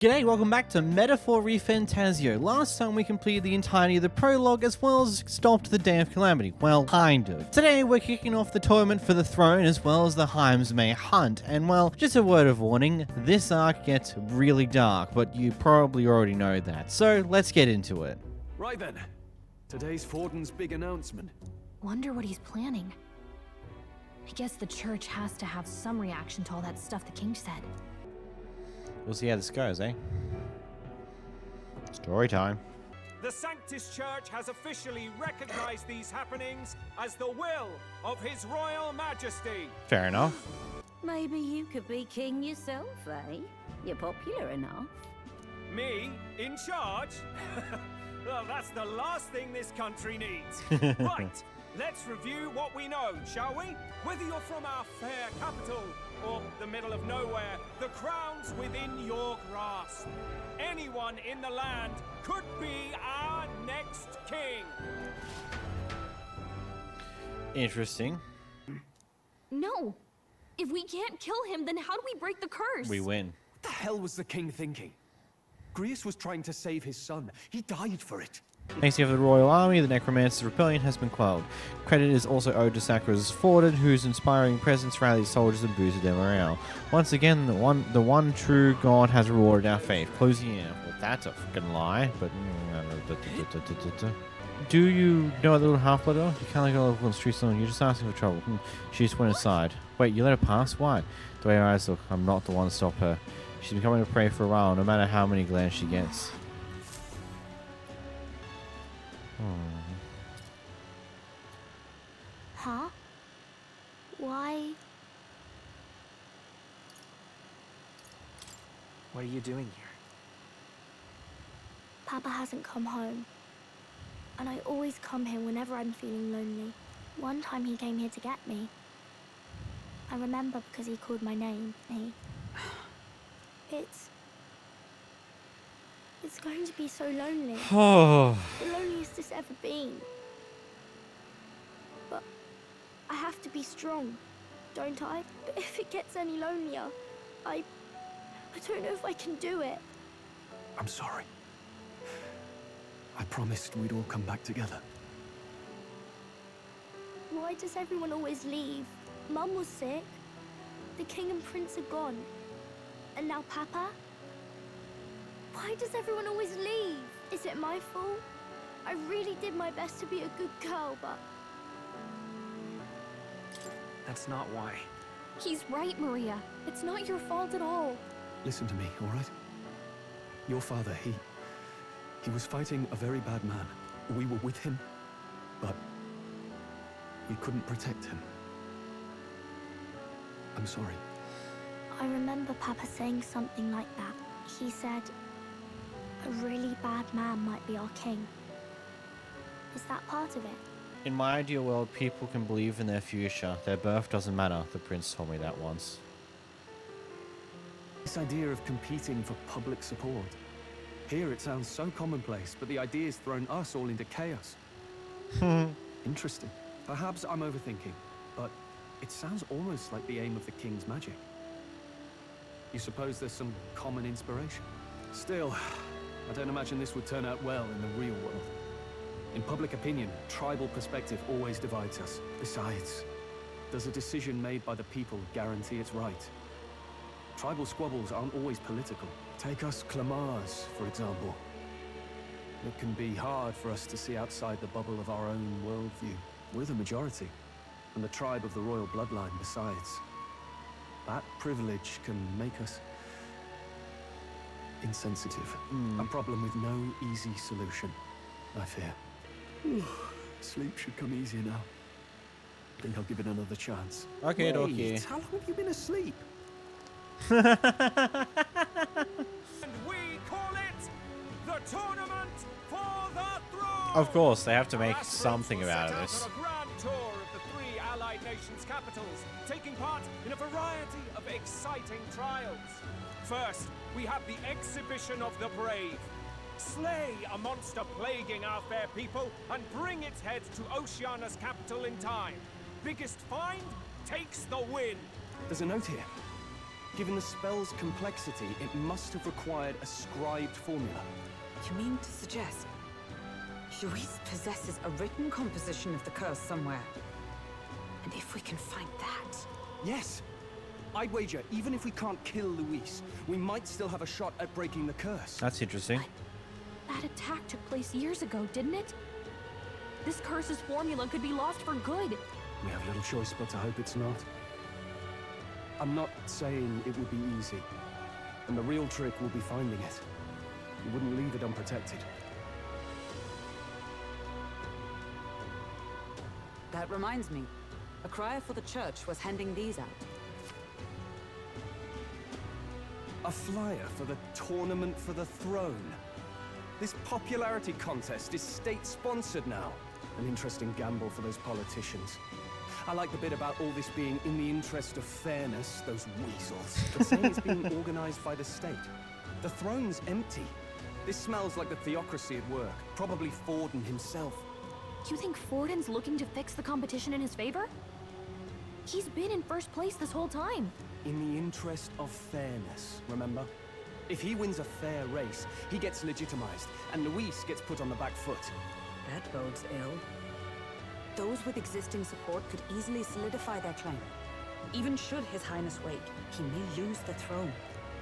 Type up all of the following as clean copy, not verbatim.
G'day, welcome back to Metaphor ReFantazio. Last time we completed the entirety of the prologue as well as stopped the Day of Calamity. Well, kind of. Today we're kicking off the tournament for the throne as well as the Heismay Hunt. And well, just a word of warning, this arc gets really dark, but you probably already know that. So let's get into it. Right then, today's Forden's big announcement. Wonder what he's planning. I guess the church has to have some reaction to all that stuff the king said. We'll see how this goes, eh? Story time. The Sanctus Church has officially recognized these happenings as the will of His Royal Majesty. Fair enough. Maybe you could be king yourself, eh? You're popular enough. Me? In charge? Well, that's the last thing this country needs. Right, let's review what we know, shall we? Whether you're from our fair capital or the middle of nowhere, the crown's within your grasp. Anyone in the land could be our next king. Interesting. No! If we can't kill him, then how do we break the curse? We win. What the hell was the king thinking? Grius was trying to save his son. He died for it. Thanks to the Royal Army, the Necromancer's rebellion has been quelled. Credit is also owed to Sacra's Forden, whose inspiring presence rallied soldiers and boosted their morale. Once again, the one true God has rewarded our faith. Closing in. Well, that's a fucking lie, but... Do you know a little half-blood? You can't let go of the streets alone. You're just asking for trouble. She just went aside. Wait, you let her pass? Why? The way her eyes look, I'm not the one to stop her. She's been coming to prey for a while, no matter how many glances she gets. Huh? Why? What are you doing here? Papa hasn't come home. And I always come here whenever I'm feeling lonely. One time he came here to get me. I remember because he called my name. It's going to be so lonely. Oh. The loneliest it's ever been. But I have to be strong, don't I? But if it gets any lonelier, I don't know if I can do it. I'm sorry. I promised we'd all come back together. Why does everyone always leave? Mum was sick. The king and prince are gone. And now Papa? Why does everyone always leave? Is it my fault? I really did my best to be a good girl, but... That's not why. He's right, Maria. It's not your fault at all. Listen to me, all right? Your father, he was fighting a very bad man. We were with him, but we couldn't protect him. I'm sorry. I remember Papa saying something like that. He said, a really bad man might be our king. Is that part of it? In my ideal world, people can believe in their future. Their birth doesn't matter. The prince told me that once. This idea of competing for public support. Here it sounds so commonplace, but the idea's thrown us all into chaos. Interesting. Perhaps I'm overthinking, but it sounds almost like the aim of the king's magic. You suppose there's some common inspiration? Still, I don't imagine this would turn out well in the real world. In public opinion, tribal perspective always divides us. Besides, does a decision made by the people guarantee it's right? Tribal squabbles aren't always political. Take us Clamars, for example. It can be hard for us to see outside the bubble of our own worldview. We're the majority, and the tribe of the royal bloodline besides. That privilege can make us insensitive. A problem with no easy solution, I fear. Sleep should come easier now. I think I'll give it another chance. Okay, Wait, okay. how long have you been asleep? And we call it the Tournament for the Throne! Of course, they have to make Aspirants something will about set out this. on a grand tour of the three allied nations' capitals, taking part in a variety of exciting trials. First, we have the Exhibition of the Brave. Slay a monster plaguing our fair people and bring its head to Oceania's capital in time. Biggest find takes the win. There's a note here. Given the spell's complexity, it must have required a scribed formula. You mean to suggest Luis possesses a written composition of the curse somewhere? And if we can find that... Yes! I'd wager, even if we can't kill Luis, we might still have a shot at breaking the curse. That's interesting. That attack took place years ago, didn't it? This curse's formula could be lost for good. We have little choice but to hope it's not. I'm not saying it would be easy. And the real trick will be finding it. You wouldn't leave it unprotected. That reminds me. A crier for the church was handing these out. A flyer for the Tournament for the Throne. This popularity contest is state-sponsored now. An interesting gamble for those politicians. I like the bit about all this being in the interest of fairness, those weasels. But saying it's being organized by the state. The throne's empty. This smells like the theocracy at work. Probably Forden himself. You think Forden's looking to fix the competition in his favor? He's been in first place this whole time. In the interest of fairness, remember? If he wins a fair race, he gets legitimized, and Luis gets put on the back foot. That bodes ill. Those with existing support could easily solidify their claim. Even should His Highness wait, he may lose the throne.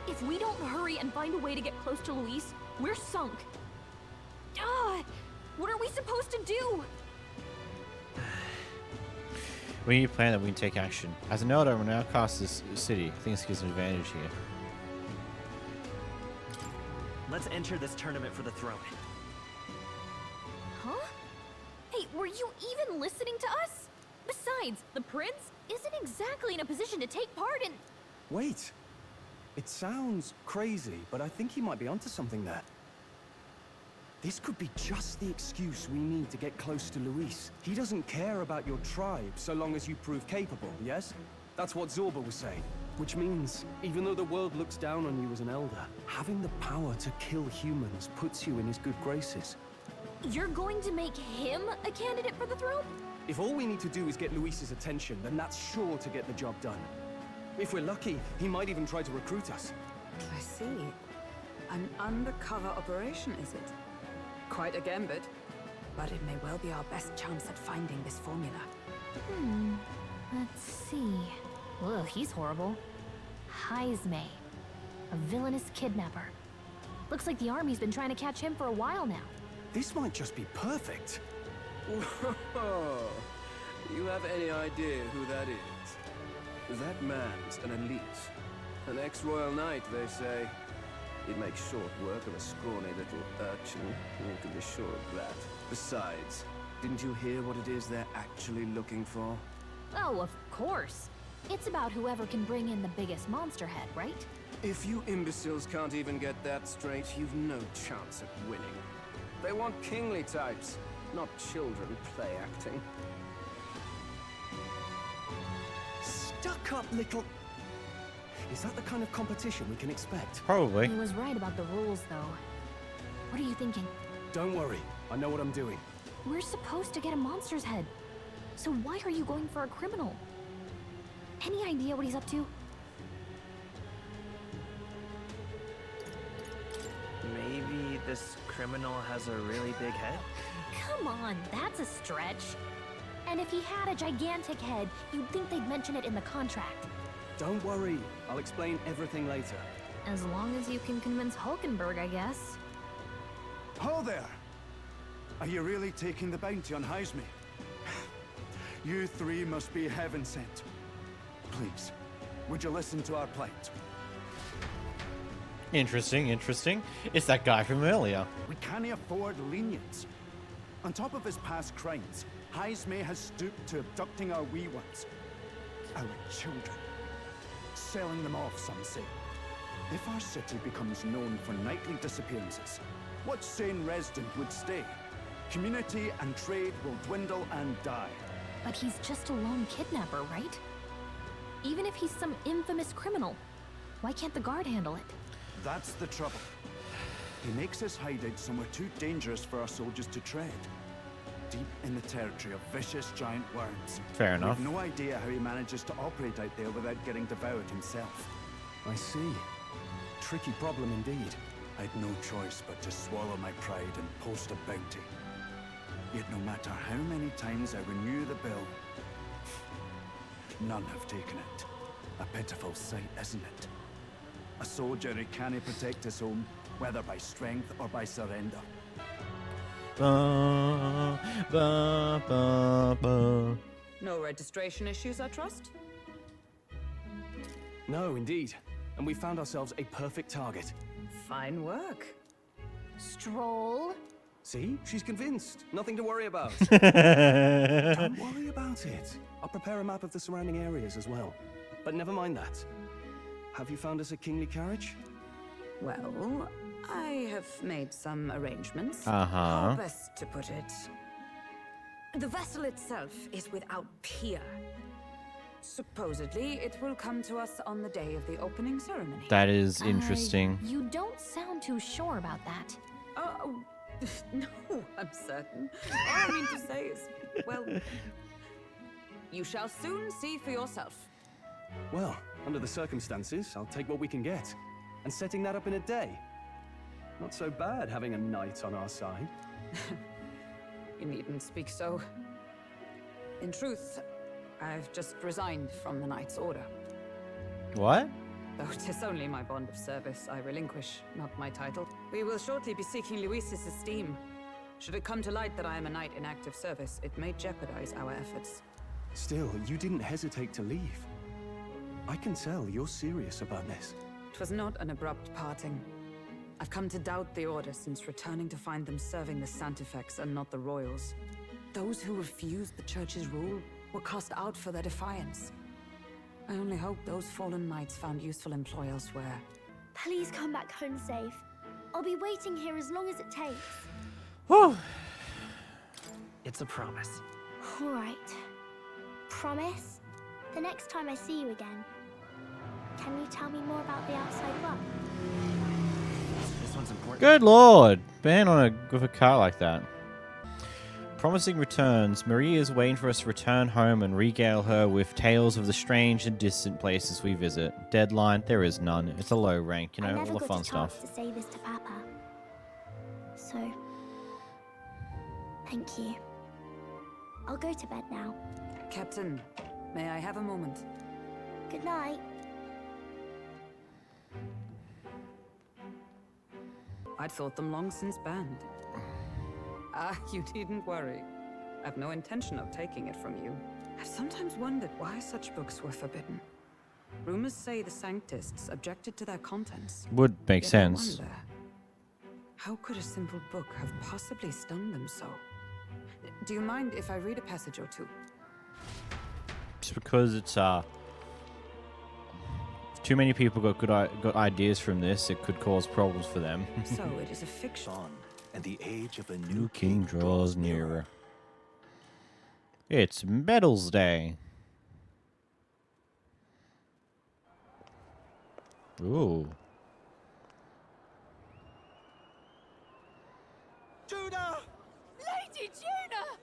If we don't hurry and find a way to get close to Luis, we're sunk. Ah! What are we supposed to do? We need a plan that we can take action. As an elder, we're now across this city. I think this gives an advantage here. Let's enter this tournament for the throne. Huh? Hey, were you even listening to us? Besides, the prince isn't exactly in a position to take part in... Wait. It sounds crazy, but I think he might be onto something there. This could be just the excuse we need to get close to Luis. He doesn't care about your tribe so long as you prove capable, yes? That's what Zorba was saying. Which means, even though the world looks down on you as an elder, having the power to kill humans puts you in his good graces. You're going to make him a candidate for the throne? If all we need to do is get Luis's attention, then that's sure to get the job done. If we're lucky, he might even try to recruit us. I see. An undercover operation, is it? Quite a gambit. But it may well be our best chance at finding this formula. Let's see. Ugh, he's horrible. Heismay. A villainous kidnapper. Looks like the army's been trying to catch him for a while now. This might just be perfect. Whoa. You have any idea who that is? That man's an elite. An ex-royal knight, they say. He'd make short work of a scrawny little urchin. You can be sure of that. Besides, didn't you hear what it is they're actually looking for? Oh, of course. It's about whoever can bring in the biggest monster head, right? If you imbeciles can't even get that straight, you've no chance at winning. They want kingly types, not children play acting. Stuck-up little... Is that the kind of competition we can expect? Probably. He was right about the rules, though. What are you thinking? Don't worry, I know what I'm doing. We're supposed to get a monster's head. So why are you going for a criminal? Any idea what he's up to? Maybe this criminal has a really big head? Come on, that's a stretch. And if he had a gigantic head, you'd think they'd mention it in the contract. Don't worry, I'll explain everything later. As long as you can convince Hulkenberg, I guess. Ho there! Are you really taking the bounty on Heismay? You three must be heaven sent. Please, would you listen to our plight? Interesting, interesting. It's that guy from earlier. We can't afford lenience. On top of his past crimes, Heismay has stooped to abducting our wee ones. Our children. Selling them off, some say. If our city becomes known for nightly disappearances, what sane resident would stay? Community and trade will dwindle and die. But he's just a lone kidnapper, right? Even if he's some infamous criminal, why can't the guard handle it? That's the trouble. He makes his hideout somewhere too dangerous for our soldiers to tread. Deep in the territory of vicious giant worms. Fair enough. We've no idea how he manages to operate out there without getting devoured himself. I see. Tricky problem indeed. I'd no choice but to swallow my pride and post a bounty. Yet no matter how many times I renew the bill, none have taken it. A pitiful sight, isn't it? A soldier who can't protect his home, whether by strength or by surrender. Ba, ba, ba, ba. No registration issues, I trust? No, indeed. And we found ourselves a perfect target. Fine work. Stroll. See? She's convinced. Nothing to worry about. Don't worry about it. I'll prepare a map of the surrounding areas as well. But never mind that. Have you found us a kingly carriage? Well, I have made some arrangements. Uh-huh. How best to put it? The vessel itself is without peer. Supposedly, it will come to us on the day of the opening ceremony. That is interesting. You don't sound too sure about that. Oh, no, I'm certain. All I mean to say is, well, you shall soon see for yourself. Well, under the circumstances, I'll take what we can get. And setting that up in a day. Not so bad having a knight on our side. You needn't speak so. In truth, I've just resigned from the Knight's Order. What? Though it is only my bond of service I relinquish, not my title. We will shortly be seeking Luis's esteem. Should it come to light that I am a knight in active service, it may jeopardize our efforts. Still, you didn't hesitate to leave. I can tell you're serious about this. It was not an abrupt parting. I've come to doubt the Order since returning to find them serving the Santifex and not the Royals. Those who refused the Church's rule were cast out for their defiance. I only hope those fallen knights found useful employ elsewhere. Please come back home safe. I'll be waiting here as long as it takes. Whew. It's a promise. All right. Promise? The next time I see you again, can you tell me more about the outside world? This one's important. Good lord. Ban on with a car like that. Promising returns. Maria is waiting for us to return home and regale her with tales of the strange and distant places we visit. Deadline, there is none. It's a low rank, you know, all the fun stuff. I never got a chance to say this to Papa. So, thank you. I'll go to bed now. Captain, may I have a moment? Good night. I'd thought them long since banned. Ah, you needn't worry. I've no intention of taking it from you. I've sometimes wondered why such books were forbidden. Rumors say the Sanctists objected to their contents. Would make Yet I sense. wonder, how could a simple book have possibly stung them so? Do you mind if I read a passage or two? Just because it's if too many people got ideas from this, it could cause problems for them. So it is a fiction. And the age of a New king draws nearer. It's Medals Day. Ooh. Judah! Lady Judah!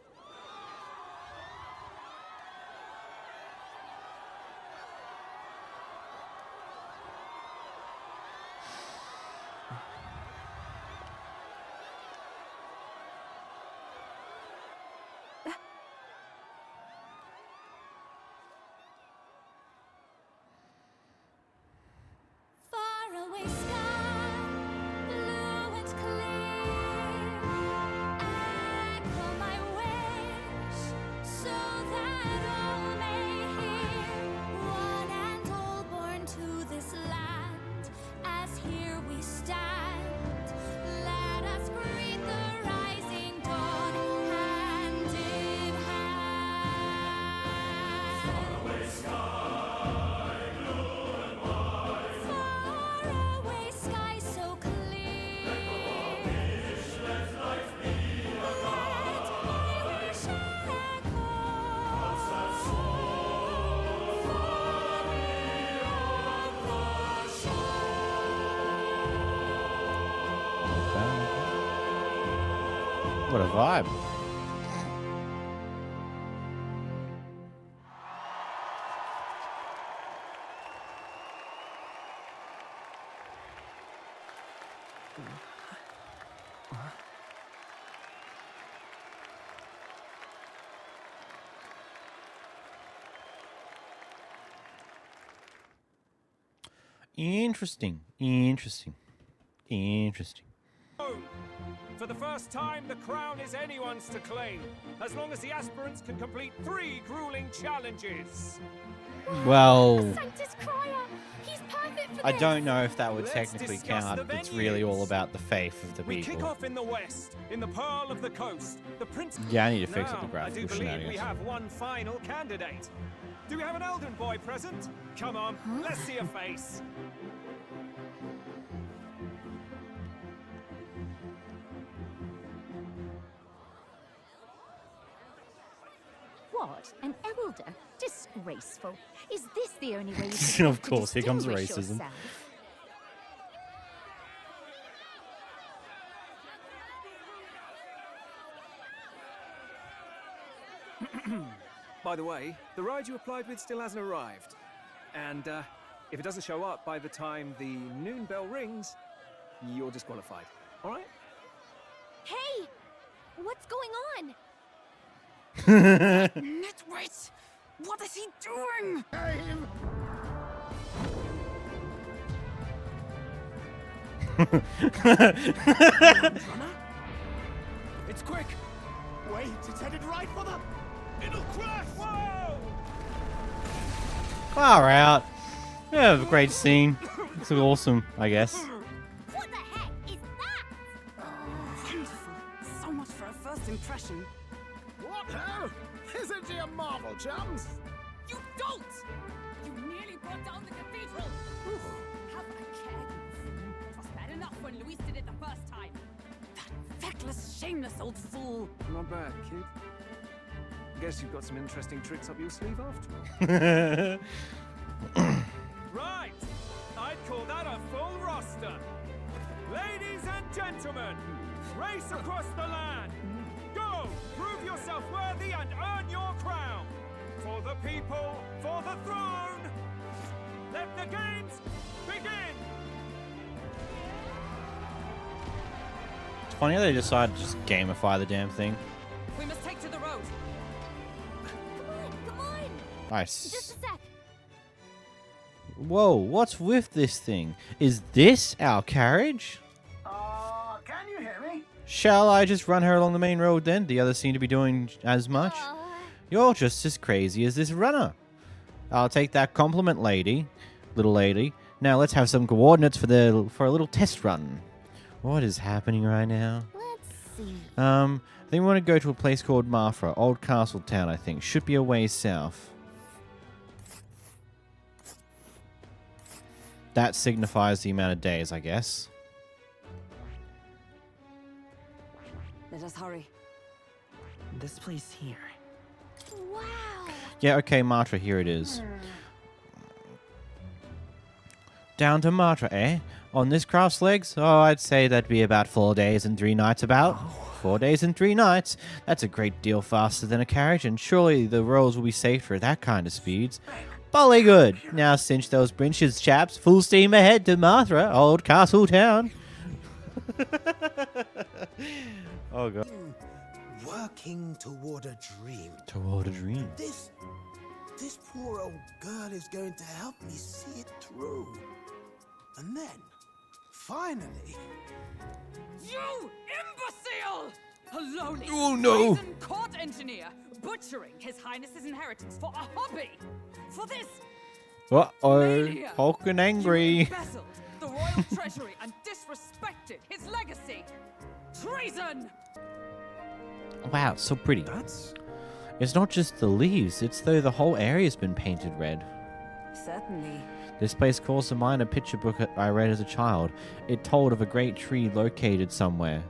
What a vibe. Interesting. Interesting. Interesting. For the first time, the crown is anyone's to claim, as long as the aspirants can complete 3 grueling challenges. Well, Sanctus Crier! He's perfect for I this! don't know if that would Let's technically discuss count. the It's really all venues. about the faith of the We kick people. off in the west, in the Pearl of the Coast. The Prince. Yeah, I need to fix up the Now, I graphical do believe we shenanigans. have one final candidate. Do we have an Elden boy present? Come on, let's see a face. What? An elder? Disgraceful. Is this the only way you Of course, here comes racism. By the way, the ride you applied with still hasn't arrived. And if it doesn't show up by the time the noon bell rings, you're disqualified. All right? Hey! What's going on? Nitwit! What is he doing? It's quick! Wait, it's headed right for them! It'll crash! Whoa! Far out. Yeah, a great scene. It's awesome, I guess. What the heck is that? Wonderful. So much for a first impression. What hell? Isn't he a marvel, chums? You don't! You nearly brought down the cathedral! Have a care. It was bad enough when Luis did it the first time. That feckless, shameless old fool. Not bad, kid. Guess you've got some interesting tricks up your sleeve after all. Right, I'd call that a full roster. Ladies and gentlemen, race across the land. Go, prove yourself worthy and earn your crown. For the people, for the throne. Let the games begin. It's funny how they decided to just gamify the damn thing. We must take to the road. Come on! Nice. Just a sec. Whoa, what's with this thing? Is this our carriage? Can you hear me? Shall I just run her along the main road then? The others seem to be doing as much. You're just as crazy as this runner. I'll take that compliment, little lady. Now let's have some coordinates for a little test run. What is happening right now? Let's see. I think we want to go to a place called Martira, Old Castle Town, I think. Should be a ways south. That signifies the amount of days, I guess. Let us hurry. This place here. Wow! Yeah, okay, Martira, here it is. Down to Martira, eh? On this craft's legs? Oh, I'd say that'd be about 4 days and 3 nights about. 4 days and 3 nights. That's a great deal faster than a carriage, and surely the roads will be safer at that kind of speeds. Bully good. Now cinch those britches, chaps. Full steam ahead to Martira, Old Castle Town. Oh, God. Working toward a dream. Toward a dream. This poor old girl is going to help me see it through. And then, finally... You imbecile! A lowly, Oh, no. brazen court engineer butchering His Highness's inheritance for a hobby. For this, Uh-oh. Mania. Hulk and you angry. embezzled the royal treasury and disrespected his legacy. Treason! Wow, it's so pretty. That's... It's not just the leaves, it's though the whole area's been painted red. Certainly. This place calls to mind a picture book I read as a child. It told of a great tree located somewhere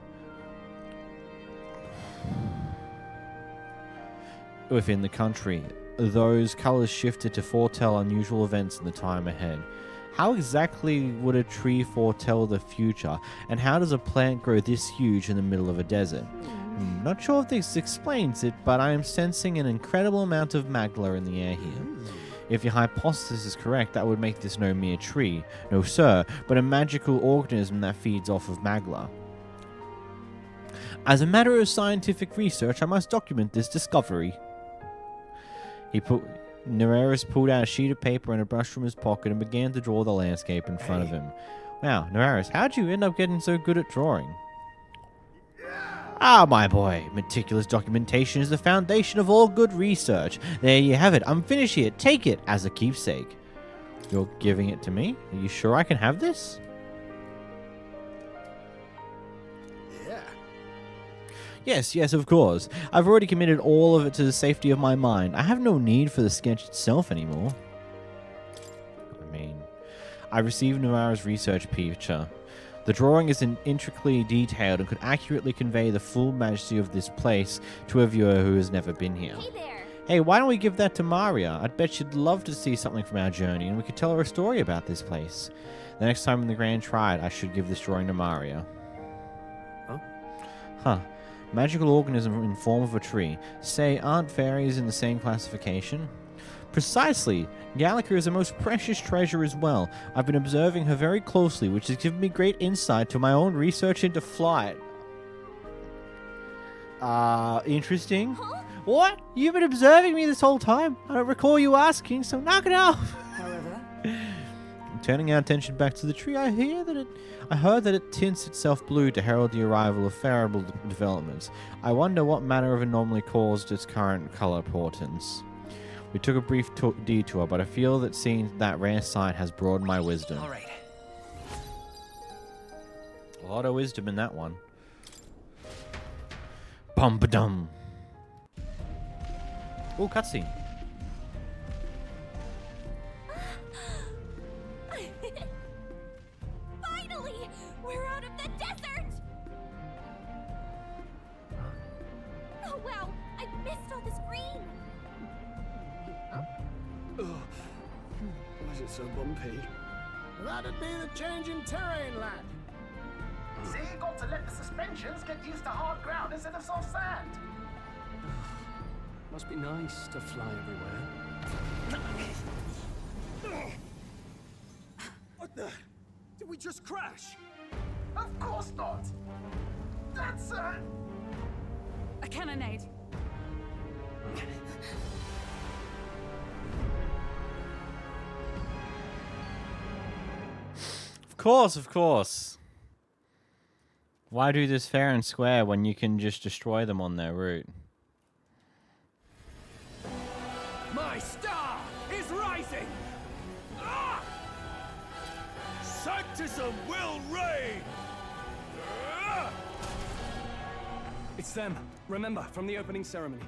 within the country. Those colors shifted to foretell unusual events in the time ahead. How exactly would a tree foretell the future, and how does a plant grow this huge in the middle of a desert? Not sure if this explains it, but I am sensing an incredible amount of magla in the air here. If your hypothesis is correct, that would make this no mere tree, no sir, but a magical organism that feeds off of magla. As a matter of scientific research, I must document this discovery. Nereus pulled out a sheet of paper and a brush from his pocket and began to draw the landscape in front of him. Wow, Nereus, how'd you end up getting so good at drawing? Ah, my boy, meticulous documentation is the foundation of all good research. There you have it. I'm finished here. Take it as a keepsake. You're giving it to me? Are you sure I can have this? Yes, of course. I've already committed all of it to the safety of my mind. I have no need for the sketch itself anymore. I received Noara's research picture. The drawing is intricately detailed and could accurately convey the full majesty of this place to a viewer who has never been here. Hey there. Hey, why don't we give that to Maria? I'd bet she'd love to see something from our journey, and we could tell her a story about this place. The next time in the Grand Triad, I should give this drawing to Maria. Huh. Magical organism in form of a tree. Say, aren't fairies in the same classification? Precisely. Gallica is a most precious treasure as well. I've been observing her very closely, which has given me great insight to my own research into flight. Interesting. Huh? What? You've been observing me this whole time? I don't recall you asking, so knock it off. However, Turning our attention back to the tree, I heard that it tints itself blue to herald the arrival of favorable developments. I wonder what manner of anomaly caused its current color portents. We took a brief detour, but I feel that seeing that rare sight has broadened my wisdom. All right. A lot of wisdom in that one. Bum-ba-dum. Oh, cutscene. Finally! We're out of the desert! Oh wow, I missed all this green! Why is it so bumpy? That'd be the change in terrain, lad. See, you got to let the suspensions get used to hard ground instead of soft sand. Must be nice to fly everywhere. What the? Did we just crash? Of course not. That's a cannonade. Of course. Why do this fair and square when you can just destroy them on their route? My star is rising! Ah! Sanctism will reign! Ah! It's them. Remember, from the opening ceremony.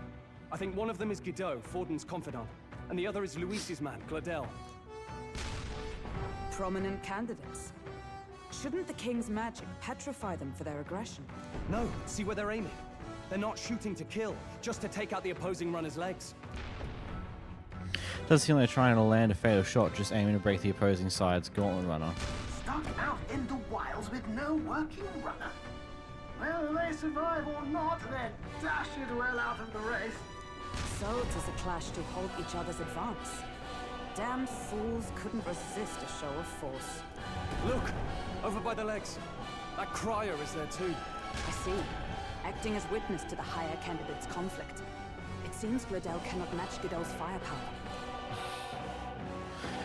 I think one of them is Godot, Forden's confidant, and the other is Luis's man, Gladel. Prominent candidates. Shouldn't the king's magic petrify them for their aggression? No, see where they're aiming. They're not shooting to kill, just to take out the opposing runner's legs. Does seem like they're trying to land a fatal shot, just aiming to break the opposing side's gauntlet runner. Stuck out in the wilds with no working runner. Whether they survive or not, they're dashed well out of the race. So 'tis a clash to halt each other's advance. Damn fools couldn't resist a show of force. Look! Over by the legs. That crier is there too. I see. Acting as witness to the higher candidate's conflict. It seems Gladel cannot match Godot's firepower.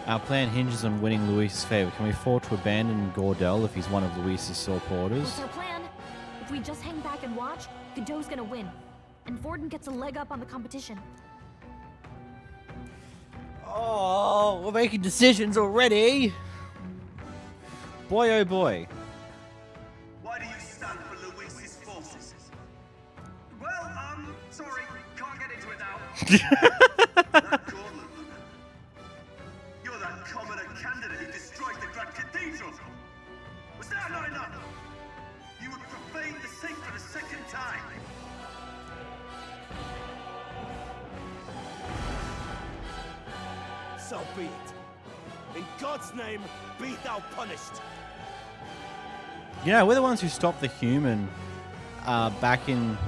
Our plan hinges on winning Luis's favor. Can we afford to abandon Gordel if he's one of Luis's supporters? What's our plan? If we just hang back and watch, Godot's gonna win. And Forden gets a leg up on the competition. Oh, we're making decisions already. Boy, oh boy. Why do you stand for Luis's forces? Well, sorry, can't get into it now. That gauntlet runner. You're that commoner candidate who destroyed the Grand Cathedral. Was that not enough? You would profane the sacred a second time. So be it. In God's name, be thou punished. You know, we're the ones who stopped the human back in...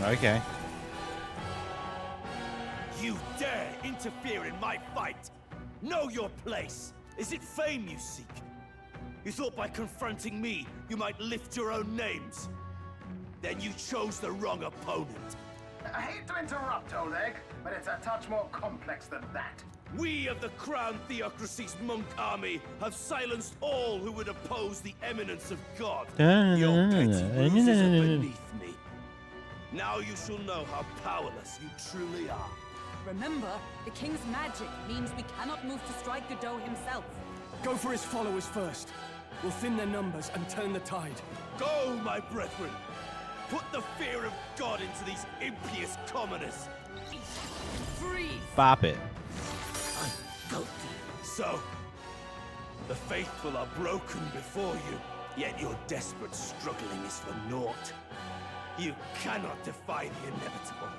Okay. You dare interfere in my fight? Know your place. Is it fame you seek? You thought by confronting me, you might lift your own names? Then you chose the wrong opponent. I hate to interrupt, Oleg, but it's a touch more complex than that. We of the Crown Theocracy's monk army have silenced all who would oppose the eminence of God. Your petty ruses are beneath me. Now you shall know how powerless you truly are. Remember, the king's magic means we cannot move to strike Godot himself. Go for his followers first. We'll thin their numbers and turn the tide. Go, my brethren! Put the fear of God into these impious commoners! Freeze! Bop it. So, the faithful are broken before you, yet your desperate struggling is for naught. You cannot defy the inevitable.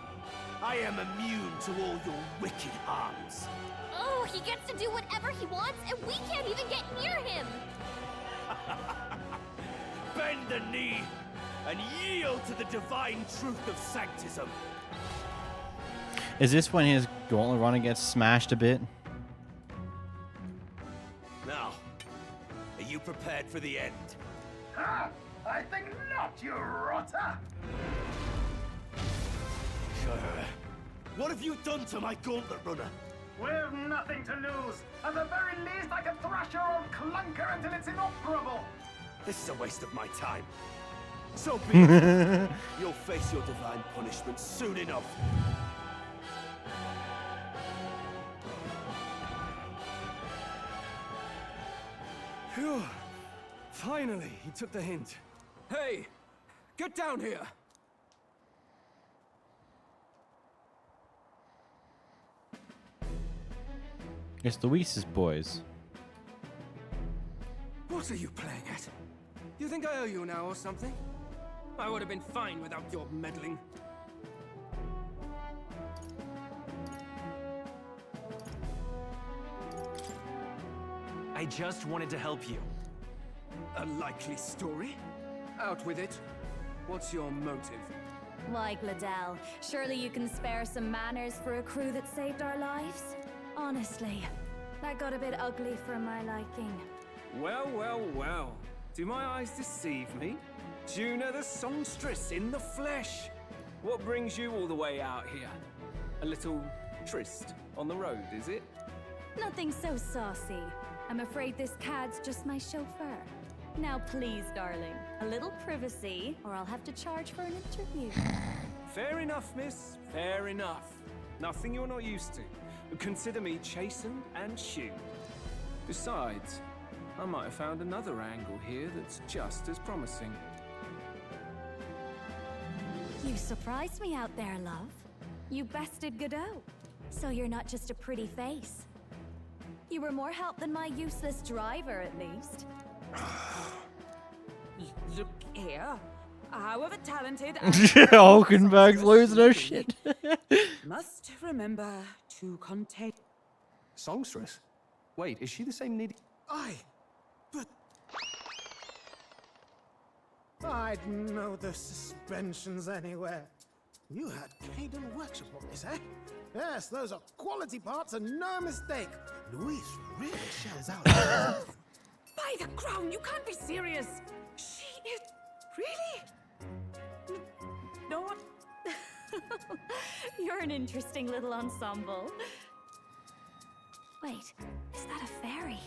I am immune to all your wicked harms. Oh, he gets to do whatever he wants, and we can't even get near him! Bend the knee and yield to the divine truth of sanctism. Is this when his gauntlet runner gets smashed a bit? Now, are you prepared for the end? Ha! I think not, you rotter! What have you done to my gauntlet runner? We've nothing to lose. At the very least, I can thrash your old clunker until it's inoperable. This is a waste of my time. So be it. You'll face your divine punishment soon enough. Phew. Finally, he took the hint. Hey, get down here! It's Luis's boys. What are you playing at? You think I owe you now or something? I would have been fine without your meddling. I just wanted to help you. A likely story? Out with it. What's your motive? Why, Gladell, surely you can spare some manners for a crew that saved our lives? Honestly, that got a bit ugly for my liking. Well, well, well. Do my eyes deceive me? Juna the songstress in the flesh. What brings you all the way out here? A little tryst on the road, is it? Nothing so saucy. I'm afraid this cad's just my chauffeur. Now please, darling, a little privacy, or I'll have to charge for an interview. Fair enough, miss. Fair enough. Nothing you're not used to. Consider me chastened and shoed. Besides, I might have found another angle here that's just as promising. You surprised me out there, love. You bested Godot. So you're not just a pretty face. You were more help than my useless driver, at least. Look here. However talented Hulkenberg's losing her shit. must remember to contain. Songstress? Wait, is she the same needy? Aye, but I'd know the suspensions anywhere. You had Caden Workshop on this, eh? Yes, those are quality parts and no mistake. Luis really shells out. By the crown, you can't be serious. She is really. No one. You're an interesting little ensemble. Wait, is that a fairy?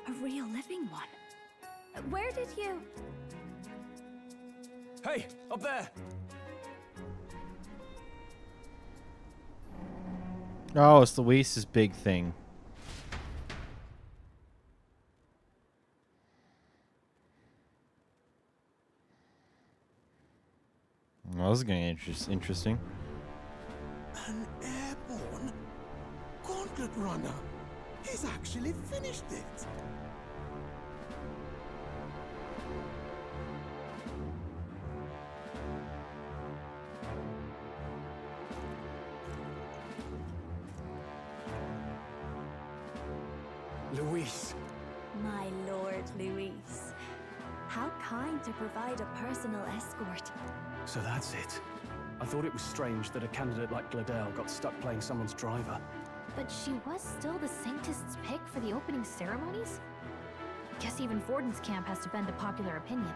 A real living one? Where did you... Hey, up there! Oh, it's Luis's big thing. Well, this is getting interesting. An airborne gauntlet runner. He's actually finished it. Luis. My lord, Luis. How kind to provide a personal escort. So that's it. I thought it was strange that a candidate like Gladell got stuck playing someone's driver. But she was still the Sanctist's pick for the opening ceremonies? Guess even Forden's camp has to bend to popular opinion.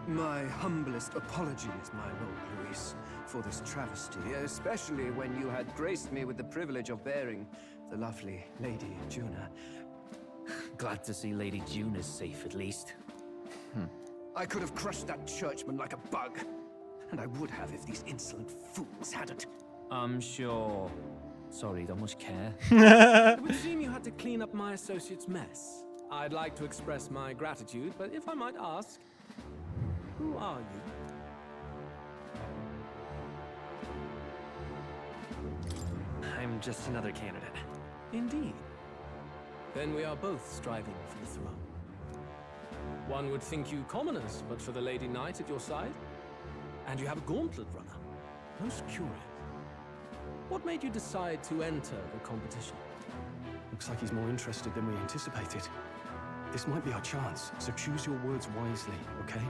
My humblest apologies, my Lord Luis, for this travesty, especially when you had graced me with the privilege of bearing the lovely Lady Juna. Glad to see Lady June is safe, at least. I could have crushed that churchman like a bug. And I would have if these insolent fools hadn't. I'm sure. Sorry, don't much care. It would seem you had to clean up my associate's mess. I'd like to express my gratitude, but if I might ask, who are you? I'm just another candidate. Indeed. Then we are both striving for the throne. One would think you commoners, but for the Lady Knight at your side. And you have a gauntlet runner. Most curious. What made you decide to enter the competition? Looks like he's more interested than we anticipated. This might be our chance, so choose your words wisely, okay?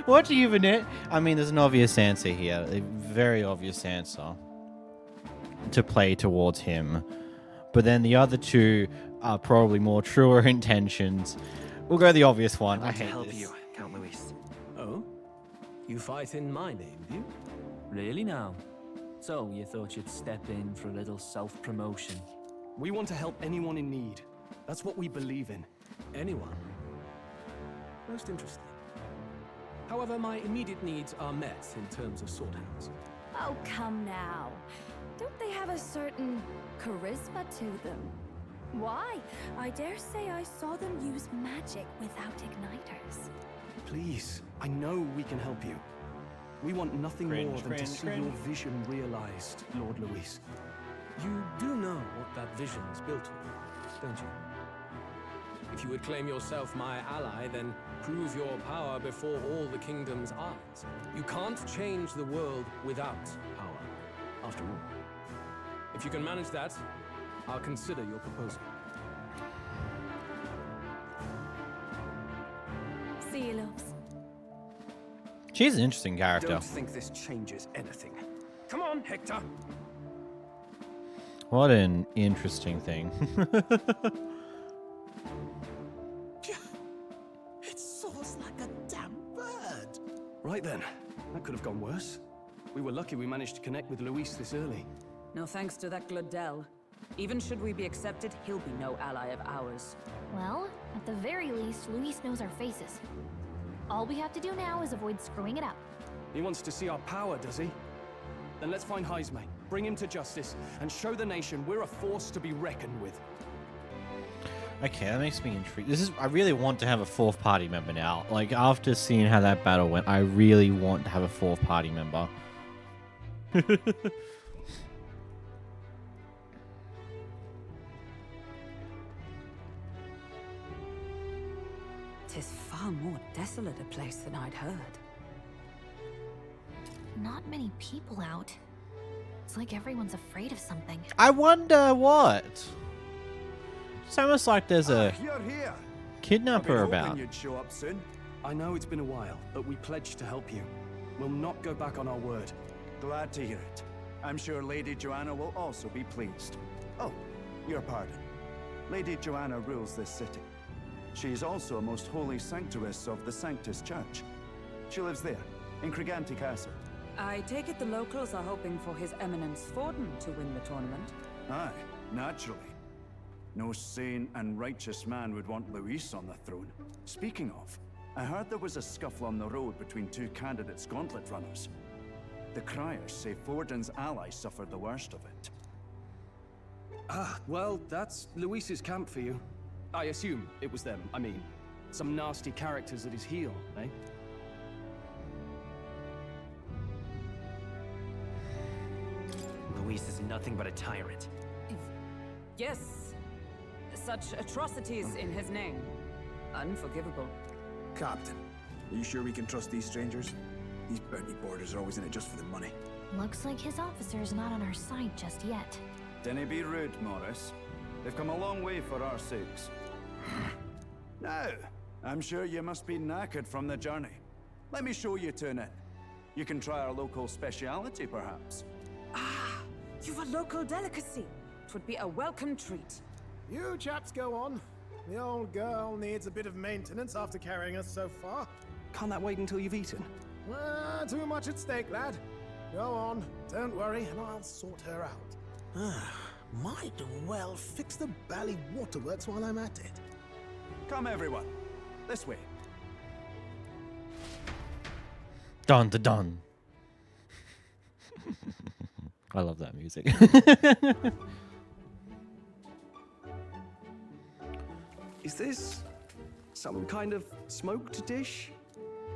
What do you even it? I mean, there's an obvious answer here. A very obvious answer to play towards him. But then the other two are probably more truer intentions. We'll go the obvious one. I want to hate help this. you, Count Luis. Oh? You fight in my name, do you? Really now? So, you thought you'd step in for a little self-promotion? We want to help anyone in need. That's what we believe in. Anyone. Most interesting. However, my immediate needs are met in terms of swordhands. Oh, come now. Don't they have a certain charisma to them? Why? I dare say I saw them use magic without igniters. Please, I know we can help you. We want nothing more than to see your vision realized, Lord Luis. You do know what that vision is built on, don't you? If you would claim yourself my ally, then prove your power before all the kingdom's eyes. You can't change the world without power, after all. If you can manage that, I'll consider your proposal. See you, loves. She's an interesting character. Don't think this changes anything. Come on, Hector. What an interesting thing. It soars like a damn bird. Right then, that could have gone worse. We were lucky we managed to connect with Luis this early. No thanks to that Glodell. Even should we be accepted, he'll be no ally of ours. Well, at the very least, Luis knows our faces. All we have to do now is avoid screwing it up. He wants to see our power, does he? Then let's find Heismay, bring him to justice, and show the nation we're a force to be reckoned with. Okay, that makes me intrigued. I really want to have a fourth party member now. Like, after seeing how that battle went, I really want to have a fourth party member. Tis far more desolate a place than I'd heard. Not many people out. It's like everyone's afraid of something. I wonder what? It's almost like there's a You're here. kidnapper I've been about. hoping you'd show up soon. I know it's been a while, but we pledged to help you. We'll not go back on our word. Glad to hear it. I'm sure Lady Joanna will also be pleased. Oh, your pardon. Lady Joanna rules this city. She is also a most holy sanctuaress of the Sanctus Church. She lives there, in Criganti Castle. I take it the locals are hoping for His Eminence Forden to win the tournament. Aye, naturally. No sane and righteous man would want Luis on the throne. Speaking of, I heard there was a scuffle on the road between two candidates' gauntlet runners. The criers say Forden's allies suffered the worst of it. Ah, well, that's Luis's camp for you. I assume it was them. I mean, some nasty characters at his heel, eh? Luis is nothing but a tyrant. Yes. Such atrocities in his name. Unforgivable. Captain, are you sure we can trust these strangers? These bounty boarders are always in it just for the money. Looks like his officer's not on our side just yet. Dinna be rude, Morris. They've come a long way for our sakes. Now, I'm sure you must be knackered from the journey. Let me show you to an inn. You can try our local speciality, perhaps. Ah, you've a local delicacy. It would be a welcome treat. You chaps go on. The old girl needs a bit of maintenance after carrying us so far. Can't that wait until you've eaten? Too much at stake, lad. Go on, don't worry, and I'll sort her out. Might well fix the Bally Waterworks while I'm at it. Come, everyone. This way. Dun dun dun. I love that music. Is this some kind of smoked dish?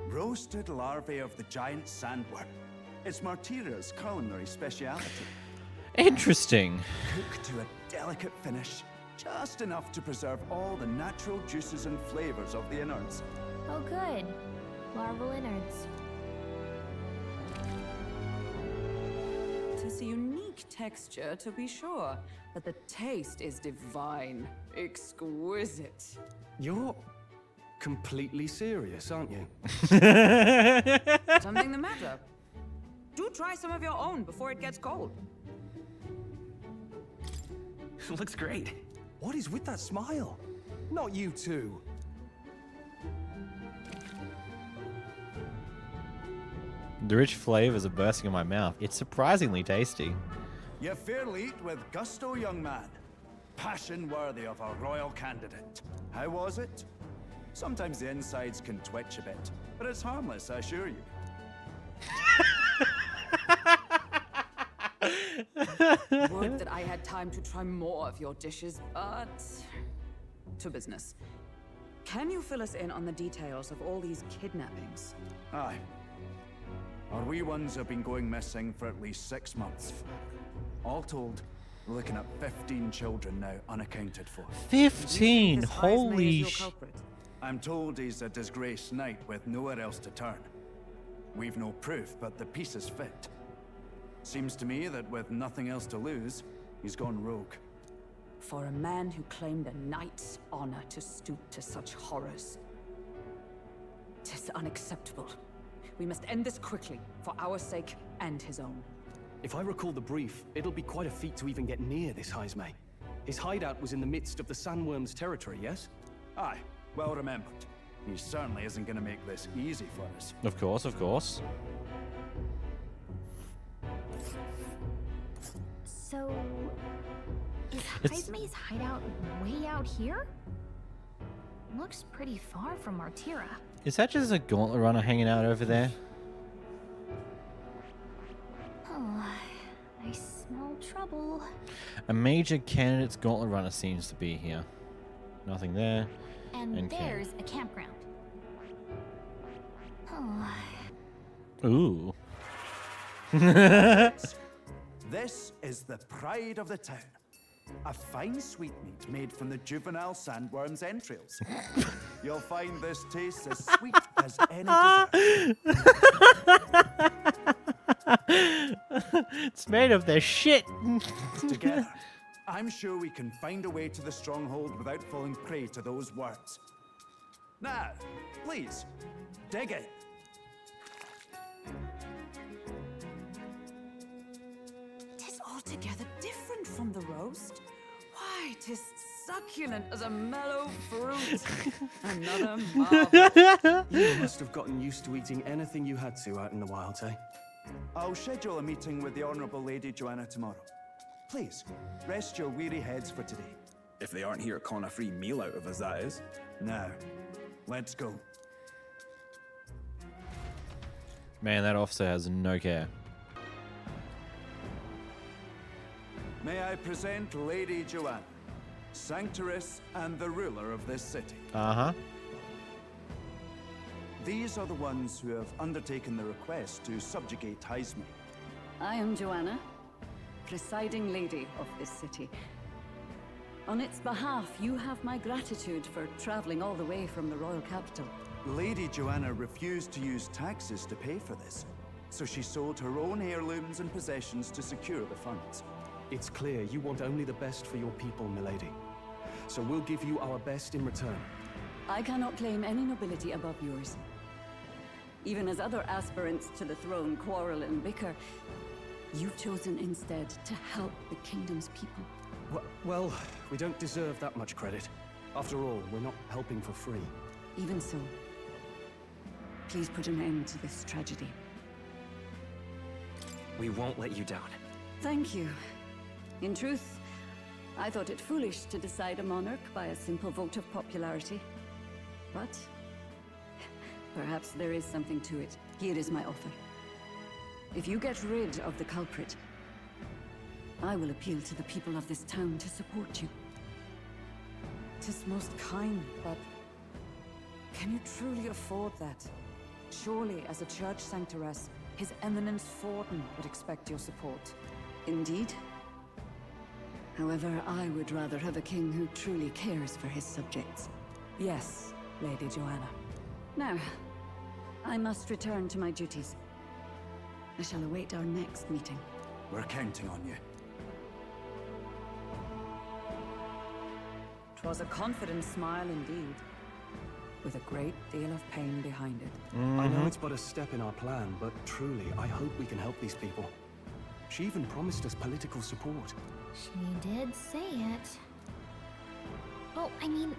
Roasted larvae of the giant sandworm. It's Martira's culinary speciality. Interesting. Cooked to a delicate finish, just enough to preserve all the natural juices and flavors of the innards. Oh, good. Larval innards. It is a unique texture, to be sure, but the taste is divine, exquisite. You're completely serious, aren't you? Something the matter? Do try some of your own before it gets cold. Looks great. What is with that smile? Not you two. The rich flavors are bursting in my mouth. It's surprisingly tasty. You fairly eat with gusto, young man. Passion worthy of a royal candidate. How was it? Sometimes the insides can twitch a bit, but it's harmless, I assure you. Would that I had time to try more of your dishes, but to business. Can you fill us in on the details of all these kidnappings? Aye. Our wee ones have been going missing for at least 6 months. All told, we're looking at 15 children now unaccounted for. 15? Holy sh... I'm told he's a disgraced knight with nowhere else to turn. We've no proof, but the pieces fit. Seems to me that with nothing else to lose, he's gone rogue. For a man who claimed a knight's honor to stoop to such horrors. 'Tis unacceptable. We must end this quickly, for our sake and his own. If I recall the brief, it'll be quite a feat to even get near this Heismay. His hideout was in the midst of the sandworm's territory, yes? Aye, well remembered. He certainly isn't going to make this easy for us. Of course, of course. So, is Heismay's hideout way out here? Looks pretty far from Martira. Is that just a gauntlet runner hanging out over there? Oh, I smell trouble. A major candidate's gauntlet runner seems to be here. Nothing there. And there's a campground. Oh. Ooh. This is the pride of the town. A fine sweetmeat made from the juvenile sandworm's entrails. You'll find this tastes as sweet as any dessert. It's made of their shit. Together, I'm sure we can find a way to the stronghold without falling prey to those words. Now, please, dig in. Altogether different from the roast. Why, 'tis succulent as a mellow fruit. Another marvel. You must have gotten used to eating anything you had to out in the wild, eh? I'll schedule a meeting with the Honourable Lady Joanna tomorrow. Please, rest your weary heads for today. If they aren't here to con a free meal out of us, that is. Now, let's go. Man, that officer has no care. May I present Lady Joanna, Sanctoress and the ruler of this city. Uh-huh. These are the ones who have undertaken the request to subjugate Heismay. I am Joanna, presiding lady of this city. On its behalf, you have my gratitude for traveling all the way from the royal capital. Lady Joanna refused to use taxes to pay for this, so she sold her own heirlooms and possessions to secure the funds. It's clear you want only the best for your people, milady. So we'll give you our best in return. I cannot claim any nobility above yours. Even as other aspirants to the throne quarrel and bicker, you've chosen instead to help the kingdom's people. Well, we don't deserve that much credit. After all, we're not helping for free. Even so, please put an end to this tragedy. We won't let you down. Thank you. In truth, I thought it foolish to decide a monarch by a simple vote of popularity. But perhaps there is something to it. Here is my offer. If you get rid of the culprit, I will appeal to the people of this town to support you. 'Tis most kind, but can you truly afford that? Surely, as a church sanctoress, His Eminence Forden would expect your support. Indeed. However, I would rather have a king who truly cares for his subjects. Yes, Lady Joanna. Now, I must return to my duties. I shall await our next meeting. We're counting on you. 'Twas a confident smile indeed, with a great deal of pain behind it. I know it's but a step in our plan, but truly, I hope we can help these people. She even promised us political support. She did say it. Well, I mean,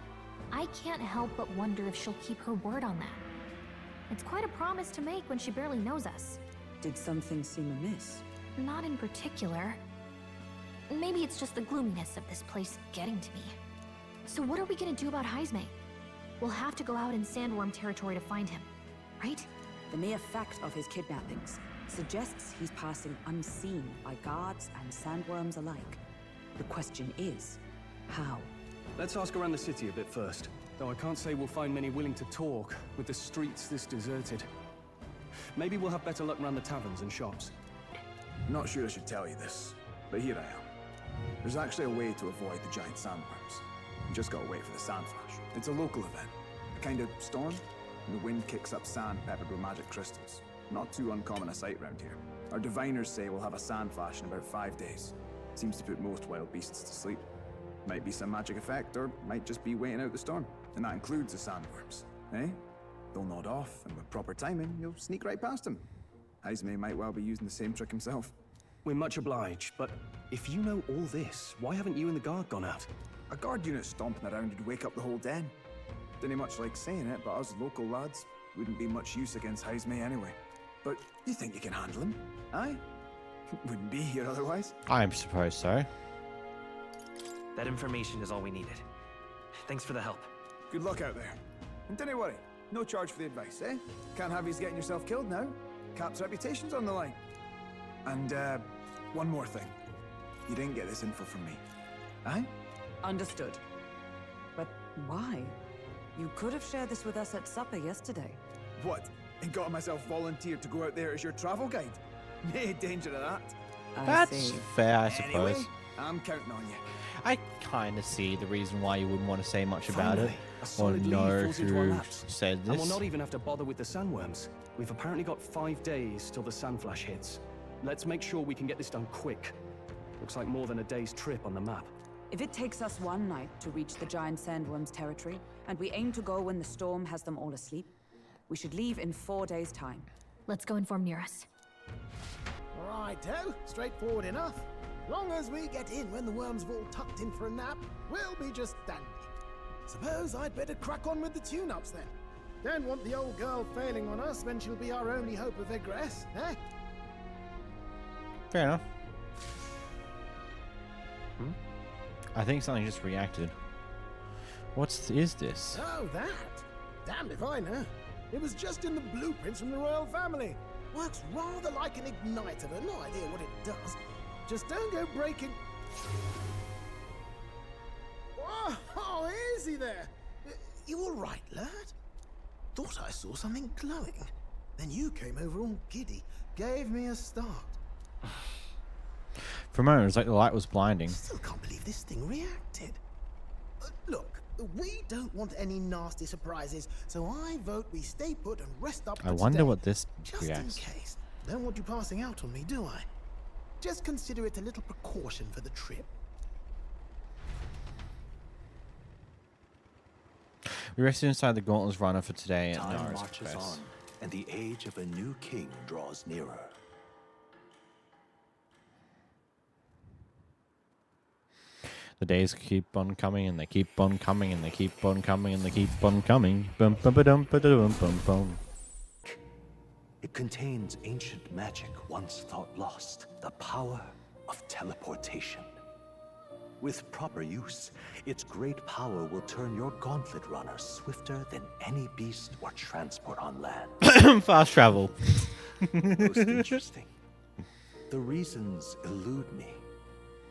I can't help but wonder if she'll keep her word on that. It's quite a promise to make when she barely knows us. Did something seem amiss? Not in particular. Maybe it's just the gloominess of this place getting to me. So what are we gonna do about Heismay? We'll have to go out in Sandworm territory to find him, right? The mere fact of his kidnappings suggests he's passing unseen by guards and sandworms alike. The question is, how? Let's ask around the city a bit first. Though I can't say we'll find many willing to talk with the streets this deserted. Maybe we'll have better luck around the taverns and shops. I'm not sure I should tell you this, but here I am. There's actually a way to avoid the giant sandworms. You just gotta wait for the sand flash. It's a local event, a kind of storm, and the wind kicks up sand peppered with magic crystals. Not too uncommon a sight round here. Our diviners say we'll have a sand flash in about 5 days. Seems to put most wild beasts to sleep. Might be some magic effect, or might just be waiting out the storm. And that includes the sandworms, eh? They'll nod off, and with proper timing, you'll sneak right past them. Heismay might well be using the same trick himself. We're much obliged, but if you know all this, why haven't you and the guard gone out? A guard unit stomping around would wake up the whole den. Didn't much like saying it, but us local lads wouldn't be much use against Heismay anyway. But you think you can handle him? Aye? Wouldn't be here otherwise. I suppose so. That information is all we needed. Thanks for the help. Good luck out there. And don't worry, no charge for the advice, eh? Can't have you getting yourself killed now. Cap's reputation's on the line. And, one more thing. You didn't get this info from me. Aye? Understood. But why? You could have shared this with us at supper yesterday. What? And got myself volunteered to go out there as your travel guide? No danger of that. That's fair, I suppose. Anyway, I'm counting on you. I kind of see the reason why you wouldn't want to say much about it, a or solid know lead falls into our who laps. said And we'll this. not even have to bother with the sandworms. We've apparently got 5 days till the sand flash hits. Let's make sure we can get this done quick. Looks like more than a day's trip on the map. If it takes us one night to reach the giant sandworms' territory, and we aim to go when the storm has them all asleep, we should leave in 4 days' time. Let's go inform Nearest. Righto, straightforward enough. Long as we get in when the worms have all tucked in for a nap, we'll be just dandy. Suppose I'd better crack on with the tune-ups then. Don't want the old girl failing on us when she'll be our only hope of egress, eh? Fair enough. I think something just reacted. Is this? Oh, that? Damned if I know. It was just in the blueprints from the royal family. Works rather like an igniter, but no idea what it does. Just don't go breaking... Oh, easy there. You all right, lad? Thought I saw something glowing. Then you came over all giddy, gave me a start. For a moment, it was like the light was blinding. Still can't believe this thing reacted. Look, we don't want any nasty surprises, so I vote we stay put and rest up for I wonder today. what this Just reacts. in case. Don't want you passing out on me, do I? Just consider it a little precaution for the trip. We rested inside the Gauntlet's runner for today at Time Nara's marches request. on, and the age of a new king draws nearer. The days keep on coming, and they keep on coming, and they keep on coming, and they keep on coming. Bum bum ba dum ba dum bum bum. It contains ancient magic once thought lost, the power of teleportation. With proper use, its great power will turn your gauntlet runner swifter than any beast or transport on land. Fast travel. Most interesting. The reasons elude me,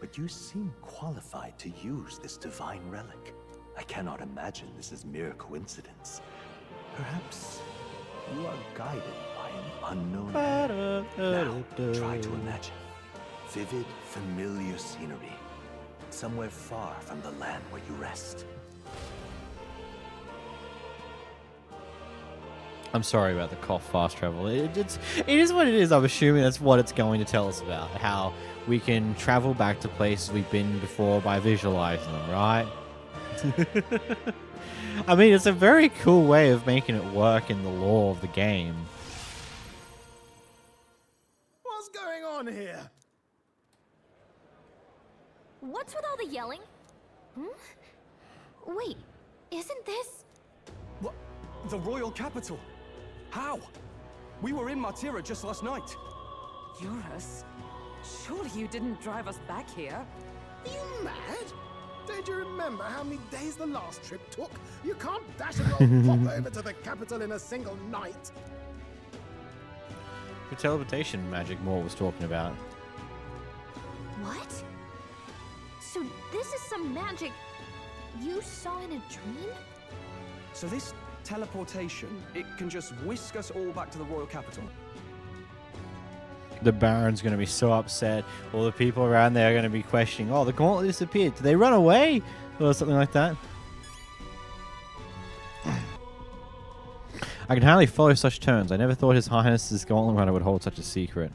but you seem qualified to use this divine relic. I cannot imagine this is mere coincidence. Perhaps you are guided by an unknown hand. Now, try to imagine vivid, familiar scenery, somewhere far from the land where you rest. I'm sorry about the cough fast travel. It is what it is. I'm assuming that's what it's going to tell us about. How we can travel back to places we've been before by visualizing them, right? I mean, it's a very cool way of making it work in the lore of the game. What's going on here? What's with all the yelling? Wait, isn't this... What? The royal capital? How? We were in Martira just last night. Eurus? Surely you didn't drive us back here? Are you mad? Don't you remember how many days the last trip took? You can't dash and roll pop over to the capital in a single night. The teleportation magic Moore was talking about. What? So this is some magic you saw in a dream? So this teleportation, it can just whisk us all back to the royal capital. The Baron's going to be so upset. All the people around there are going to be questioning, oh, the gauntlet disappeared. Did they run away? Or something like that. I can hardly follow such turns. I never thought His Highness's gauntlet runner would hold such a secret.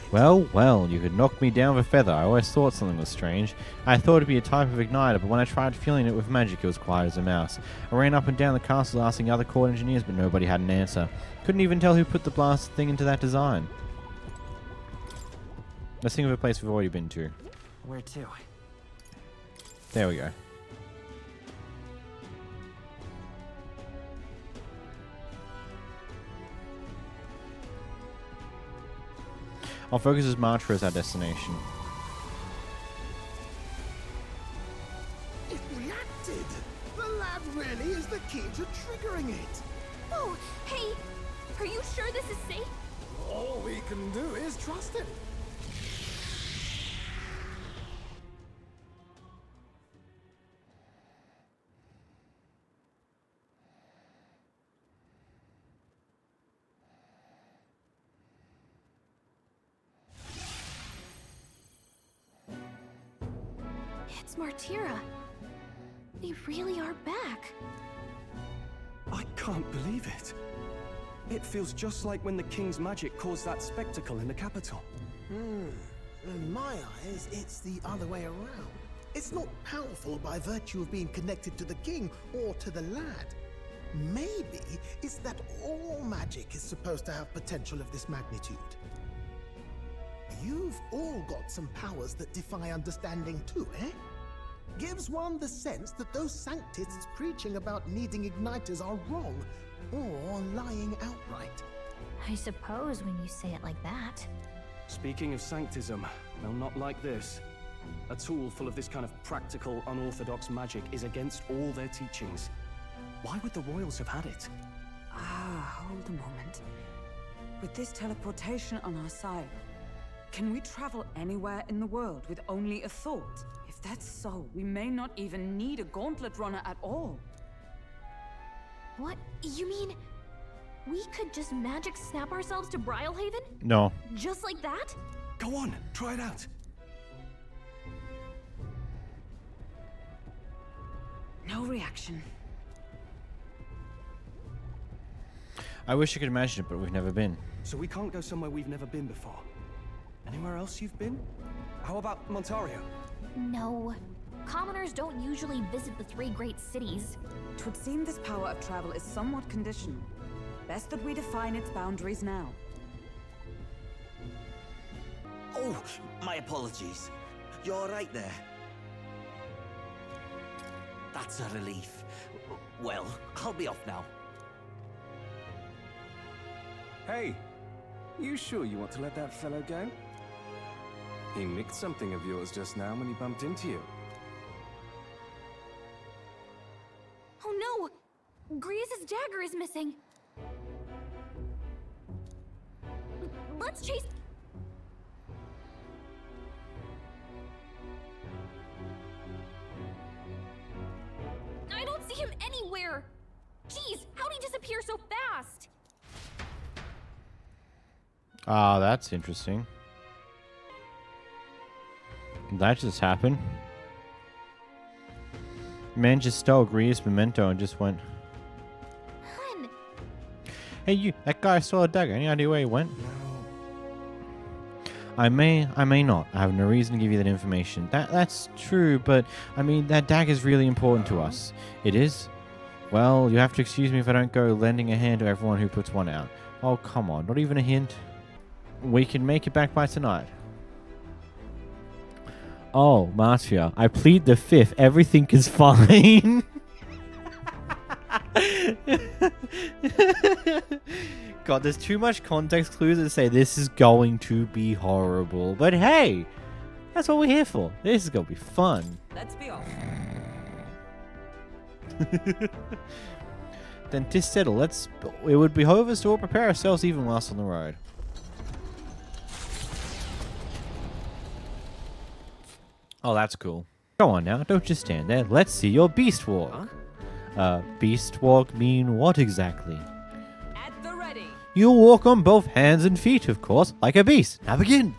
Well, well, you could knock me down with a feather. I always thought something was strange. I thought it'd be a type of igniter, but when I tried feeling it with magic, it was quiet as a mouse. I ran up and down the castle asking other court engineers, but nobody had an answer. Couldn't even tell who put the blasted thing into that design. Let's think of a place we've already been to. Where to? There we go. I'll focus as Martira as our destination. It reacted! The lad really is the key to triggering it! Oh, hey! Are you sure this is safe? All we can do is trust him. It's Martira. They really are back. I can't believe it. It feels just like when the king's magic caused that spectacle in the capital. In my eyes, it's the other way around. It's not powerful by virtue of being connected to the king or to the lad. Maybe it's that all magic is supposed to have potential of this magnitude. You've all got some powers that defy understanding too, eh? Gives one the sense that those sanctists preaching about needing igniters are wrong, or lying outright. I suppose when you say it like that. Speaking of sanctism, well, not like this. A tool full of this kind of practical, unorthodox magic is against all their teachings. Why would the royals have had it? Hold a moment. With this teleportation on our side, can we travel anywhere in the world with only a thought? If that's so, we may not even need a gauntlet runner at all. What? You mean we could just magic snap ourselves to Brialhaven? No. Just like that? Go on, try it out. No reaction. I wish I could imagine it, but we've never been. So we can't go somewhere we've never been before. Anywhere else you've been? How about Montario? No. Commoners don't usually visit the 3 great cities. Twould seem this power of travel is somewhat conditional. Best that we define its boundaries now. Oh, my apologies. You're all right there? That's a relief. Well, I'll be off now. Hey, you sure you want to let that fellow go? He nicked something of yours just now when he bumped into you. Oh no! Griez's dagger is missing. Let's chase... I don't see him anywhere! Jeez, how'd he disappear so fast? Ah, that's interesting. That just happened. Man just stole Griez's memento and just went... Hun! Hey you, that guy stole a dagger. Any idea where he went? I may not. I have no reason to give you that information. That's true, but I mean, that dagger is really important to us. It is? Well, you have to excuse me if I don't go lending a hand to everyone who puts one out. Oh, come on. Not even a hint? We can make it back by tonight. Oh, Martira, I plead the 5th. Everything is fine. God, there's too much context clues that say this is going to be horrible. But hey, that's what we're here for. This is going to be fun. Let's be off. Then 'tis settled. It would behove us to all prepare ourselves even whilst on the road. Oh, that's cool. Go on now, don't just stand there. Let's see your beast walk. Huh? Beast walk mean what exactly? At the ready. You'll walk on both hands and feet, of course, like a beast. Now begin.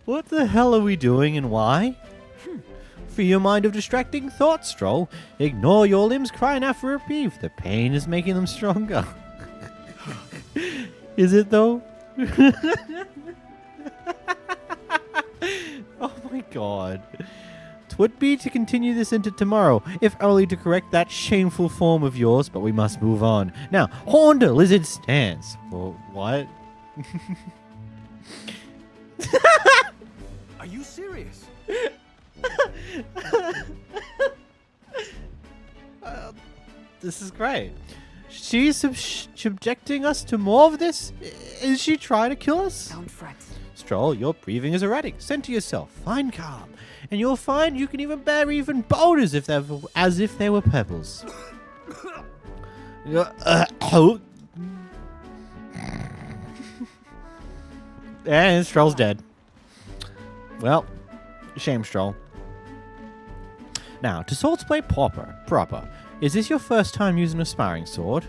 What the hell are we doing and why? Free your mind of distracting thoughts, Stroll. Ignore your limbs crying out for reprieve. The pain is making them stronger. Is it though? Oh my god. 'Twould be to continue this into tomorrow, if only to correct that shameful form of yours, but we must move on. Now, Honda Lizard stance. Well, what? Are you serious? This is great. She's subjecting us to more of this? Is she trying to kill us? Don't fret. Stroll, your breathing is erratic. Center yourself. Find calm. And you'll find you can even bear even boulders as if they were pebbles. And Stroll's dead. Well, shame, Stroll. Now, to swords play proper. Is this your first time using a sparring sword?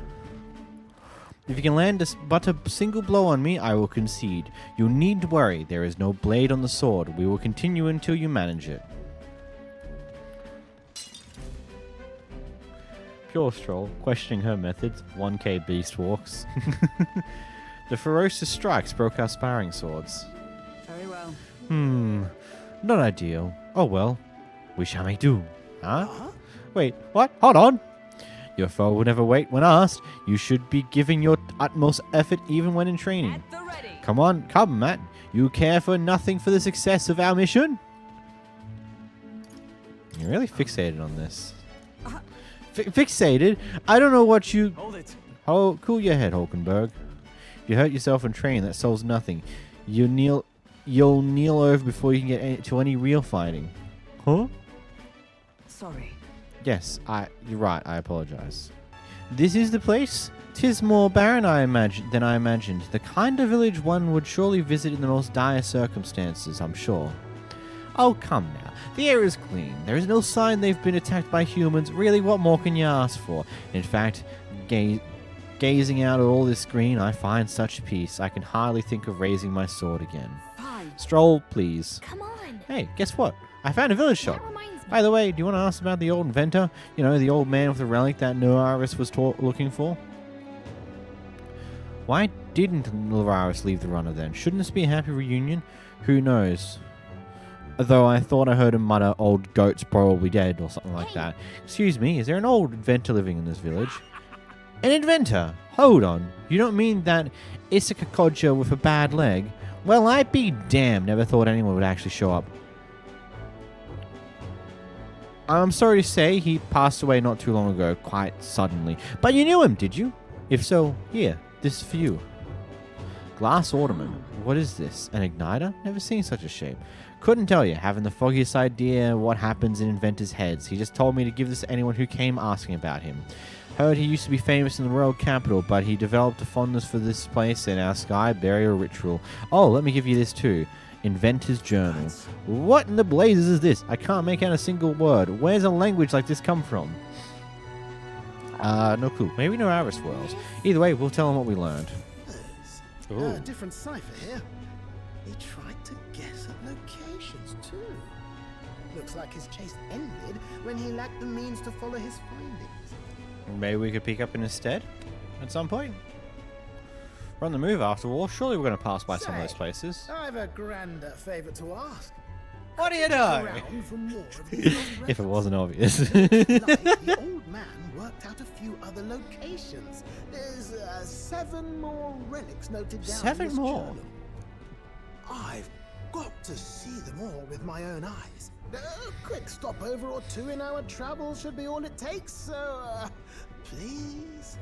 If you can land but a single blow on me, I will concede. You needn't worry, there is no blade on the sword. We will continue until you manage it. Pure Stroll, questioning her methods. 1k beast walks. The ferocious strikes broke our sparring swords. Very well. Not ideal. Oh well. We shall make do. Huh? Wait, what? Hold on. Your foe will never wait when asked. You should be giving your utmost effort even when in training. At the ready. Come, Matt. You care for nothing for the success of our mission? You're really fixated on this. Fixated? I don't know what you... Hold it. Oh, cool your head, Hulkenberg. If you hurt yourself in training, that solves nothing. You'll kneel over before you can get to any real fighting. Huh? Sorry. Yes, you're right. I apologize. This is the place? 'Tis more barren than I imagined. The kind of village one would surely visit in the most dire circumstances, I'm sure. Oh, come now. The air is clean. There is no sign they've been attacked by humans. Really, what more can you ask for? In fact, gazing out at all this green, I find such peace. I can hardly think of raising my sword again. Fine. Stroll, please. Come on. Hey, guess what? I found a village shop. By the way, do you want to ask about the old inventor? You know, the old man with the relic that Noaris was looking for? Why didn't Noaris leave the runner then? Shouldn't this be a happy reunion? Who knows? Though I thought I heard him mutter, old goat's probably dead, or something like that. Excuse me, is there an old inventor living in this village? An inventor? Hold on. You don't mean that Issaka Kodja with a bad leg? Well, I'd be damned. Never thought anyone would actually show up. I'm sorry to say, he passed away not too long ago, quite suddenly. But you knew him, did you? If so, here, this is for you. Glass ornament. What is this? An igniter? Never seen such a shape. Couldn't tell you. Haven't the foggiest idea what happens in inventors' heads. He just told me to give this to anyone who came asking about him. Heard he used to be famous in the royal capital, but he developed a fondness for this place and our sky burial ritual. Oh, let me give you this too. Inventor's Journal. What in the blazes is this? I can't make out a single word. Where's a language like this come from? No clue. Maybe no Aris worlds. Either way, we'll tell him what we learned. A different cipher here. He tried to guess at locations too. Looks like his chase ended when he lacked the means to follow his findings. Maybe we could pick up in his stead at some point. We're on the move after all. Surely we're going to pass by some of those places. I've a grander favor to ask. What do you know? If it wasn't obvious. The old man worked out a few other locations. There's 7 more relics noted down. 7 more? Journal. I've got to see them all with my own eyes. A quick stopover or 2 in our travels should be all it takes, so please.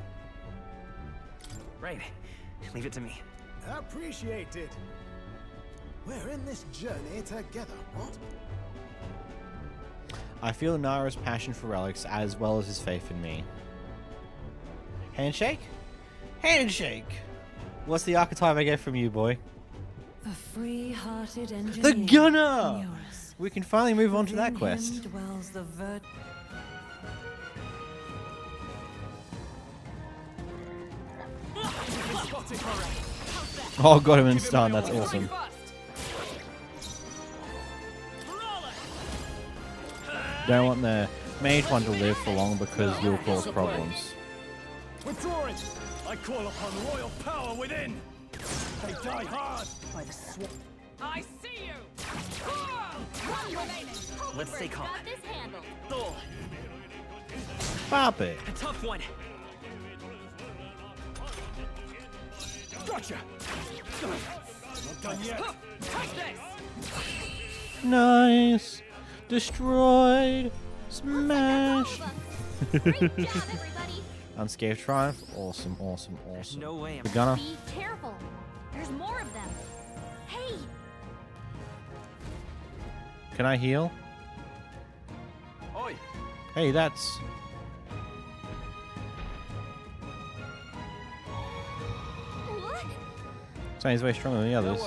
Right. Leave it to me. Appreciate it. We're in this journey together, what? I feel Nara's passion for relics as well as his faith in me. Handshake? Handshake! What's the archetype I get from you, boy? The free-hearted engineer. The gunner! We can finally move on to that quest. Dwells the Oh, got him in stun. That's awesome. Don't want the mage one to live for long because you'll cause problems. Withdrawing! I call upon royal power within! They die hard! By the sword. I see you! One remaining. Let's stay calm. Got this handled. Pop it. A tough one. Gotcha! Not done yet. Take this! Nice. Destroyed. Smash. Unscathed triumph. Awesome, awesome, awesome. No way. The gunner. Be careful. There's more of them. Hey. Can I heal? Oi. Hey, that's... So he's way stronger than the others.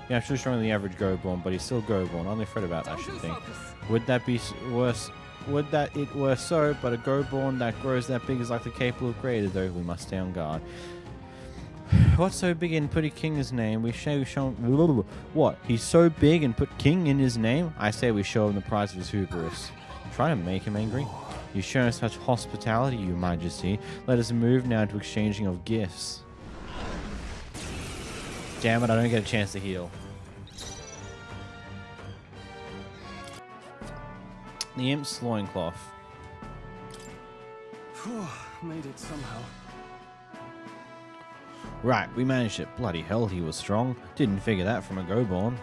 Yeah, actually stronger than the average Goborn, but he's still Goborn. Only afraid about that, I should think. Would that be worse? Would that it were so, but a Goborn that grows that big is likely capable of greater, though we must stay on guard. What's so big and put a king in his name? We show what? He's so big and put king in his name? I say we show him the price of his hubris. Trying to make him angry? You've shown us such hospitality, your majesty. Let us move now to exchanging of gifts. Damn it, I don't get a chance to heal. The Imp's loincloth. Made it somehow. Right, we managed it. Bloody hell, he was strong. Didn't figure that from a Goborn.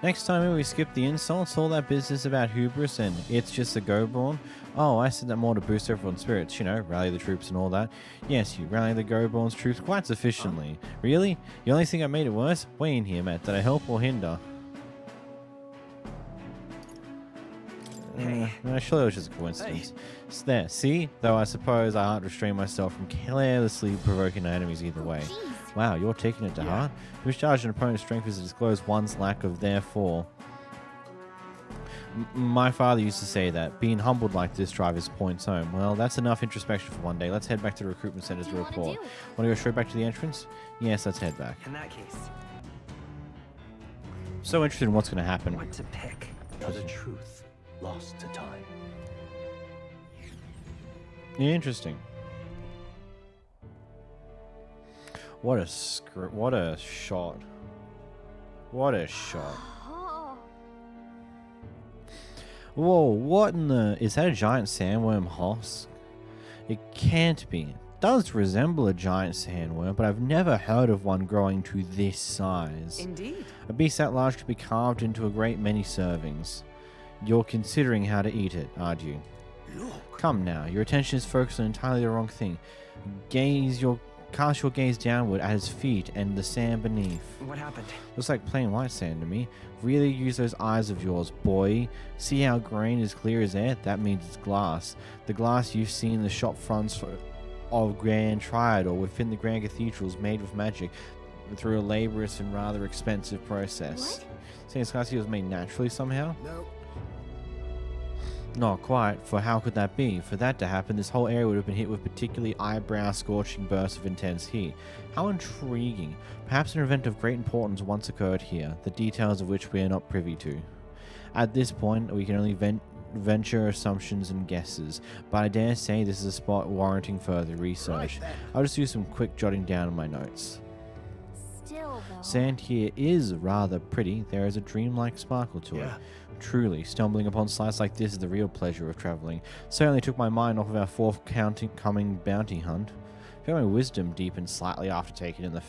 Next time we skip the insults, all that business about hubris and it's just a Goborn. Oh, I said that more to boost everyone's spirits, you know, rally the troops and all that. Yes, you rally the Goborn's troops quite sufficiently. Really? You only think I made it worse? Way in here, Matt. Did I help or hinder? Hey. No, surely it was just a coincidence. It's there. See? Though I suppose I can't restrain myself from carelessly provoking enemies either way. Wow, you're taking it to heart? Discharge an opponent's strength is to disclose one's lack of therefore. My father used to say that. Being humbled like this drives points home. Well, that's enough introspection for one day. Let's head back to the recruitment center to report. Want to go straight back to the entrance? Yes, let's head back. In that case. So interested in what's going to happen. What to pick? for the truth lost to time. Interesting. What a what a shot. What a shot. Whoa, what in the... Is that a giant sandworm husk? It can't be. It does resemble a giant sandworm, but I've never heard of one growing to this size. Indeed. A beast that large could be carved into a great many servings. You're considering how to eat it, aren't you? Look. Come now, your attention is focused on entirely the wrong thing. Cast your gaze downward at his feet and the sand beneath. What happened? Looks like plain white sand to me. Really use those eyes of yours, boy. See how green is clear as air? That means it's glass. The glass you've seen in the shop fronts of Grand Triad or within the Grand Cathedrals made with magic through a laborious and rather expensive process. What? Saying this glass here was made naturally somehow? No. Not quite, for how could that be? For that to happen, this whole area would have been hit with particularly eyebrow-scorching bursts of intense heat. How intriguing. Perhaps an event of great importance once occurred here, the details of which we are not privy to. At this point, we can only venture assumptions and guesses, but I dare say this is a spot warranting further research. I'll just do some quick jotting down in my notes. Still, though. Sand here is rather pretty. There is a dreamlike sparkle to it. Truly, stumbling upon sights like this is the real pleasure of traveling. Certainly took my mind off of our forthcoming bounty hunt. I feel my wisdom deepened slightly after taking in the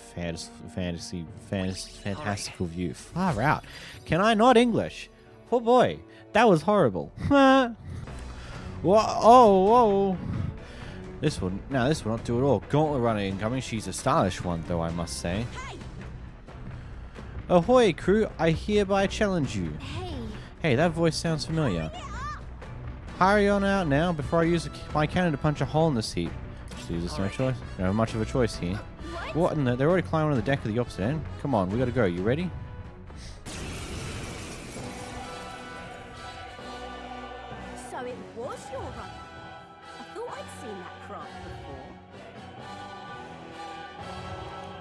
fantastical view. Far out. Can I not English? Oh boy, that was horrible. Whoa, whoa. This will not do at all. Gauntlet runner incoming. She's a stylish one, though, I must say. Hey. Ahoy, crew! I hereby challenge you. Hey, that voice sounds familiar. Hurry on out now before I use my cannon to punch a hole in this heap. Jesus, no choice. We don't have much of a choice here. What in the... They're already climbing on the deck of the opposite end. Come on, we gotta go. You ready? So it was your run. I thought I'd seen that craft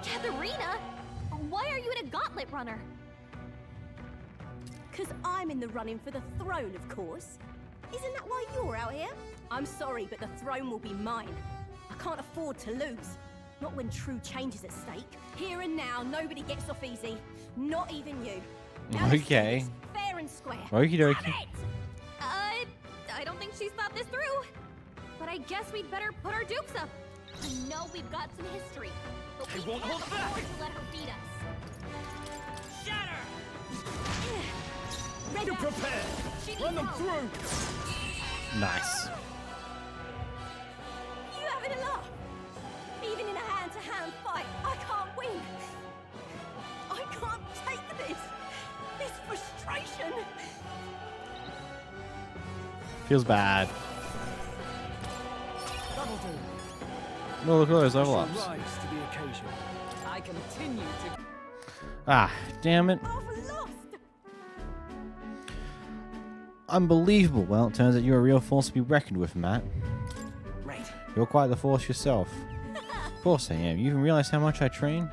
before. Catherina! Why are you in a gauntlet runner? Because I'm in the running for the throne, of course. Isn't that why you're out here? I'm sorry, but the throne will be mine. I can't afford to lose. Not when true change is at stake. Here and now, nobody gets off easy. Not even you. Now Okay. fair and square. Okie dokie. I don't think she's thought this through. But I guess we'd better put our dukes up. I know we've got some history, but we can't afford to let her beat us. Shatter! You prepare! Run them through! Nice. You having a laugh? Even in a hand-to-hand fight, I can't win. I can't take this. This frustration. Feels bad. That'll do. Oh, look at those level She'll ups. rise to the occasion. I continue to... Ah, damn it. Unbelievable. Well, it turns out you're a real force to be reckoned with, Matt. Right. You're quite the force yourself. Of course I am. You even realize how much I train?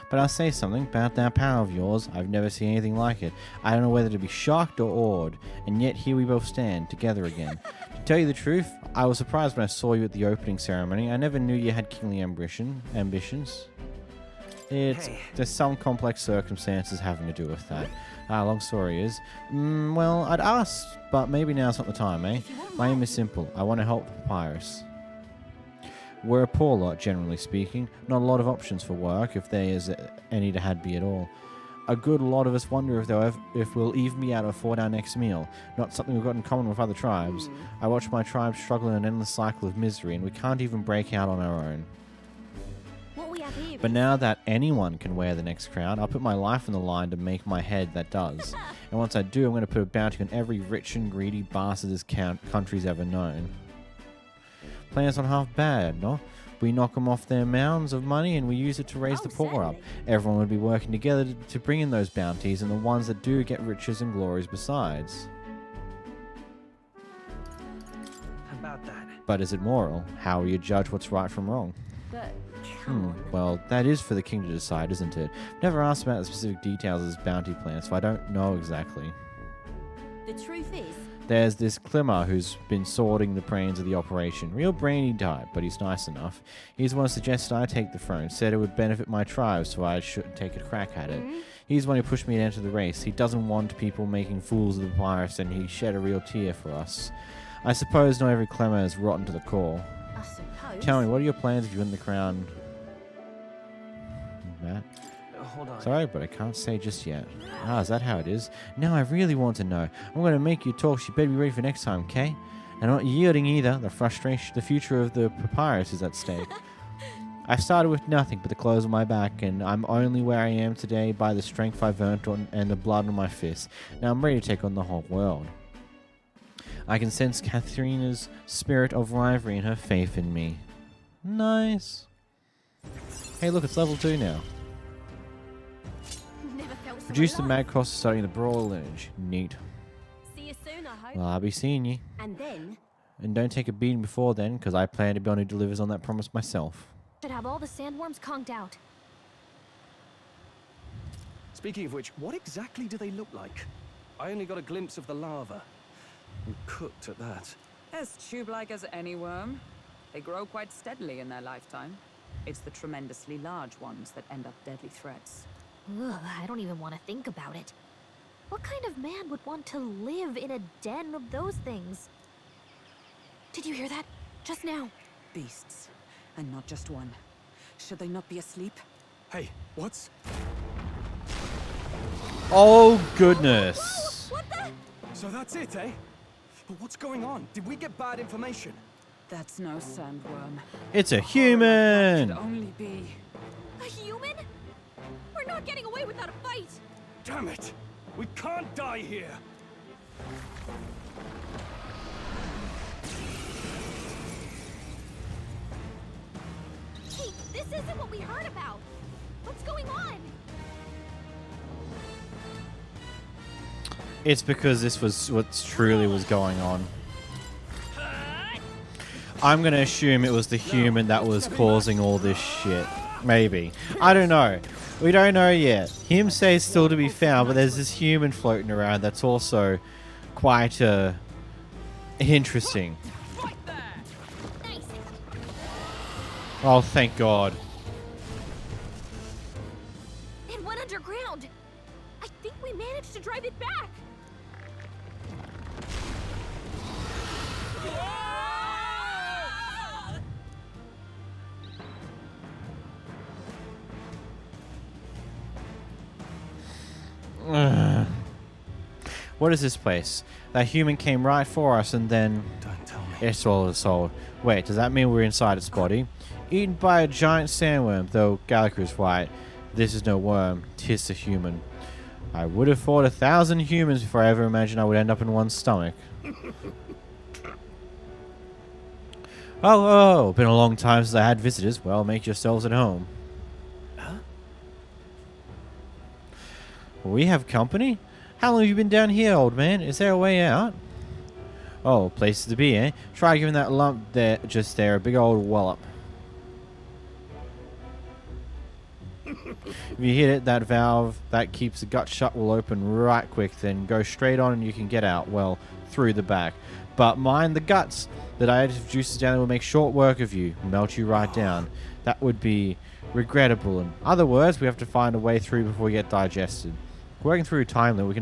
But I'll say something about that power of yours. I've never seen anything like it. I don't know whether to be shocked or awed. And yet here we both stand, together again. To tell you the truth, I was surprised when I saw you at the opening ceremony. I never knew you had kingly ambitions. There's some complex circumstances having to do with that. Long story is, well, I'd ask, but maybe now's not the time, eh? My aim is simple. I want to help the papyrus. We're a poor lot, generally speaking. Not a lot of options for work, if there is any to had be at all. A good lot of us wonder if we'll even be able to afford our next meal. Not something we've got in common with other tribes. I watch my tribe struggle in an endless cycle of misery, and we can't even break out on our own. But now that anyone can wear the next crown, I'll put my life on the line to make my head that does. And once I do, I'm going to put a bounty on every rich and greedy bastard this country's ever known. Plan's not half bad, no? We knock them off their mounds of money and we use it to raise the poor up. Everyone would be working together to bring in those bounties, and the ones that do get riches and glories besides. About that. But is it moral? How will you judge what's right from wrong? Well, that is for the king to decide, isn't it? I've never asked about the specific details of his bounty plan, so I don't know exactly. The truth is, There's this Clemmer who's been sorting the brains of the operation. Real brainy type, but he's nice enough. He's the one who suggested I take the throne, said it would benefit my tribe, so I should take a crack at it. He's the one who pushed me to enter the race. He doesn't want people making fools of the pirates, and he shed a real tear for us. I suppose not every Clemmer is rotten to the core. I suppose. Tell me, what are your plans if you win the crown? Matt? Hold on. Sorry, but I can't say just yet. Ah, is that how it is? Now I really want to know. I'm going to make you talk, so you better be ready for next time, okay? And I'm not yielding either. The future of the papyrus is at stake. I started with nothing but the clothes on my back, and I'm only where I am today by the strength I've earned and the blood on my fists. Now I'm ready to take on the whole world. I can sense Catherina's spirit of rivalry and her faith in me. Nice. Hey, look, it's level 2 now. Never felt so Reduce the alive. mad cost of starting the brawl lineage. Neat. See you soon, I hope. Well, I'll be seeing you. And then And don't take a beating before then, because I plan to be on who delivers on that promise myself. Should have all the sandworms conked out. Speaking of which, what exactly do they look like? I only got a glimpse of the lava. And cooked at that. As tube-like as any worm. They grow quite steadily in their lifetime. It's the tremendously large ones that end up deadly threats. Ugh, I don't even want to think about it. What kind of man would want to live in a den of those things? Did you hear that? Just now. Beasts. And not just one. Should they not be asleep? Hey, what's... Oh, goodness. What the? So that's it, eh? But what's going on? Did we get bad information? That's no sandworm. It's a human. Could only be... A human? We're not getting away without a fight. Damn it! We can't die here! Hey, this isn't what we heard about. What's going on? It's because this was what truly was going on. I'm going to assume it was the human that was causing all this shit. Maybe. I don't know. We don't know yet. Him says still to be found, but there's this human floating around that's also quite interesting. Oh, thank God. It went underground. I think we managed to drive it back. What is this place? That human came right for us and then... Don't tell me. It swallowed us whole. Wait, does that mean we're inside its body? Eaten by a giant sandworm, though Gallagher's right. This is no worm, 'tis a human. I would have fought 1,000 humans before I ever imagined I would end up in one stomach. Oh, been a long time since I had visitors. Well, make yourselves at home. Huh? We have company? How long have you been down here, old man? Is there a way out? Oh, places to be, eh? Try giving that lump there, just there, a big old wallop. If you hit it, that valve that keeps the gut shut will open right quick, then go straight on and you can get out, well, through the back. But mind the guts. The digestive juices down there will make short work of you, melt you right down. That would be regrettable. In other words, we have to find a way through before we get digested. Working through a time limit, we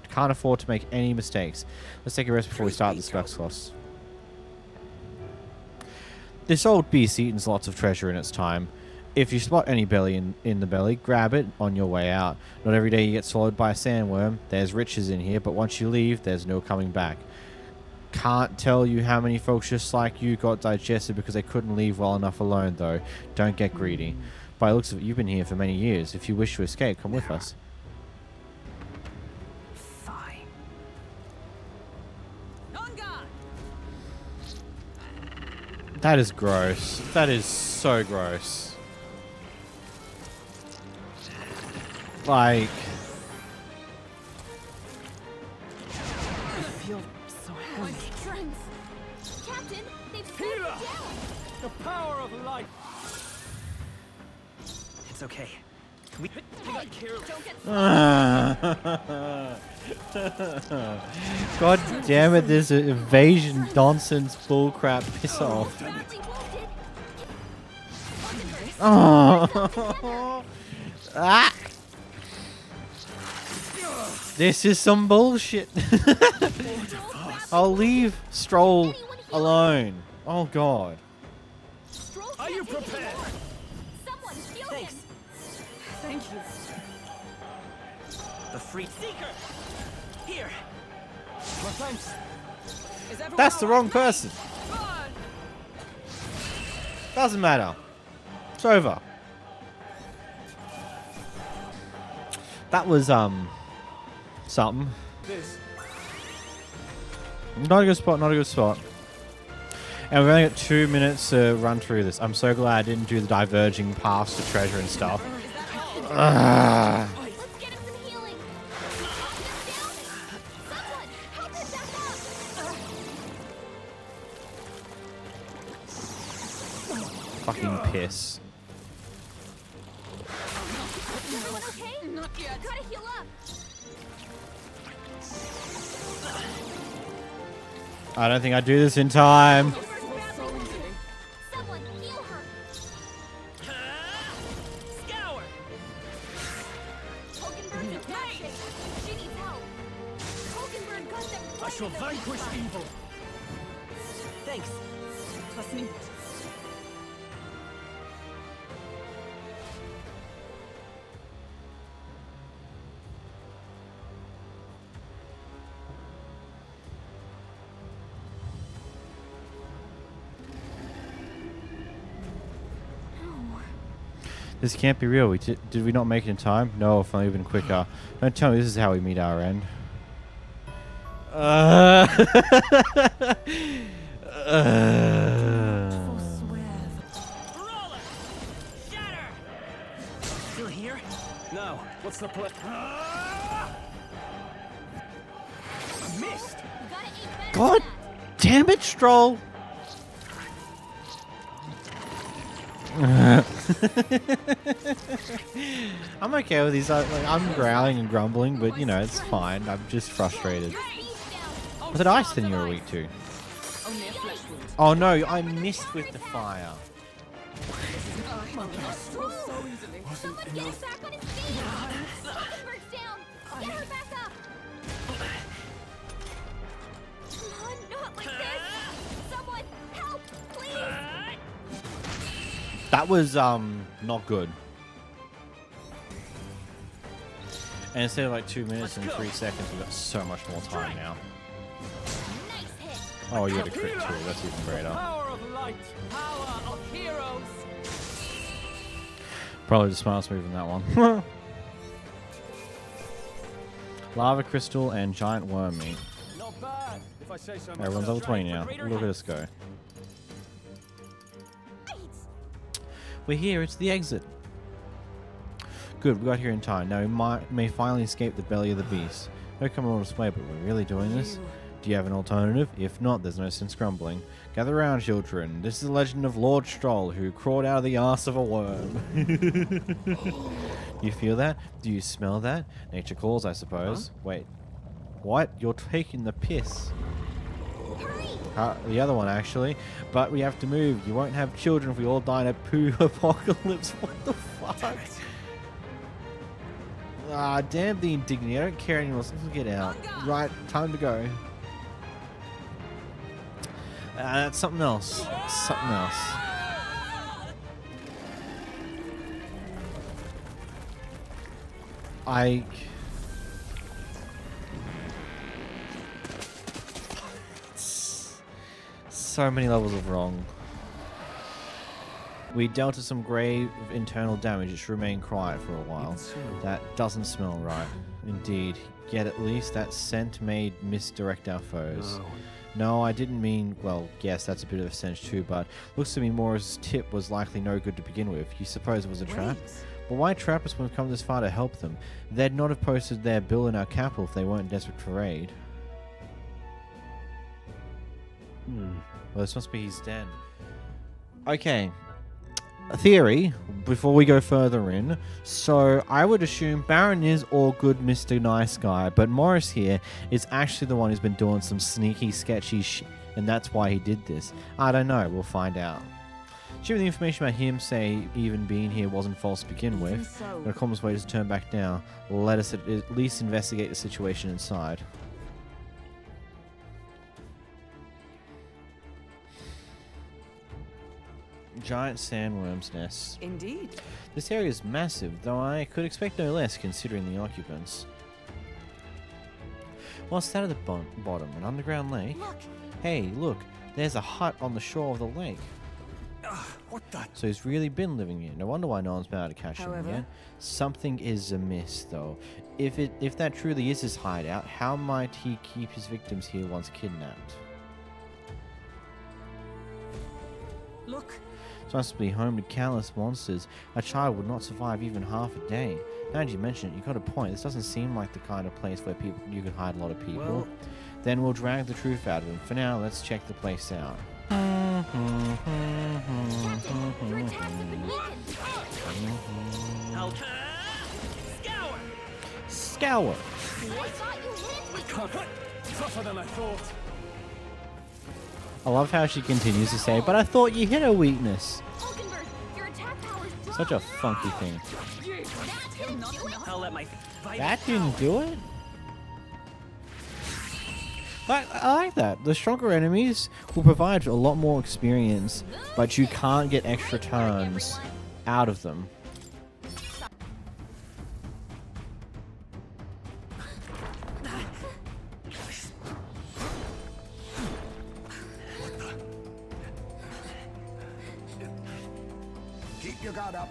can't afford to make any mistakes. Let's take a rest before we start this Guxcloss. This old beast eats lots of treasure in its time. If you spot any belly in the belly, grab it on your way out. Not every day you get swallowed by a sandworm. There's riches in here, but once you leave, there's no coming back. Can't tell you how many folks just like you got digested because they couldn't leave well enough alone, though. Don't get greedy. By the looks of it, you've been here for many years. If you wish to escape, come with us. That is gross. That is so gross. Like... I feel so heavy. Patrons! Captain, they've slowed me down! The power of life! It's okay. God damn it, this evasion nonsense bullcrap, piss off. Oh. Ah. This is some bullshit. I'll leave Stroll alone. Oh god. Are you prepared? Thanks. Thank you. The free seeker. Here. Well, thanks. That's the wrong person. Doesn't matter. It's over. That was something. Not a good spot, not a good spot. And we've only got 2 minutes to run through this. I'm so glad I didn't do the diverging paths to treasure and stuff. Fucking piss. Everyone okay? Not yet. Gotta heal up. I don't think I do this in time. Someone heal her. Scour. Hulkenberg's in bad shape. She needs help. Hulkenberg got them. I shall vanquish evil. Thanks. Trust me. This can't be real. Did we not make it in time? No, if only been quicker. Don't tell me this is how we meet our end. Still here? Now, what's the plan? Missed. God damn it, Stroll! I'm okay with these. Like, I'm growling and grumbling, but you know, it's fine. I'm just frustrated. Was it ice then you were weak to? Oh no, I missed with the fire. Someone get him back on his feet. Hulkenberg's down. Get her back up. Come on, not like this. Someone help, please. That was not good. And instead of like 2 minutes and 3 seconds, we've got so much more time now. Oh, you got a crit too. That's even greater. Power of light. Power of heroes. Probably the smartest move in that one. Lava crystal and giant worm meat. Not bad, if I say so myself. Everyone's level 20 now. Look at us go. We're here. It's the exit. Good, we got here in time. Now we may finally escape the belly of the beast. No coming on display, but we're really doing this? Do you have an alternative? If not, there's no sense grumbling. Gather round, children. This is the legend of Lord Stroll, who crawled out of the arse of a worm. You feel that? Do you smell that? Nature calls, I suppose. Huh? Wait. What? You're taking the piss. The other one, actually. But we have to move. You won't have children if we all die in a poo apocalypse. What the fuck? Ah, damn the indignity. I don't care anymore. Let's get out. Right, time to go. That's something else. Something else. So many levels of wrong. We dealt with some grave internal damage. It should remain quiet for a while. That doesn't smell right. Indeed. Yet at least that scent may misdirect our foes. No, I didn't mean... Well, yes, that's a bit of a stench too, but looks to me Mora's tip was likely no good to begin with. You suppose it was a trap? But why trap us when we've come this far to help them? They'd not have posted their bill in our capital if they weren't desperate for aid. Well, this must be his den. Okay. A theory, before we go further in. So I would assume Baron is all good Mr. Nice Guy, but Morris here is actually the one who's been doing some sneaky, sketchy shit, and that's why he did this. I don't know. We'll find out. Should the information about him, say, even being here wasn't false to begin with, so. but a calmest way to turn back now. Let us at least investigate the situation inside. Giant sandworm's nest. Indeed. This area is massive, though I could expect no less considering the occupants. What's that at the bottom? An underground lake? Look. Hey, look. There's a hut on the shore of the lake. What the? So he's really been living here. No wonder why no one's been able to catch him However- yet. Something is amiss, though. If that truly is his hideout, how might he keep his victims here once kidnapped? Look. This must be home to countless monsters. A child would not survive even half a day. Now that you mention it, you got a point. This doesn't seem like the kind of place where you could hide a lot of people. Well- Then we'll drag the truth out of him. For now, let's check the place out. Scour! Tougher than I thought. I love how she continues to say, but I thought you hit a weakness. Hulkenberg, your attack powers dropped. Such a funky thing. I'll let my That didn't do it? I like that. The stronger enemies will provide a lot more experience, but you can't get extra turns out of them. Keep your guard up.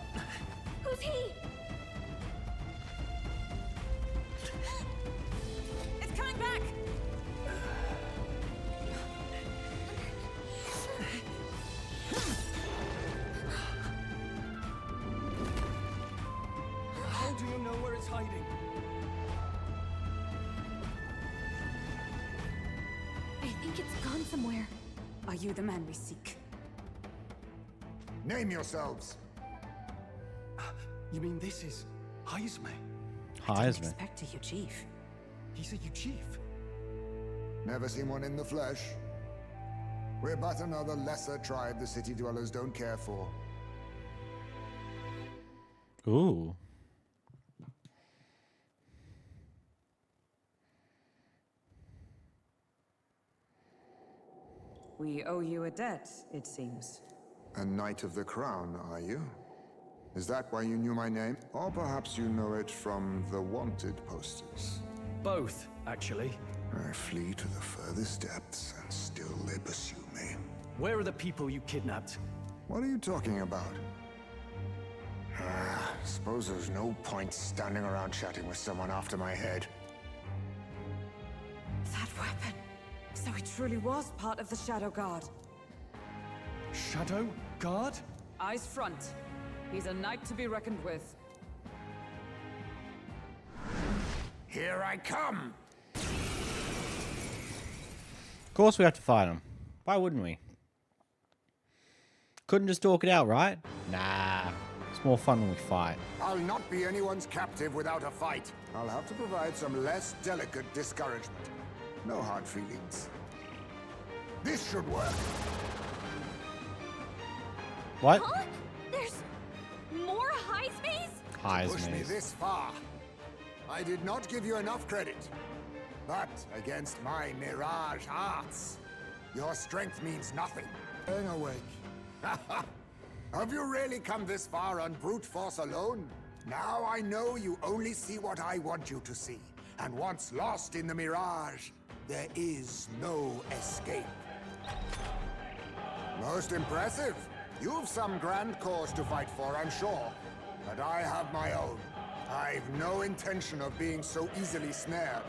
Who's he? It's coming back. How do you know where it's hiding? I think it's gone somewhere. Are you the man we seek? Name yourselves. You mean this is Heismay? I didn't Heismay. expect a chief. He's a chief. Never seen one in the flesh. We're but another lesser tribe the city dwellers don't care for. Ooh. We owe you a debt, it seems. A Knight of the Crown, are you? Is that why you knew my name? Or perhaps you know it from the wanted posters? Both, actually. I flee to the furthest depths, and still they pursue me. Where are the people you kidnapped? What are you talking about? Suppose there's no point standing around chatting with someone after my head. That weapon. So he truly was part of the Shadow Guard. Shadow Guard? Eyes front. He's a knight to be reckoned with. Here I come! Of course we have to fight him. Why wouldn't we? Couldn't just talk it out, right? Nah. It's more fun when we fight. I'll not be anyone's captive without a fight. I'll have to provide some less delicate discouragement. No hard feelings. This should work. What? Huh? There's more Heismays? Push me Heismays. this far. I did not give you enough credit. But against my mirage arts, your strength means nothing. Hang awake. Have you really come this far on brute force alone? Now I know you only see what I want you to see. And once lost in the mirage, there is no escape. Most impressive. You've some grand cause to fight for, I'm sure. But I have my own. I've no intention of being so easily snared.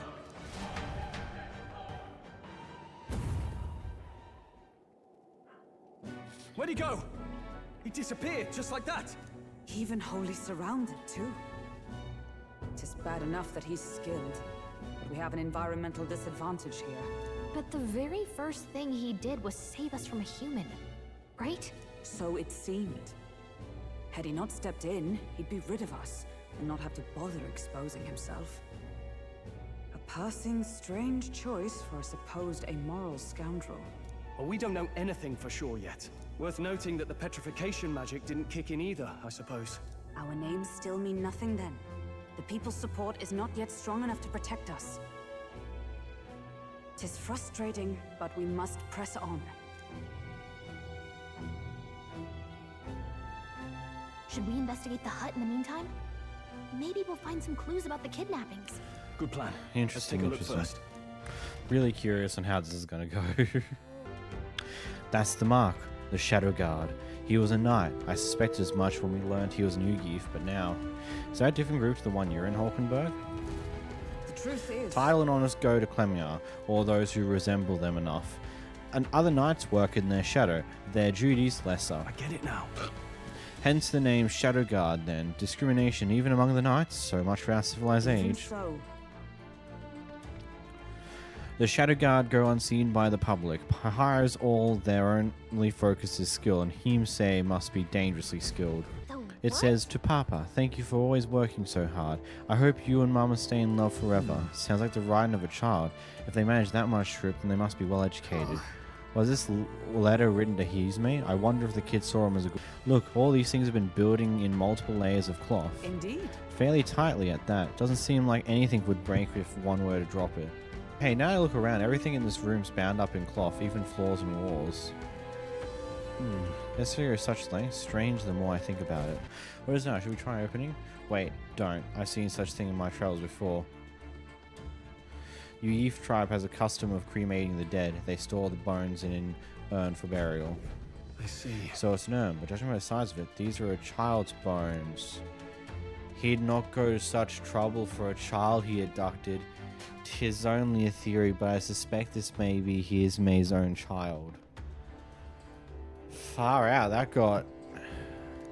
Where'd he go? He disappeared just like that. Even wholly surrounded, too. Tis bad enough that he's skilled, but we have an environmental disadvantage here. But the very first thing he did was save us from a human, right? So it seemed. Had he not stepped in, he'd be rid of us, and not have to bother exposing himself. A passing, strange choice for a supposed amoral scoundrel. Well, we don't know anything for sure yet. Worth noting that the petrification magic didn't kick in either, I suppose. Our names still mean nothing then. The people's support is not yet strong enough to protect us. 'Tis frustrating, but we must press on. Should we investigate the hut in the meantime? Maybe we'll find some clues about the kidnappings. Good plan. Interesting. Let's take a look first. Really curious on how this is going to go. That's the mark, the Shadow Guard. He was a knight. I suspected as much when we learned he was a new Geef, but now... Is that a different group to the one you're in, Hulkenberg? The truth is... Title and honors go to Clemia, or those who resemble them enough. And other knights work in their shadow, their duties lesser. I get it now. Hence the name Shadow Guard then. Discrimination even among the knights, so much for our civilized age. So. The Shadow Guard go unseen by the public. Hires all their only focus is skill, and Heismay must be dangerously skilled. It says, to Papa, thank you for always working so hard. I hope you and Mama stay in love forever. Sounds like the writing of a child. If they manage that much trip, then they must be well educated. Was this letter written to Heismay? I wonder if the kid saw him as a good... Look, all these things have been building in multiple layers of cloth. Indeed. Fairly tightly at that. Doesn't seem like anything would break if one were to drop it. Hey, now I look around, everything in this room's bound up in cloth, even floors and walls. Necessary is such length. Strange the more I think about it. What is now? Should we try opening? Wait, don't. I've seen such thing in my travels before. Geef tribe has a custom of cremating the dead. They store the bones in an urn for burial. I see. So it's an urn, but judging by the size of it, these are a child's bones. He'd not go to such trouble for a child he abducted. 'Tis only a theory, but I suspect this may be Heismay's own child. Far out, that got...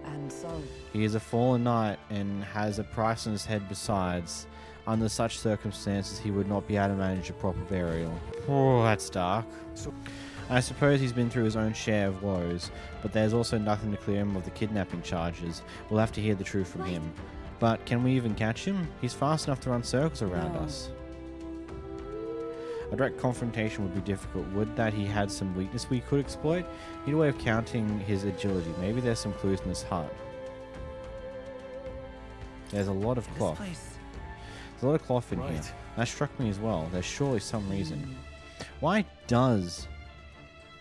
And so... He is a fallen knight and has a price on his head besides. Under such circumstances, he would not be able to manage a proper burial. Oh, that's dark. I suppose he's been through his own share of woes, but there's also nothing to clear him of the kidnapping charges. We'll have to hear the truth from him. But can we even catch him? He's fast enough to run circles around us. A direct confrontation would be difficult. Would that he had some weakness we could exploit? Need a way of counting his agility. Maybe there's some clues in this hut. There's a lot of cloth. There's a lot of cloth in here. That struck me as well. There's surely some reason. Why does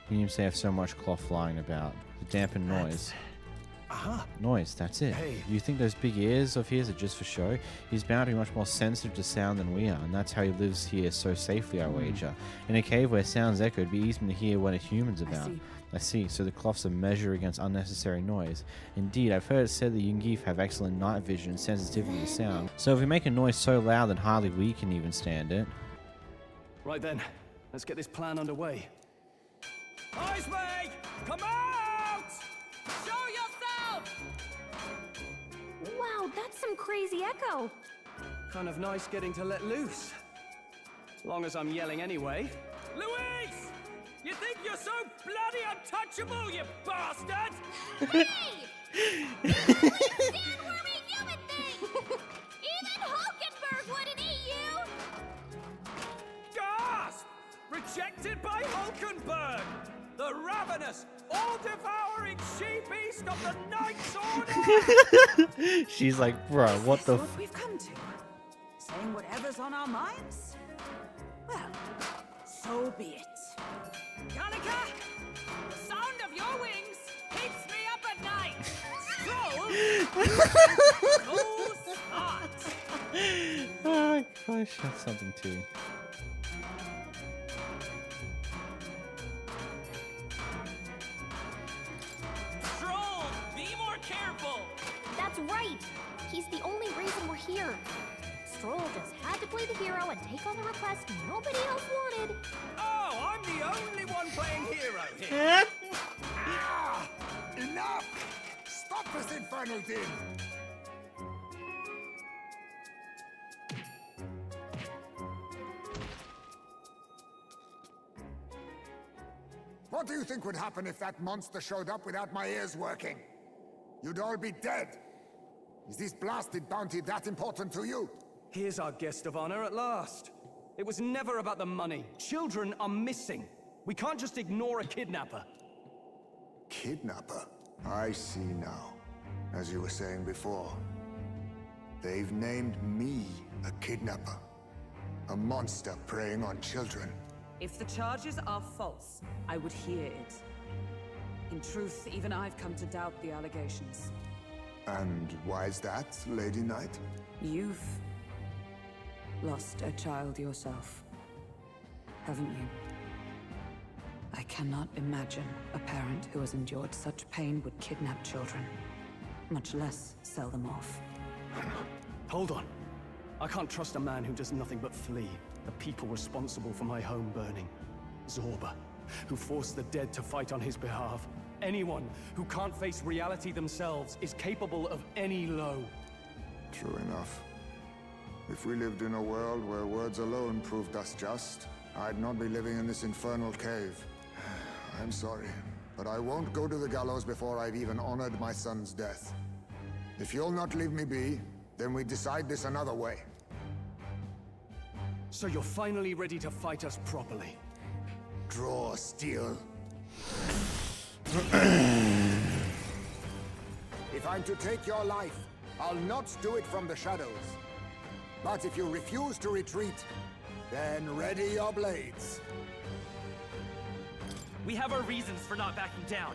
Heismay have so much cloth lying about? To dampen noise. Noise, that's it. Hey. You think those big ears of his are just for show? He's bound to be much more sensitive to sound than we are, and that's how he lives here so safely, I wager. In a cave where sounds echo, it'd be easy to hear when a human's about. I see, so the cloth's a measure against unnecessary noise. Indeed, I've heard it said that Geef have excellent night vision and sensitivity to sound. So if we make a noise so loud that hardly we can even stand it. Right then, let's get this plan underway. Heismay, come out! Show yourself! Wow, that's some crazy echo. Kind of nice getting to let loose. Long as I'm yelling anyway. Louise! You think you're so bloody untouchable, you bastard? Sandwormy human thing! Even Hulkenberg wouldn't eat you! Gasp! Rejected by Hulkenberg! The ravenous, all-devouring she-beast of the Knights Order! She's like, bro, what the what we've come to? Saying whatever's on our minds? Well, so be it. Kanika, the sound of your wings keeps me up at night. Stroll, no spot. I probably shot something too. Stroll, be more careful. That's right. He's the only reason we're here. Stroll just had to play the hero and take on the request nobody else wanted. Oh, I'm the only one playing hero here. Enough! Stop this infernal din! What do you think would happen if that monster showed up without my ears working? you'd all be dead. Is this blasted bounty that important to you? Here's our guest of honor at last. It was never about the money. Children are missing. We can't just ignore a kidnapper. Kidnapper? I see now. As you were saying before, they've named me a kidnapper. A monster preying on children. If the charges are false, I would hear it. In truth, even I've come to doubt the allegations. And why is that, Lady Knight? You've lost a child yourself, haven't you? I cannot imagine a parent who has endured such pain would kidnap children, much less sell them off. Hold on. I can't trust a man who does nothing but flee. The people responsible for my home burning. Zorba, who forced the dead to fight on his behalf. Anyone who can't face reality themselves is capable of any low. True enough. If we lived in a world where words alone proved us just, I'd not be living in this infernal cave. I'm sorry, but I won't go to the gallows before I've even honored my son's death. If you'll not leave me be, then we decide this another way. So you're finally ready to fight us properly? Draw steel. If I'm to take your life, I'll not do it from the shadows. But if you refuse to retreat, then ready your blades. We have our reasons for not backing down.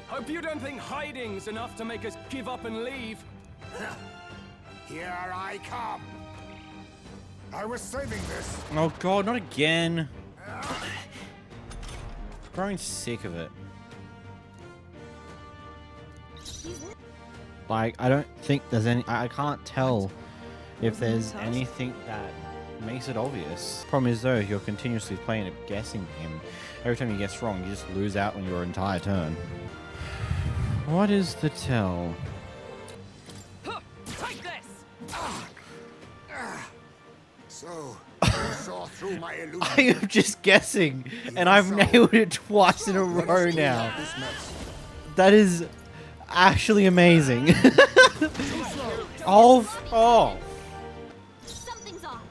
Hope you don't think hiding's enough to make us give up and leave. Here I come. I was saving this. Oh god, not again. Growing sick of it. Like, I don't think there's any... I can't tell if there's anything that makes it obvious. Problem is though, you're continuously playing it, guessing him. Every time you guess wrong, you just lose out on your entire turn. What is the tell? Take this! So, you saw through my illusion. I am just guessing, and I've nailed it twice in a row now. That is actually amazing. Oh. Something's off.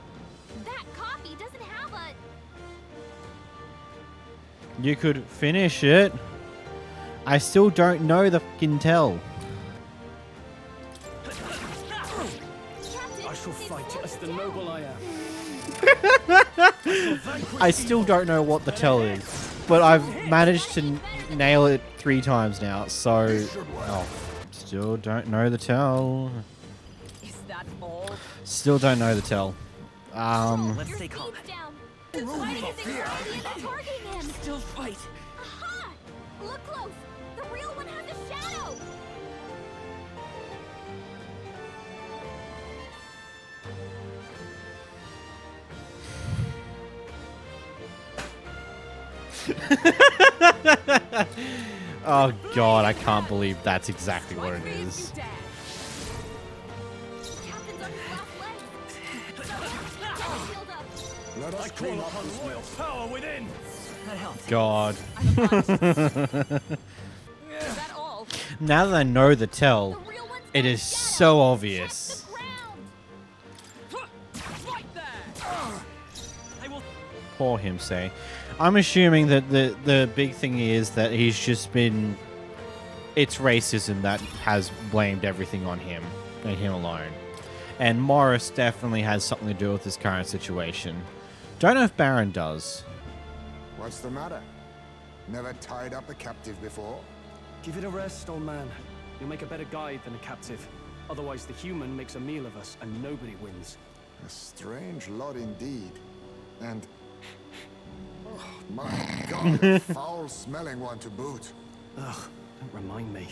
That copy doesn't have a... You could finish it. I still don't know the fucking tell. I shall fight as the noble I am. I still don't know what the tell is, but I've managed to nail it 3 times now, so... Oh, still don't know the tell. Is that all? Still don't know the tell. Let's stay calm. Still fight. Aha! Look close. The real one has a shadow. Oh god, I can't believe that's exactly what it is. Let us call upon royal power within. That helps. God. Is that all? Now that I know the tell, it is so obvious. Poor him, say. I'm assuming that the big thing is that he's just been... It's racism that has blamed everything on him, and him alone. And Morris definitely has something to do with this current situation. Don't know if Baron does. What's the matter? Never tied up a captive before? Give it a rest, old man. You'll make a better guide than a captive. Otherwise, the human makes a meal of us, and nobody wins. A strange lot indeed. And... Oh, my God, a foul-smelling one to boot. Ugh, don't remind me.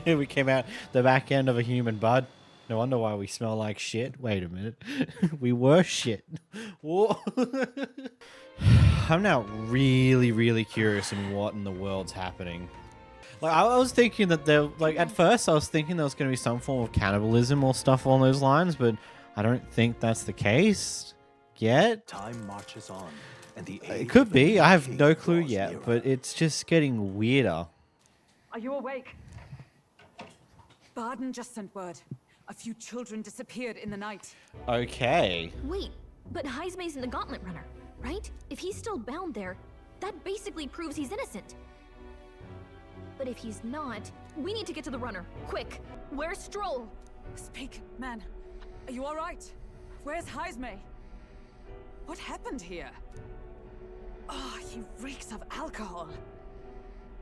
We came out the back end of a human, bud. No wonder why we smell like shit. Wait a minute. We were shit. Whoa. I'm now really curious in what in the world's happening. Like, I was thinking that there, like, at first I was thinking there was going to be some form of cannibalism or stuff along those lines, but I don't think that's the case yet. Time marches on, and the It could be. I have no clue yet, but it's just getting weirder. Are you awake? Barden just sent word. A few children disappeared in the night. Okay. Wait, but Heismay's in the Gauntlet Runner, right? If he's still bound there, that basically proves he's innocent. But if he's not, we need to get to the runner, quick. Where's Stroll? Speak, man. Are you all right? Where's Heismay? What happened here? Oh, he reeks of alcohol.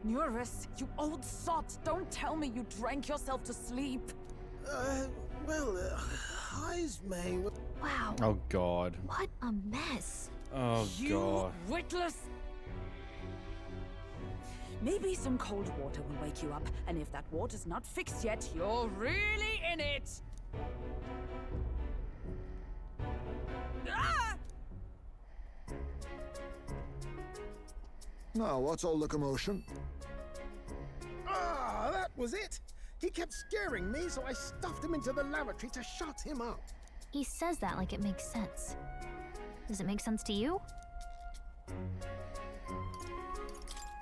Neuris, you old sot, don't tell me you drank yourself to sleep. Heismay... Wow. Oh, God. What a mess. Oh, God. You witless... Maybe some cold water will wake you up, and if that water's not fixed yet, you're really in it! Ah! Now, what's all the commotion? Ah, that was it! He kept scaring me, so I stuffed him into the lavatory to shut him up. He says that like it makes sense. Does it make sense to you?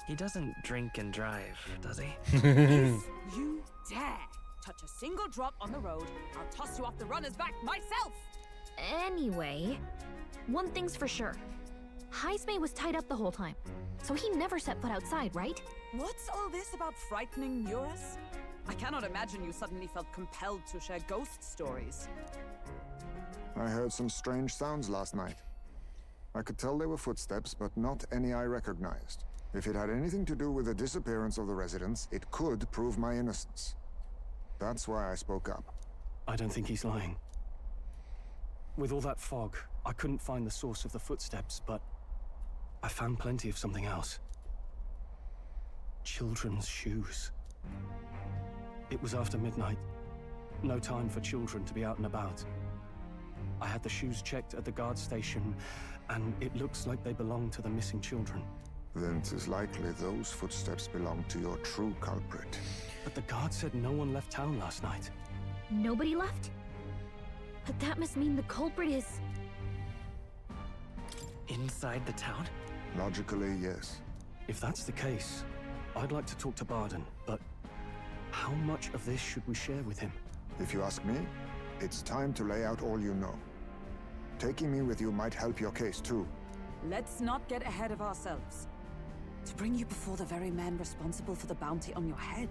He doesn't drink and drive, does he? If you dare touch a single drop on the road, I'll toss you off the runner's back myself! Anyway, one thing's for sure. Heismay was tied up the whole time, so he never set foot outside, right? What's all this about frightening Neuris? I cannot imagine you suddenly felt compelled to share ghost stories. I heard some strange sounds last night. I could tell they were footsteps, but not any I recognized. If it had anything to do with the disappearance of the residents, it could prove my innocence. That's why I spoke up. I don't think he's lying. With all that fog, I couldn't find the source of the footsteps, but I found plenty of something else. Children's shoes. It was after midnight. No time for children to be out and about. I had the shoes checked at the guard station, and it looks like they belong to the missing children. Then 'tis likely those footsteps belong to your true culprit. But the guard said no one left town last night. Nobody left? But that must mean the culprit is... Inside the town? Logically, yes. If that's the case, I'd like to talk to Barden, but how much of this should we share with him? If you ask me, it's time to lay out all you know. Taking me with you might help your case, too. Let's not get ahead of ourselves. To bring you before the very man responsible for the bounty on your head,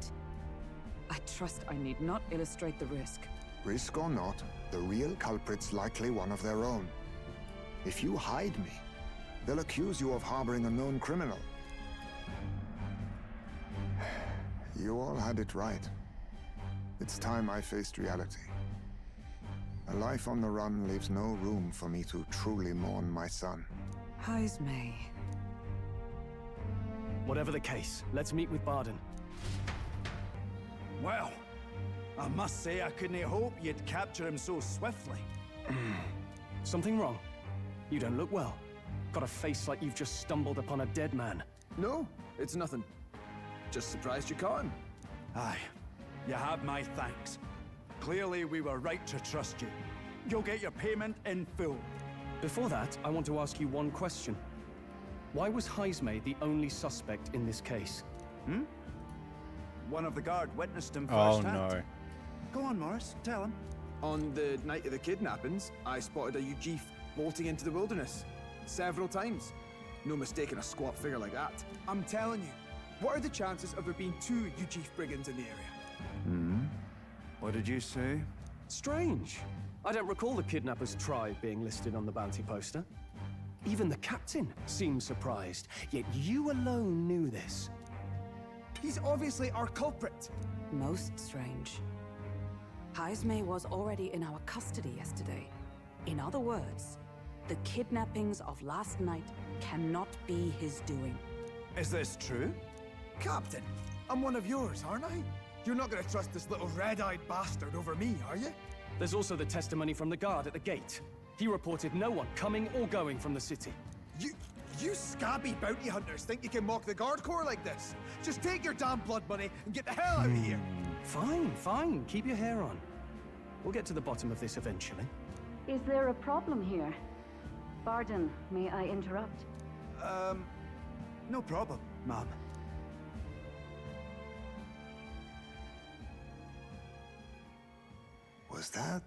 I trust I need not illustrate the risk. Risk or not, the real culprit's likely one of their own. If you hide me, they'll accuse you of harboring a known criminal. You all had it right. It's time I faced reality. A life on the run leaves no room for me to truly mourn my son. Heismay. Whatever the case, let's meet with Barden. Well, I must say I couldn't hope you'd capture him so swiftly. Something wrong? You don't look well. Got a face like you've just stumbled upon a dead man. No, it's nothing. Just surprised you caught him. Aye, you have my thanks. Clearly we were right to trust you. You'll get your payment in full. Before that, I want to ask you one question. Why was Heismay the only suspect in this case? One of the guard witnessed him Oh, firsthand. no. Go on, Morris, tell him. On the night of the kidnappings, I spotted a Ujif bolting into the wilderness. Several times. No mistaking a squat figure like that. I'm telling you, what are the chances of there being 2 Ujif brigands in the area? What did you say? Strange. I don't recall the kidnappers' tribe being listed on the bounty poster. Even the captain seemed surprised, yet you alone knew this. He's obviously our culprit. Most strange. Heismay was already in our custody yesterday. In other words, the kidnappings of last night cannot be his doing. Is this true? Captain, I'm one of yours, aren't I? You're not gonna trust this little red-eyed bastard over me, are you? There's also the testimony from the guard at the gate. He reported no one coming or going from the city. You scabby bounty hunters think you can mock the guard corps like this? Just take your damn blood money and get the hell out of here! Fine. Keep your hair on. We'll get to the bottom of this eventually. Is there a problem here? Barden, may I interrupt? No problem, ma'am. Was that?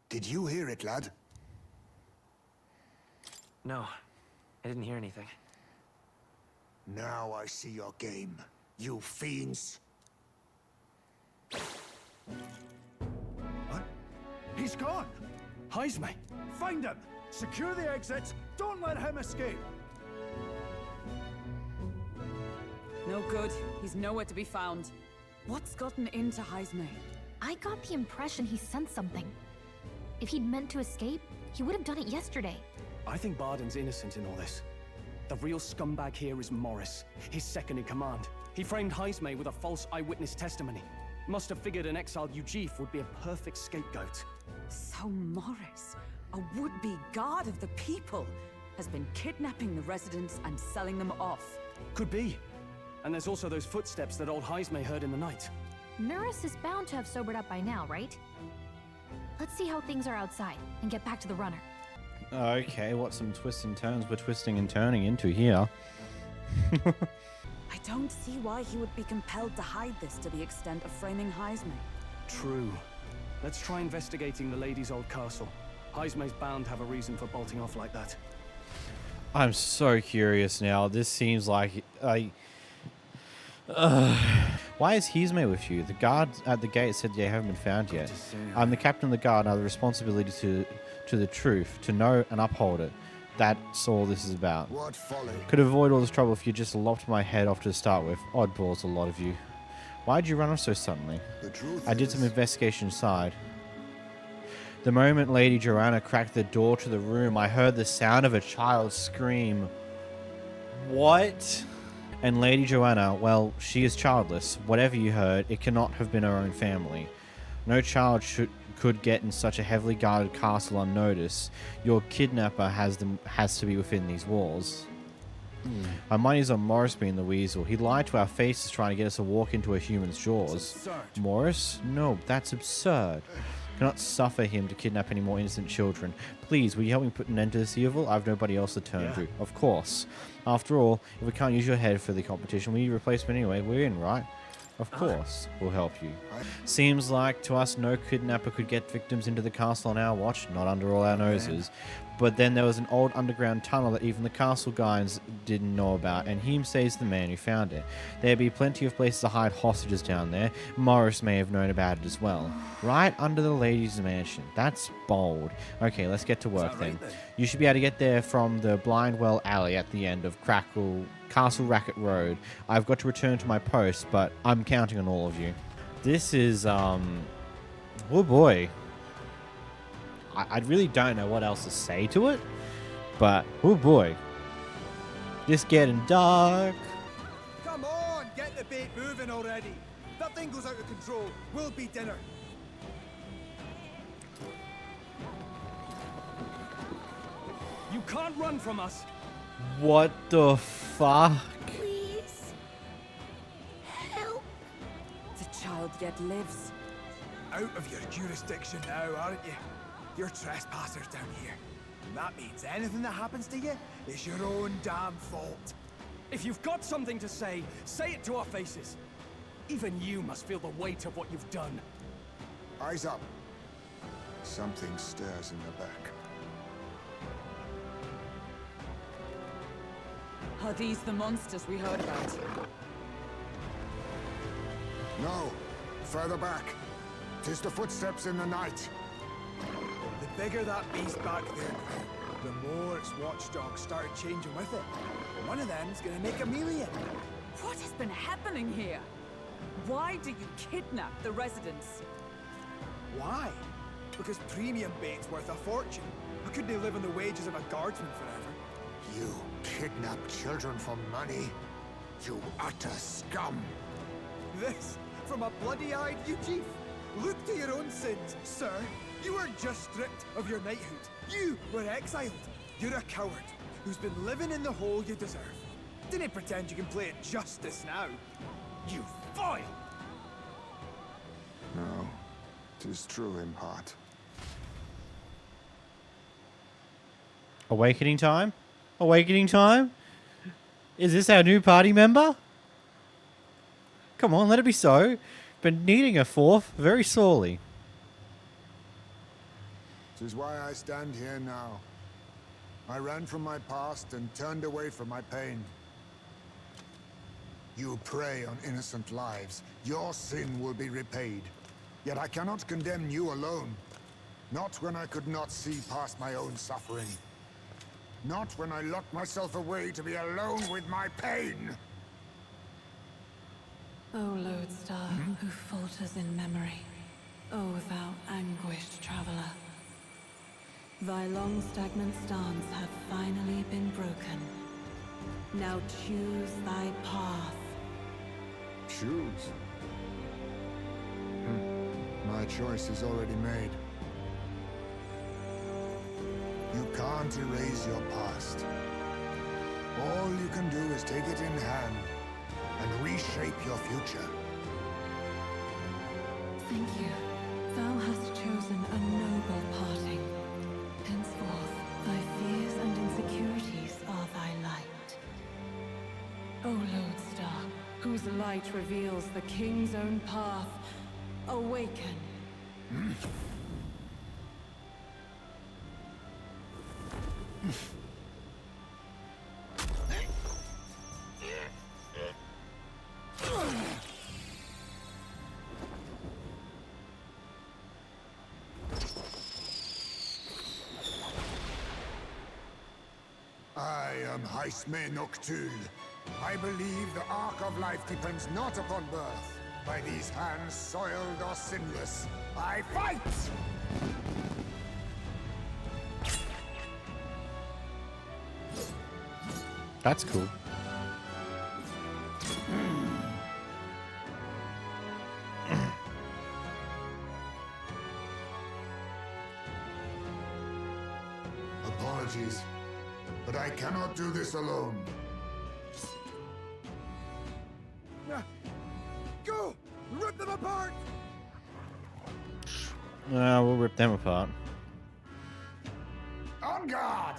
Did you hear it, lad? No, I didn't hear anything. Now I see your game, you fiends. What? He's gone! Heismay, find him! Secure the exits! Don't let him escape! No good. He's nowhere to be found. What's gotten into Heismay? I got the impression he sensed something. If he'd meant to escape, he would have done it yesterday. I think Barden's innocent in all this. The real scumbag here is Morris, his second in command. He framed Heismay with a false eyewitness testimony. Must have figured an exiled Ujif would be a perfect scapegoat. So Morris, a would-be god of the people, has been kidnapping the residents and selling them off. Could be. And there's also those footsteps that old Heismay heard in the night. Norris is bound to have sobered up by now, right? Let's see how things are outside and get back to the runner. Okay, what some twists and turns we're twisting and turning into here. I don't see why he would be compelled to hide this to the extent of framing Heismay. True. Let's try investigating the lady's old castle. Heismay's bound to have a reason for bolting off like that. I'm so curious now. This seems like why is Heismay with you? The guard at the gate said they haven't been found yet. I'm the captain of the guard and I have the responsibility to the truth, to know and uphold it. That's all this is about. What folly? Could avoid all this trouble if you just lopped my head off to start with. Oddballs, a lot of you. Why'd you run off so suddenly? The truth I did some investigation inside. The moment Lady Joanna cracked the door to the room, I heard the sound of a child scream. What? And Lady Joanna, well, she is childless. Whatever you heard, it cannot have been her own family. No child could get in such a heavily guarded castle unnoticed. Your kidnapper has to be within these walls. My money's on Morris being the weasel. He lied to our faces trying to get us to walk into a human's jaws. Morris? No, that's absurd. Cannot suffer him to kidnap any more innocent children. Please, will you help me put an end to this evil? I have nobody else to turn to. Of course. After all, if we can't use your head for the competition, we need a replacement anyway. We're in, right? Of course, we'll help you. Seems like to us no kidnapper could get victims into the castle on our watch, not under all our noses. But then there was an old underground tunnel that even the castle guys didn't know about, and he says the man who found it. There'd be plenty of places to hide hostages down there. Morris may have known about it as well. Right under the lady's mansion. That's bold. Okay, let's get to work then. You should be able to get there from the Blindwell Alley at the end of Castle Racket Road. I've got to return to my post, but I'm counting on all of you. This is, oh boy. I really don't know what else to say to it, but oh boy. This getting dark. Come on, get the bait moving already. If that thing goes out of control, we'll be dinner. You can't run from us. What the fuck? Please. Help. The child yet lives. Out of your jurisdiction now, aren't you? You're trespassers down here. And that means anything that happens to you is your own damn fault. If you've got something to say it to our faces. Even you must feel the weight of what you've done. Eyes up. Something stirs in the back. Are these the monsters we heard about? No. Further back. 'Tis the footsteps in the night. The bigger that beast back there grew, the more its watchdogs started changing with it. One of them's gonna make a meal of you. What has been happening here? Why do you kidnap the residents? Why? Because premium bait's worth a fortune. I couldn't live on the wages of a guardsman forever. You kidnap children for money? You utter scum! This from a bloody-eyed Ujif. Look to your own sins, sir. You weren't just stripped of your knighthood. You were exiled. You're a coward who's been living in the hole you deserve. Didn't pretend you can play at justice now. You foil! No, 'tis true in part. Awakening time? Awakening time? Is this our new party member? Come on, let it be so. Been needing a fourth very sorely. 'Tis why I stand here now. I ran from my past and turned away from my pain. You prey on innocent lives. Your sin will be repaid. Yet I cannot condemn you alone. Not when I could not see past my own suffering. Not when I locked myself away to be alone with my pain. O lodestar, who falters in memory, O thou anguished traveler. Thy long stagnant stance hath finally been broken. Now choose thy path. Choose? My choice is already made. You can't erase your past. All you can do is take it in hand and reshape your future. Thank you. Thou hast chosen a noble parting. Henceforth, thy fears and insecurities are thy light. O lodestar, whose light reveals the king's own path, awaken. I am Heismay Noctul. I believe the arc of life depends not upon birth. By these hands, soiled or sinless, I fight! That's cool. Apologies, but I cannot do this alone. Go! Rip them apart! We'll rip them apart. On guard!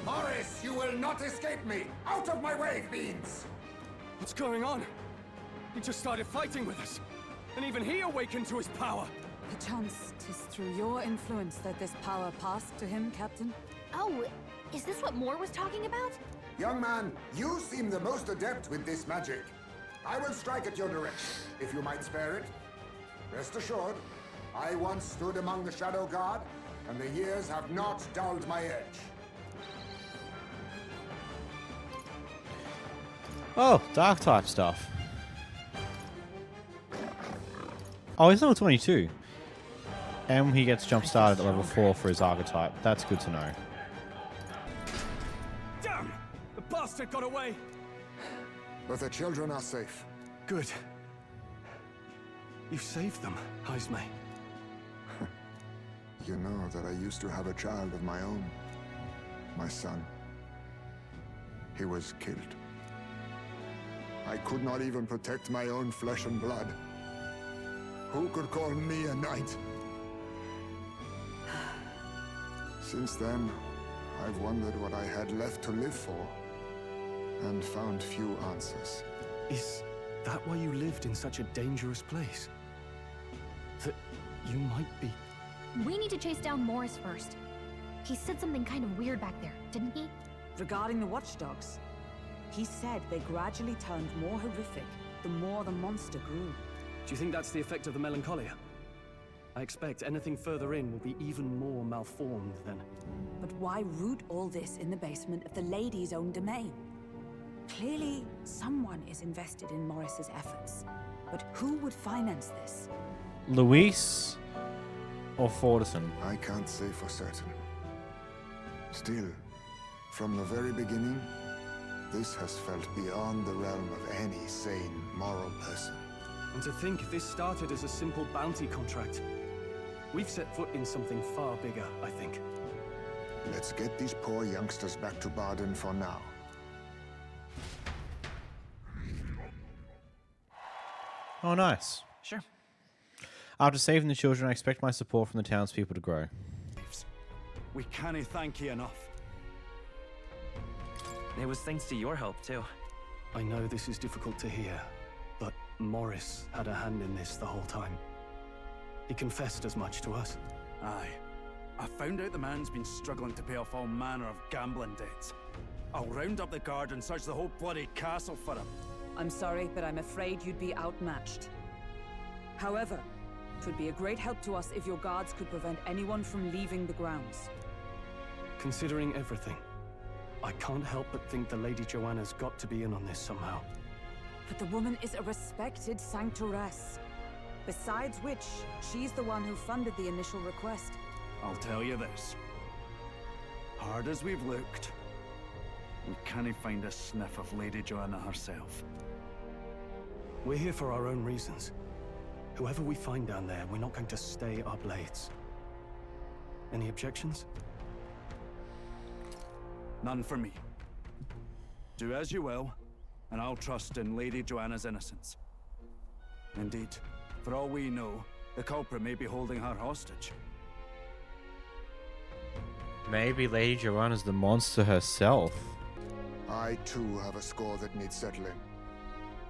Morris, you will not escape me! Out of my way, fiends! What's going on? He just started fighting with us. And even he awakened to his power. Perchance 'tis through your influence that this power passed to him, Captain? Oh, is this what Moore was talking about? Young man, you seem the most adept with this magic. I will strike at your direction, if you might spare it. Rest assured, I once stood among the Shadow Guard, and the years have not dulled my edge. Oh, dark type stuff. Oh, he's level 22. And he gets jump started at level 4 for his archetype. That's good to know. Damn! The bastard got away! But the children are safe. Good. You saved them, Heismay. You know that I used to have a child of my own. My son. He was killed. I could not even protect my own flesh and blood. Who could call me a knight? Since then, I've wondered what I had left to live for, and found few answers. Is that why you lived in such a dangerous place? That you might be... We need to chase down Morris first. He said something kind of weird back there, didn't he? Regarding the watchdogs, he said they gradually turned more horrific the more the monster grew. Do you think that's the effect of the melancholia? I expect anything further in will be even more malformed then. But why root all this in the basement of the lady's own domain? Clearly, someone is invested in Morris's efforts. But who would finance this? Luis or Fortison? I can't say for certain. Still, from the very beginning, this has felt beyond the realm of any sane, moral person. And to think this started as a simple bounty contract. We've set foot in something far bigger, I think. Let's get these poor youngsters back to Baden for now. Oh, nice. Sure. After saving the children, I expect my support from the townspeople to grow. We can't thank you enough. It was thanks to your help, too. I know this is difficult to hear, but Morris had a hand in this the whole time. He confessed as much to us. Aye. I found out the man's been struggling to pay off all manner of gambling debts. I'll round up the guard and search the whole bloody castle for him. I'm sorry, but I'm afraid you'd be outmatched. However, it would be a great help to us if your guards could prevent anyone from leaving the grounds. Considering everything, I can't help but think the Lady Joanna's got to be in on this somehow. But the woman is a respected sanctoress. Besides which, she's the one who funded the initial request. I'll tell you this. Hard as we've looked, we can't find a sniff of Lady Joanna herself. We're here for our own reasons. Whoever we find down there, we're not going to stay our blades. Any objections? None for me. Do as you will, and I'll trust in Lady Joanna's innocence. Indeed, for all we know, the culprit may be holding her hostage. Maybe Lady Joanna's the monster herself. I too have a score that needs settling.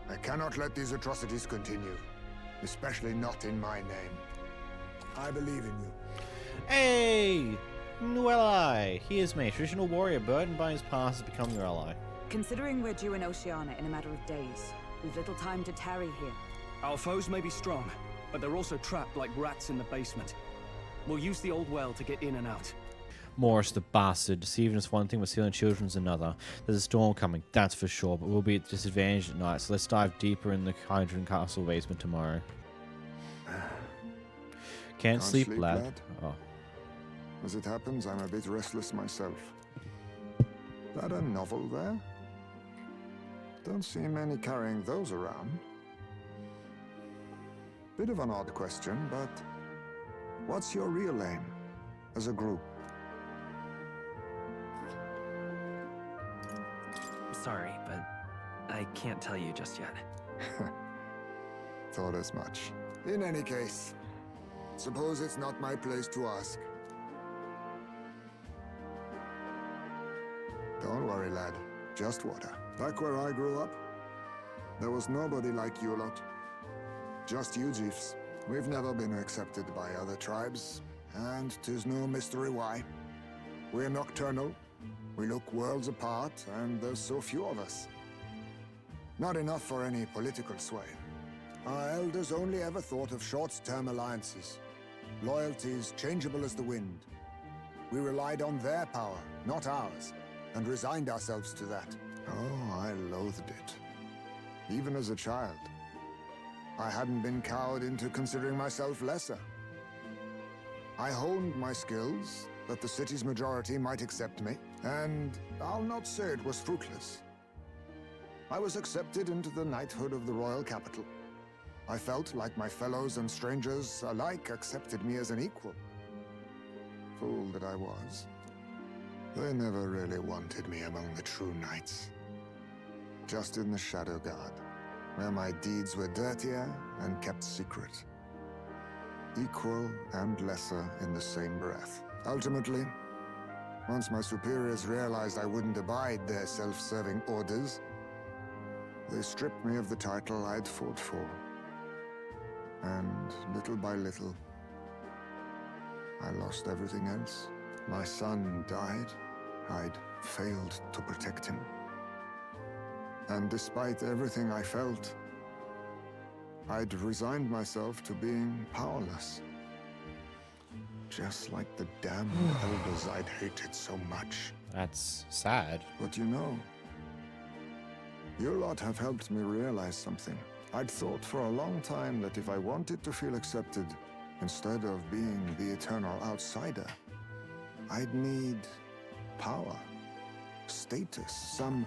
I cannot let these atrocities continue, especially not in my name. I believe in you. Hey! New ally! Here's me, traditional warrior burdened by his past has become your ally. Considering we're due in Oceania in a matter of days, we've little time to tarry here. Our foes may be strong, but they're also trapped like rats in the basement. We'll use the old well to get in and out. Morris the bastard, deceiving us one thing but stealing children's another. There's a storm coming, that's for sure, but we'll be at disadvantage at night, so let's dive deeper in the Hydron Castle basement tomorrow. Can't sleep, lad. Oh. As it happens, I'm a bit restless myself. That a novel there? Don't see many carrying those around. Bit of an odd question, but what's your real aim as a group? Sorry, but I can't tell you just yet. Thought as much. In any case, suppose it's not my place to ask. Don't worry, lad. Just water. Back where I grew up, there was nobody like you lot. Just you chiefs. We've never been accepted by other tribes, and 'tis no mystery why. We're nocturnal, we look worlds apart, and there's so few of us. Not enough for any political sway. Our elders only ever thought of short-term alliances, loyalties changeable as the wind. We relied on their power, not ours, and resigned ourselves to that. Oh, I loathed it. Even as a child. I hadn't been cowed into considering myself lesser. I honed my skills, that the city's majority might accept me, and I'll not say it was fruitless. I was accepted into the knighthood of the royal capital. I felt like my fellows and strangers alike accepted me as an equal. Fool that I was. They never really wanted me among the true knights. Just in the Shadow Guard, where my deeds were dirtier and kept secret. Equal and lesser in the same breath. Ultimately, once my superiors realized I wouldn't abide their self-serving orders, they stripped me of the title I'd fought for. And little by little, I lost everything else. My son died. I'd failed to protect him. And despite everything I felt, I'd resigned myself to being powerless. Just like the damned elders I'd hated so much. That's sad. But you know, you lot have helped me realize something. I'd thought for a long time that if I wanted to feel accepted, instead of being the eternal outsider, I'd need power, status, some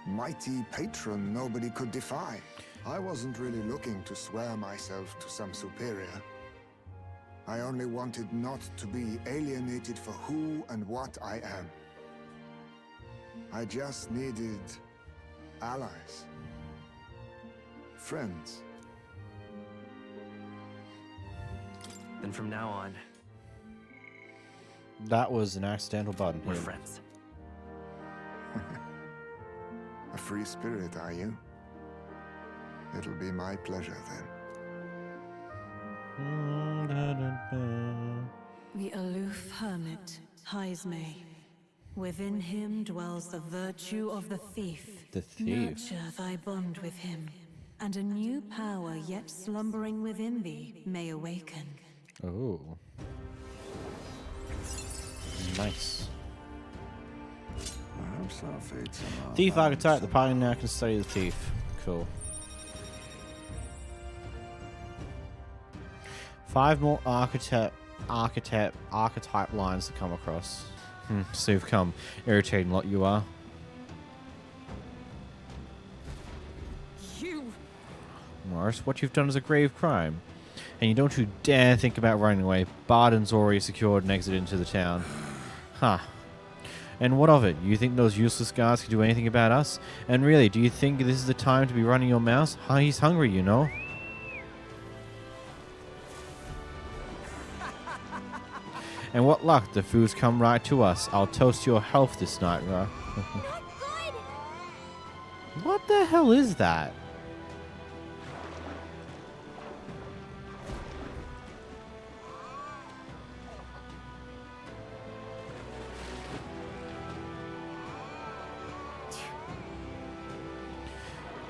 mighty patron nobody could defy. I wasn't really looking to swear myself to some superior. I only wanted not to be alienated for who and what I am. I just needed allies. Friends. Then from now on, that was an accidental button. We're friends. free spirit, are you? It'll be my pleasure then. The aloof hermit, Heismay. Within him dwells the virtue of the thief. The thief. Nurture thy bond with him, and a new power yet slumbering within thee may awaken. Oh. Nice. Perhaps our fates are not Thief balanced. archetype, the party now can study the thief. Cool. 5 more archetype lines to come across. So you've come. Irritating lot you are. You! Morris, what you've done is a grave crime. And you don't you dare think about running away. Barden's already secured an exit into the town. Huh. And what of it? You think those useless guards can do anything about us? And really, do you think this is the time to be running your mouth? He's hungry, you know. And what luck, the food's come right to us. I'll toast your health this night, right? What the hell is that?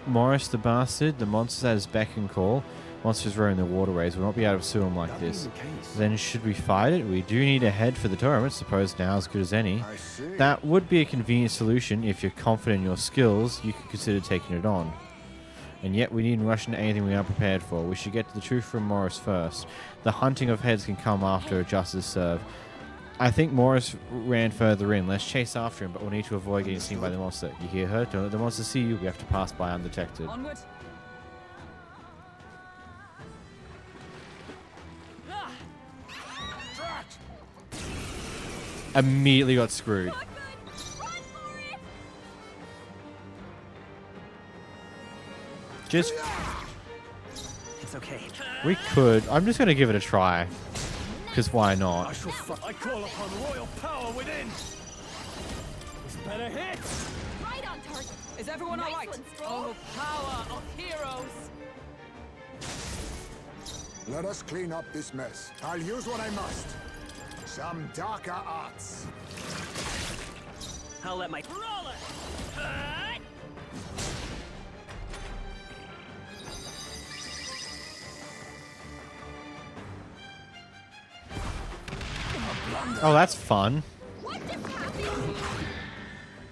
Morris the bastard, the monsters at his beck and call. Monsters roam the waterways. We'll not be able to sue him like this. Then should we fight it? We do need a head for the tournament. Suppose now as good as any. That would be a convenient solution. If you're confident in your skills, you could consider taking it on. And yet we needn't rush into anything we aren't prepared for. We should get to the truth from Morris first. The hunting of heads can come after justice is served. I think Morris ran further in. Let's chase after him, but we'll need to avoid getting seen by the monster. You hear her? Don't let the monster see you. We have to pass by undetected. Onward. Immediately got screwed. Just... It's okay. We could. I'm just going to give it a try. Because why not? I call upon royal power within. This better hit. Right on target. Is everyone Nice alright? one, Stroll. Oh, power of heroes! Let us clean up this mess. I'll use what I must. Some darker arts. I'll let my Roll it. Oh, that's fun. What just happened?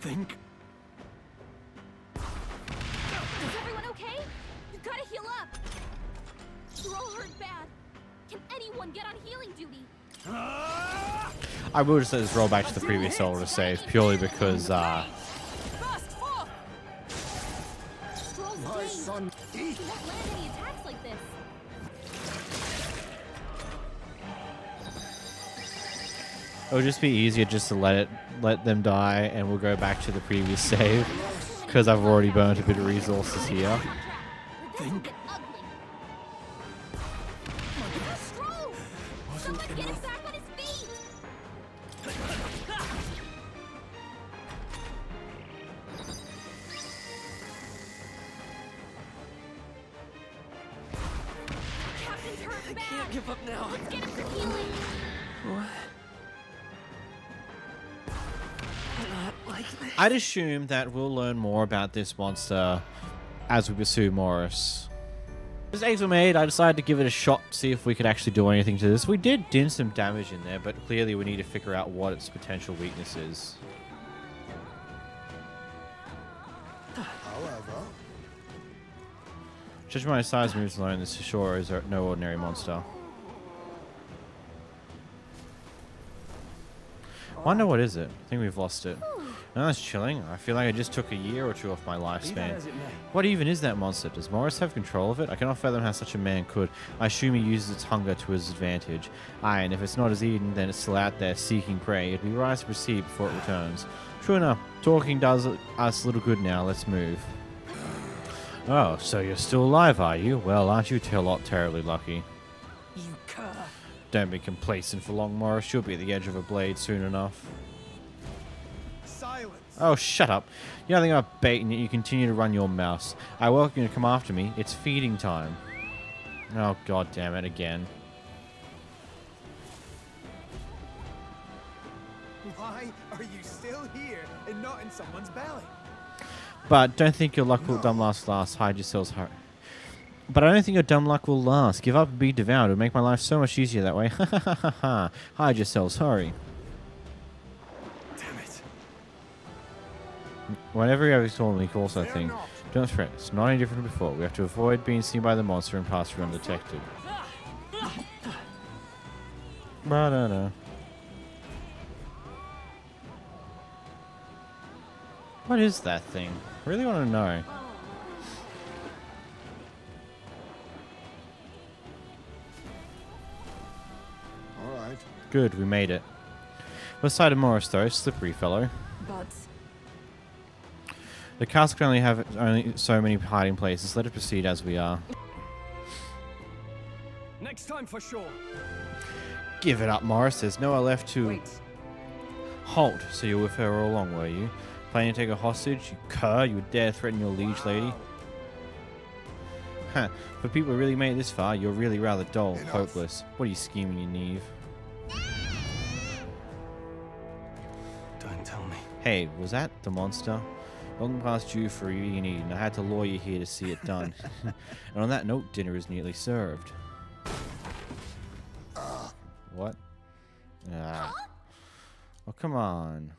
Think. Is everyone okay? You gotta heal up. You're all hurt bad. Can anyone get on healing duty? I will just let this roll back to the previous soul to save, purely because, Burst forth. Stroll's My dazed. son, He won't land any attacks like this. it would just be easier just to let them die, and we'll go back to the previous save, because I've already burnt a bit of resources here. Think. Stroll! Someone get him back on his feet! Captain's hurt bad. can't give up now. Let's get him some healing. What? Not like this. I'd assume that we'll learn more about this monster as we pursue Morris. As eggs were made, I decided to give it a shot to see if we could actually do anything to this. We did din some damage in there, but clearly we need to figure out what its potential weakness is. however, Judging by size moves alone, this sure is no ordinary monster. Wonder what is it? I think we've lost it. No, that's chilling. I feel like I just took a year or two off my lifespan. What even is that monster? Does Morris have control of it? I cannot fathom how such a man could. I assume he uses its hunger to his advantage. Aye, and if it's not as eaten, then it's still out there seeking prey. It'd be wise to proceed before it returns. True enough. Talking does us little good now. Let's move. Oh, so you're still alive, are you? Well, aren't you terribly lucky? You cur. Don't be complacent for long, Morris. You'll be at the edge of a blade soon enough. silence. Oh, shut up. You don't think I'm baiting you, you continue to run your mouth. I welcome you to come after me. It's feeding time. Oh, god damn it, again. Why are you still here and not in someone's belly? But don't think your luck will dumb last. Hide yourselves, hurry. But I don't think your dumb luck will last. Give up and be devoured. It would make my life so much easier that way. Ha ha ha ha ha. Hide yourselves, hurry. Damn it. Whenever you have told me, calls that thing. Don't fret. It's not any different than before. We have to avoid being seen by the monster and pass through undetected. Ba-da-da. What is that thing? I really want to know. Alright. Good, we made it. What side of Morris, though? Slippery fellow. But The castle can only have so many hiding places. Let us proceed as we are. Next time for sure. Give it up, Morris. There's nowhere left to... wait. Halt. So you were with her all along, were you? Planning to take a hostage? You cur. You would dare threaten your liege lady? Huh. For people who really made it this far, you're really rather dull. Hopeless. What are you scheming, you knave? Don't tell me. Hey, was that the monster? Long past due for you need, and I had to lure you here to see it done. And on that note, dinner is nearly served. What? Ah. Oh, come on.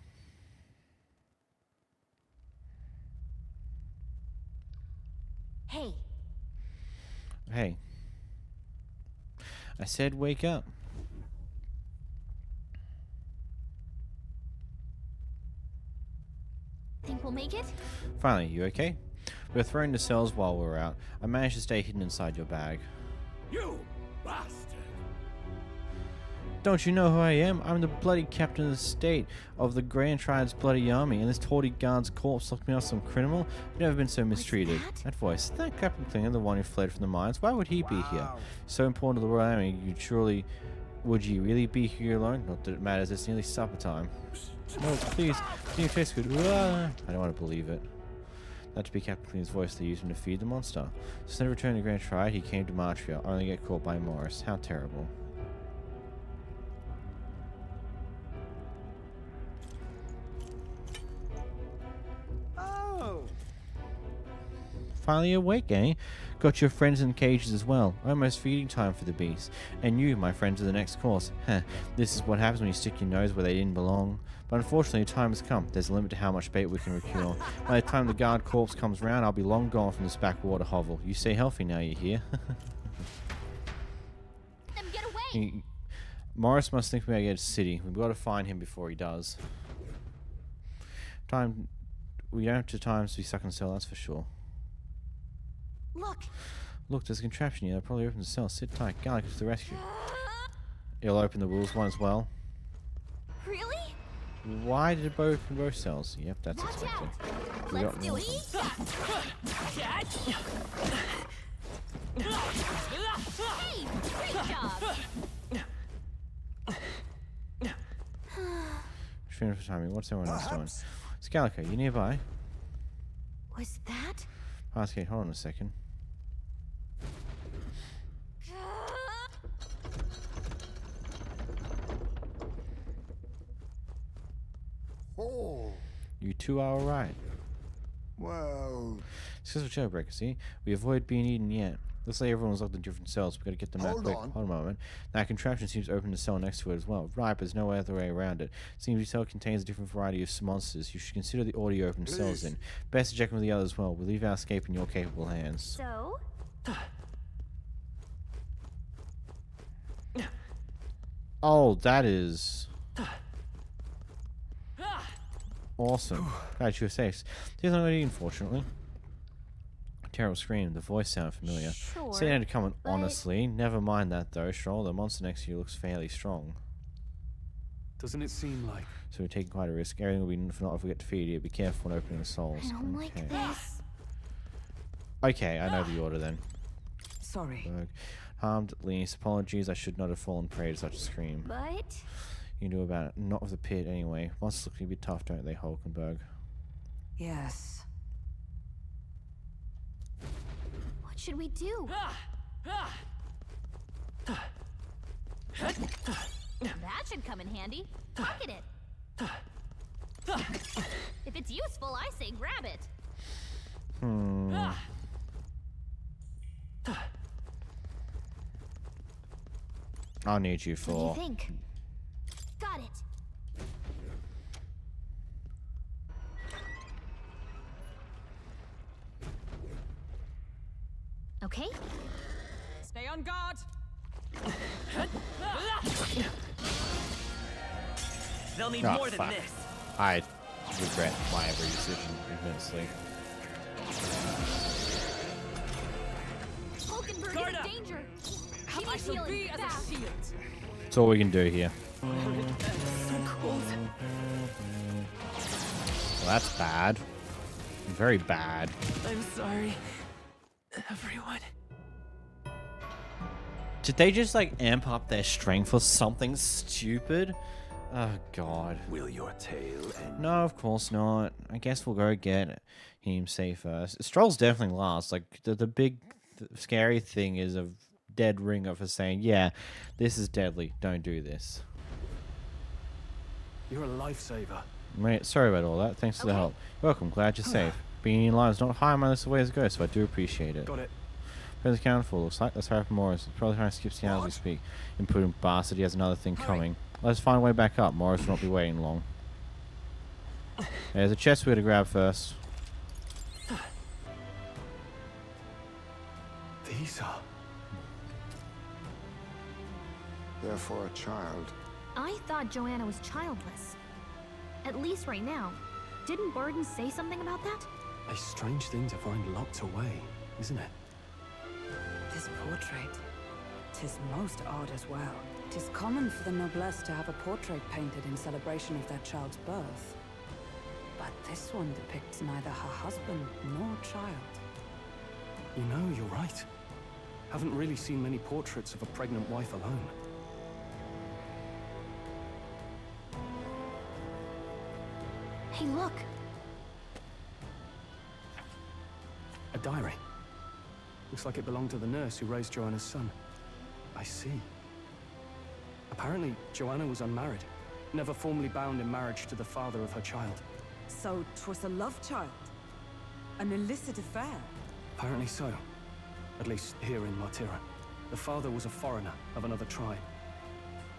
Hey, Hey. I said wake up. think we'll make it? Finally, you okay? We were thrown into cells while we were out. I managed to stay hidden inside your bag. You bastard! Don't you know who I am? I'm the bloody captain of the state of the Grand Tribe's bloody army, and this tawdry guard's corpse locked me off some criminal. I've never been so mistreated. That voice, that Captain Klinger, the one who fled from the mines, why would he be here? So important to the Royal Army, you'd surely... Would you really be here alone? Not that it matters, it's nearly supper time. No, please, can you taste good? I don't want to believe it. That to be Captain Klinger's voice they used him to feed the monster. So instead of returning to Grand Tribe, he came to Martira, only to get caught by Morris. How terrible. Finally awake, eh? Got your friends in cages as well. Almost feeding time for the beasts. And you, my friends, are the next course. Heh, this is what happens when you stick your nose where they didn't belong. But unfortunately, time has come. There's a limit to how much bait we can procure. By the time the guard corpse comes round, I'll be long gone from this backwater hovel. You stay healthy now, you hear? Them get away! Morris must think we gotta get to the city. We've got to find him before he does. We don't have time to be stuck in the cell, that's for sure. Look, there's a contraption here that probably opens the cell. Sit tight. Garlic to the rescue. It'll open the rules one as well. Really? Why did it open both cells? Yep, that's Watch expected. out. We Let's got do one. it. Hey, great job. For timing. What's everyone else doing? Scalico, you nearby? Was that? Okay, hold on a second. Oh. You two are alright. Well... Successful jailbreaker, see? We avoid being eaten yet. Looks like everyone's locked in different cells. We gotta get them out quick. Hold a moment. That contraption seems to open the cell next to it as well. Right, but there's no other way around it. Seems the cell contains a different variety of monsters. You should consider the order you open cells in. Best to check with the others as well. We'll leave our escape in your capable hands. So? Oh, that is... awesome. Glad you were safe. There's no way, unfortunately. Terrible scream. The voice sounded familiar. Sure, Say that to come honestly. Never mind that though, Stroll. The monster next to you looks fairly strong. Doesn't it seem like... So we're taking quite a risk. Everything will be not if we get defeated. Be careful when opening the souls. I don't like this. Okay, I know the order then. Sorry. Harmed, Lenis, apologies. I should not have fallen prey to such a scream. But... you can do about it? Not with the pit, anyway. Monsters look a bit tough, don't they, Hulkenberg? Yes. What should we do? That should come in handy. Pocket it. If it's useful, I say grab it. I'll need you for. What do you think? Got it. Okay. Stay on guard. They'll need Oh, more than fuck. this. I regret my every decision immensely. Hulkenberg is in danger. I shall be as a shield. That's all we can do here. So cold. Well, that's bad. Very bad. I'm sorry, everyone. Did they just like amp up their strength for something stupid? Oh god. Will your tale end? No, of course not. I guess we'll go get him safe first. Stroll's definitely last. Like the big scary thing is a dead ringer for saying, yeah, this is deadly. Don't do this. You're a lifesaver. Mate, sorry about all that. Thanks for the help. Welcome. Glad you're safe. Being in line is not high on my list of ways to go, so I do appreciate it. Got it. Friends accounted for. Looks like let's hurry up Morris. It's probably trying to skip scan as we speak. Impudent bastard, he has another thing coming. Let's find a way back up. Morris will not be waiting long. There's a chest we're to grab first. These are... They're for a child. I thought Joanna was childless. At least right now. Didn't Burden say something about that? A strange thing to find locked away, isn't it? This portrait, 'tis most odd as well. 'Tis common for the noblesse to have a portrait painted in celebration of their child's birth. But this one depicts neither her husband nor child. You know, you're right. Haven't really seen many portraits of a pregnant wife alone. Hey, look. A diary. Looks like it belonged to the nurse who raised Joanna's son. I see. Apparently, Joanna was unmarried, never formally bound in marriage to the father of her child. So 'twas a love child? An illicit affair? Apparently so. At least here in Martira. The father was a foreigner of another tribe.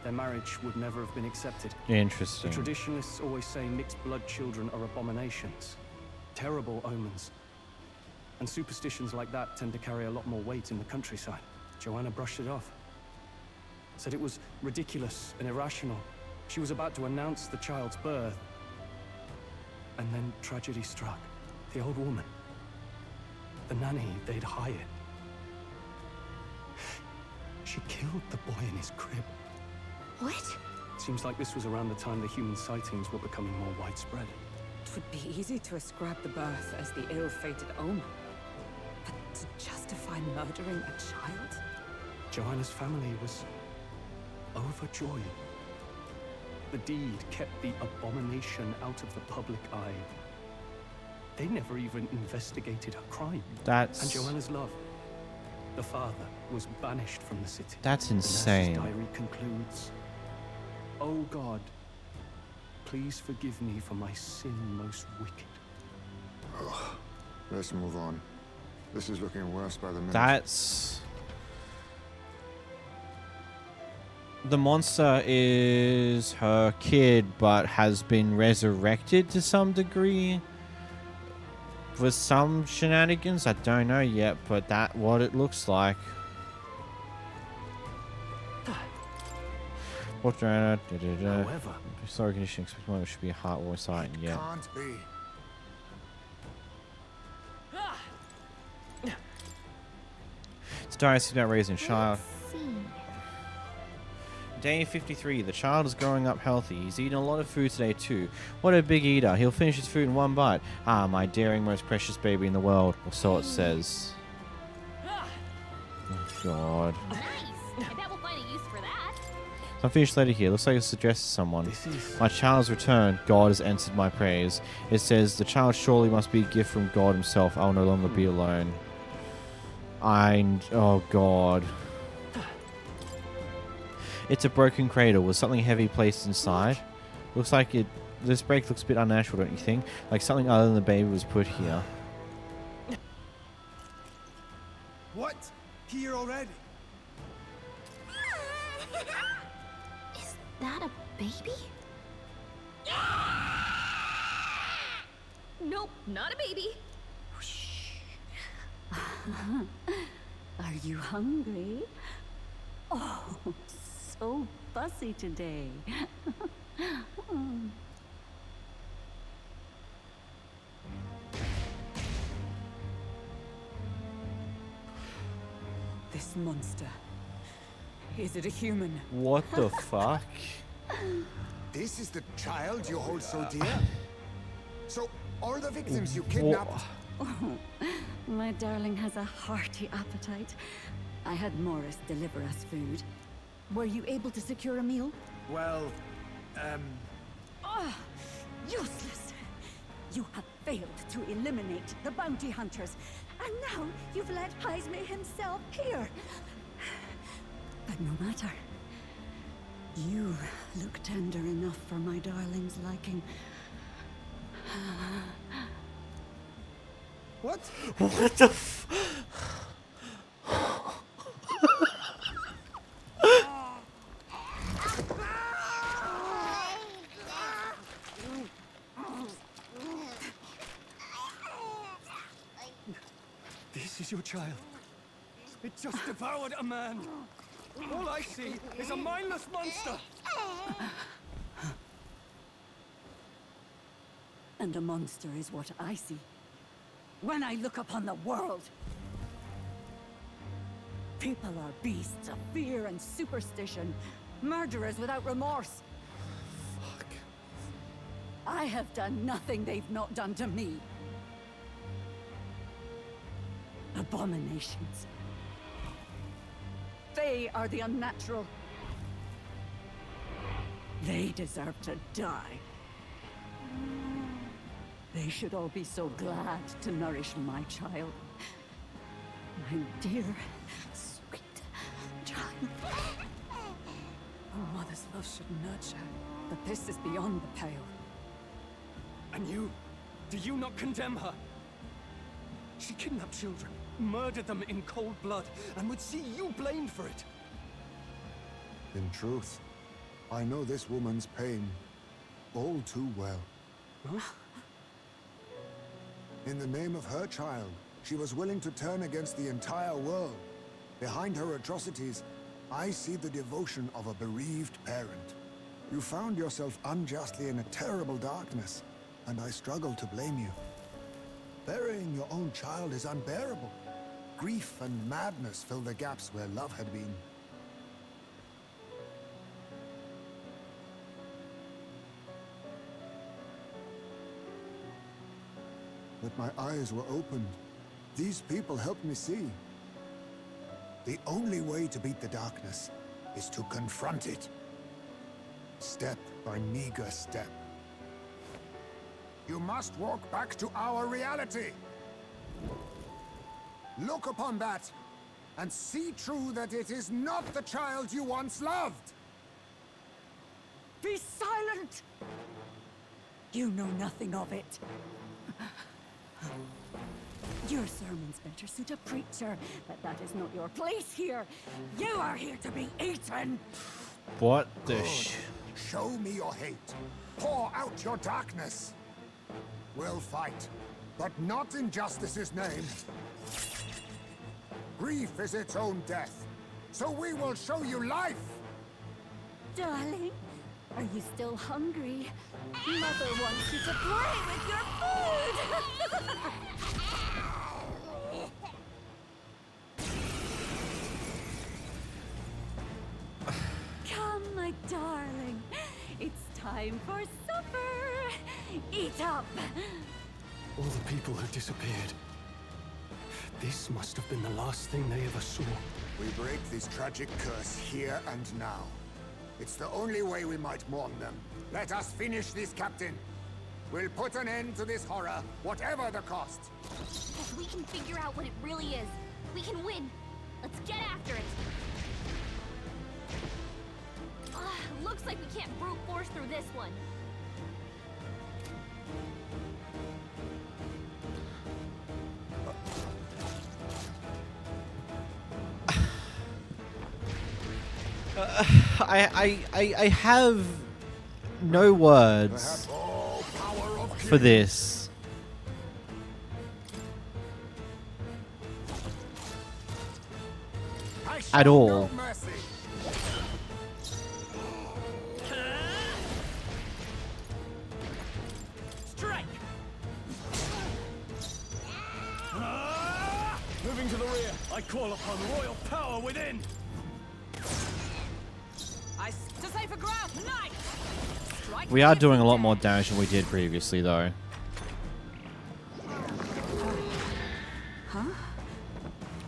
Their marriage would never have been accepted. Interesting. The traditionalists always say mixed blood children are abominations. Terrible omens. And superstitions like that tend to carry a lot more weight in the countryside. Joanna brushed it off. Said it was ridiculous and irrational. She was about to announce the child's birth. And then tragedy struck. The old woman. The nanny they'd hired. She killed the boy in his crib. What? Seems like this was around the time the human sightings were becoming more widespread. It would be easy to ascribe the birth as the ill-fated omen. But to justify murdering a child? Joanna's family was overjoyed. The deed kept the abomination out of the public eye. They never even investigated her crime. That's... And Joanna's love. The father was banished from the city. That's The insane. nurse's diary concludes, "Oh God, please forgive me for my sin most wicked." Ugh. Let's move on. This is looking worse by the minute. That's... The monster is her kid, but has been resurrected to some degree. For some shenanigans, I don't know yet, but that's what it looks like. What However, sorry condition, expect moment should be a heart or sight, and yeah. Can't be. It's dire about raising a child. Day 53. The child is growing up healthy. He's eaten a lot of food today too. What a big eater. He'll finish his food in one bite. Ah, my daring, most precious baby in the world. Or so it says. Oh, God. Nice. I bet we'll find a use for that. Unfinished letter here. Looks like it's addressed to someone. My child's returned. God has answered my prayers. It says, the child surely must be a gift from God himself. I will no longer be alone. Oh God. It's a broken cradle with something heavy placed inside. Looks like it. This break looks a bit unnatural, don't you think? Like something other than the baby was put here. What? Here already? Is that a baby? Nope, not a baby. Are you hungry? Oh, so fussy today. This monster. Is it a human? What the fuck? This is the child you hold so dear? So, all the victims you kidnapped? Oh, my darling has a hearty appetite. I had Morris deliver us food. Were you able to secure a meal? Well, Oh, useless! You have failed to eliminate the bounty hunters, and now you've let Heismay himself here. But no matter. You look tender enough for my darling's liking. What? What the f... This is your child. It just devoured a man. All I see is a mindless monster. And a monster is what I see when I look upon the world. People are beasts of fear and superstition, murderers without remorse. Fuck. I have done nothing they've not done to me. Abominations. They are the unnatural. They deserve to die. They should all be so glad to nourish my child. My dear, sweet child. A mother's love should nurture, but this is beyond the pale. And you? Do you not condemn her? She kidnapped children, murdered them in cold blood, and would see you blamed for it. In truth, I know this woman's pain all too well. Huh? In the name of her child, she was willing to turn against the entire world. Behind her atrocities, I see the devotion of a bereaved parent. You found yourself unjustly in a terrible darkness, and I struggle to blame you. Burying your own child is unbearable. Grief and madness fill the gaps where love had been. But my eyes were opened. These people helped me see. The only way to beat the darkness is to confront it. Step by meager step. You must walk back to our reality. Look upon that, and see true that it is not the child you once loved. Be silent! You know nothing of it. Your sermons better suit a preacher, but that is not your place here. You are here to be eaten! What the Good. sh... Show me your hate. Pour out your darkness. We'll fight, but not in justice's name. Grief is its own death, so we will show you life! Darling, are you still hungry? Mother wants you to play with your food! Come, my darling. It's time for supper. Eat up. All the people have disappeared. This must have been the last thing they ever saw. We break this tragic curse here and now. It's the only way we might mourn them. Let us finish this, Captain. We'll put an end to this horror, whatever the cost. If we can figure out what it really is, we can win. Let's get after it. Looks like we can't brute force through this one. I have no words for this. At all. Strike! Moving to the rear, I call upon royal power within. To save for ground, knight! Strike. We are doing a lot more damage than we did previously, though. Huh?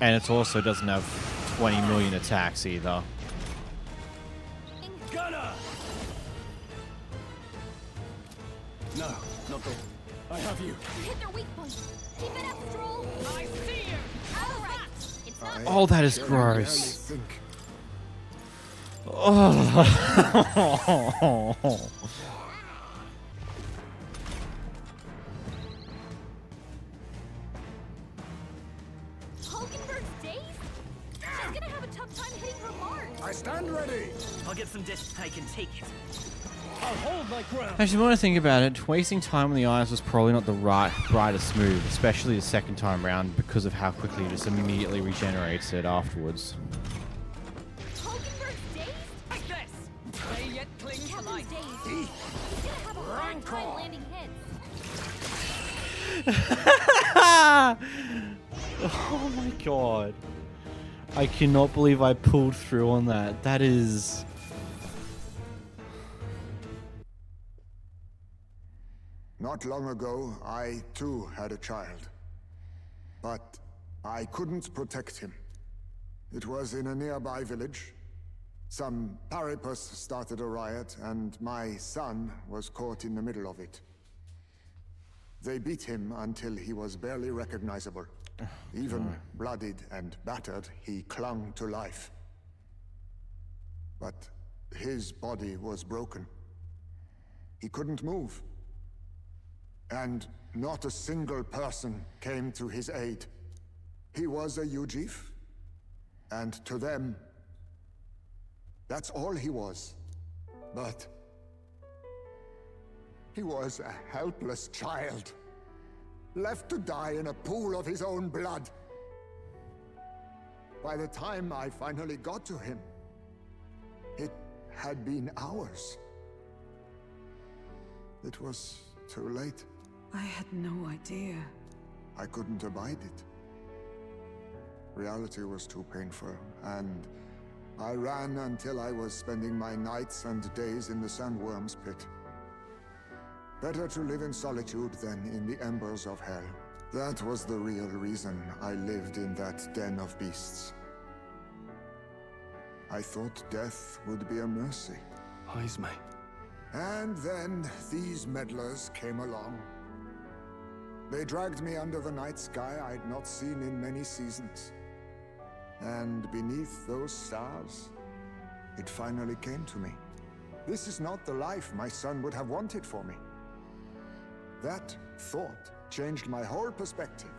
And it also doesn't have 20 million attacks either. Gunner! No, not the... I have you. You hit their weak point. Keep it up, Stroll. I see you. All right. It's not. Oh, that is gross. Oh. Hulkenberg's dazed? She's gonna have a tough time hitting her mark. I stand ready. I'll get some discs I can take it. I'll hold my ground. Actually, when I think about it, wasting time on the eyes was probably not the brightest move, especially the second time round, because of how quickly it just immediately regenerates it afterwards. Hulkenberg's dazed? Like this. They yet cling to life. Captain's dazed. He's gonna have a hard time landing hits. Oh my god. I cannot believe I pulled through on that. That is... Not long ago, I too had a child. But I couldn't protect him. It was in a nearby village. Some paripus started a riot, and my son was caught in the middle of it. They beat him until he was barely recognizable. Even bloodied and battered, he clung to life. But his body was broken. He couldn't move. And not a single person came to his aid. He was a Ujif, and to them, that's all he was. But he was a helpless child, left to die in a pool of his own blood. By the time I finally got to him, it had been hours. It was too late. I had no idea. I couldn't abide it. Reality was too painful, and I ran until I was spending my nights and days in the sandworm's pit. Better to live in solitude than in the embers of hell. That was the real reason I lived in that den of beasts. I thought death would be a mercy. Heismay. And then these meddlers came along. They dragged me under the night sky I'd not seen in many seasons. And beneath those stars, it finally came to me. This is not the life my son would have wanted for me. That thought changed my whole perspective.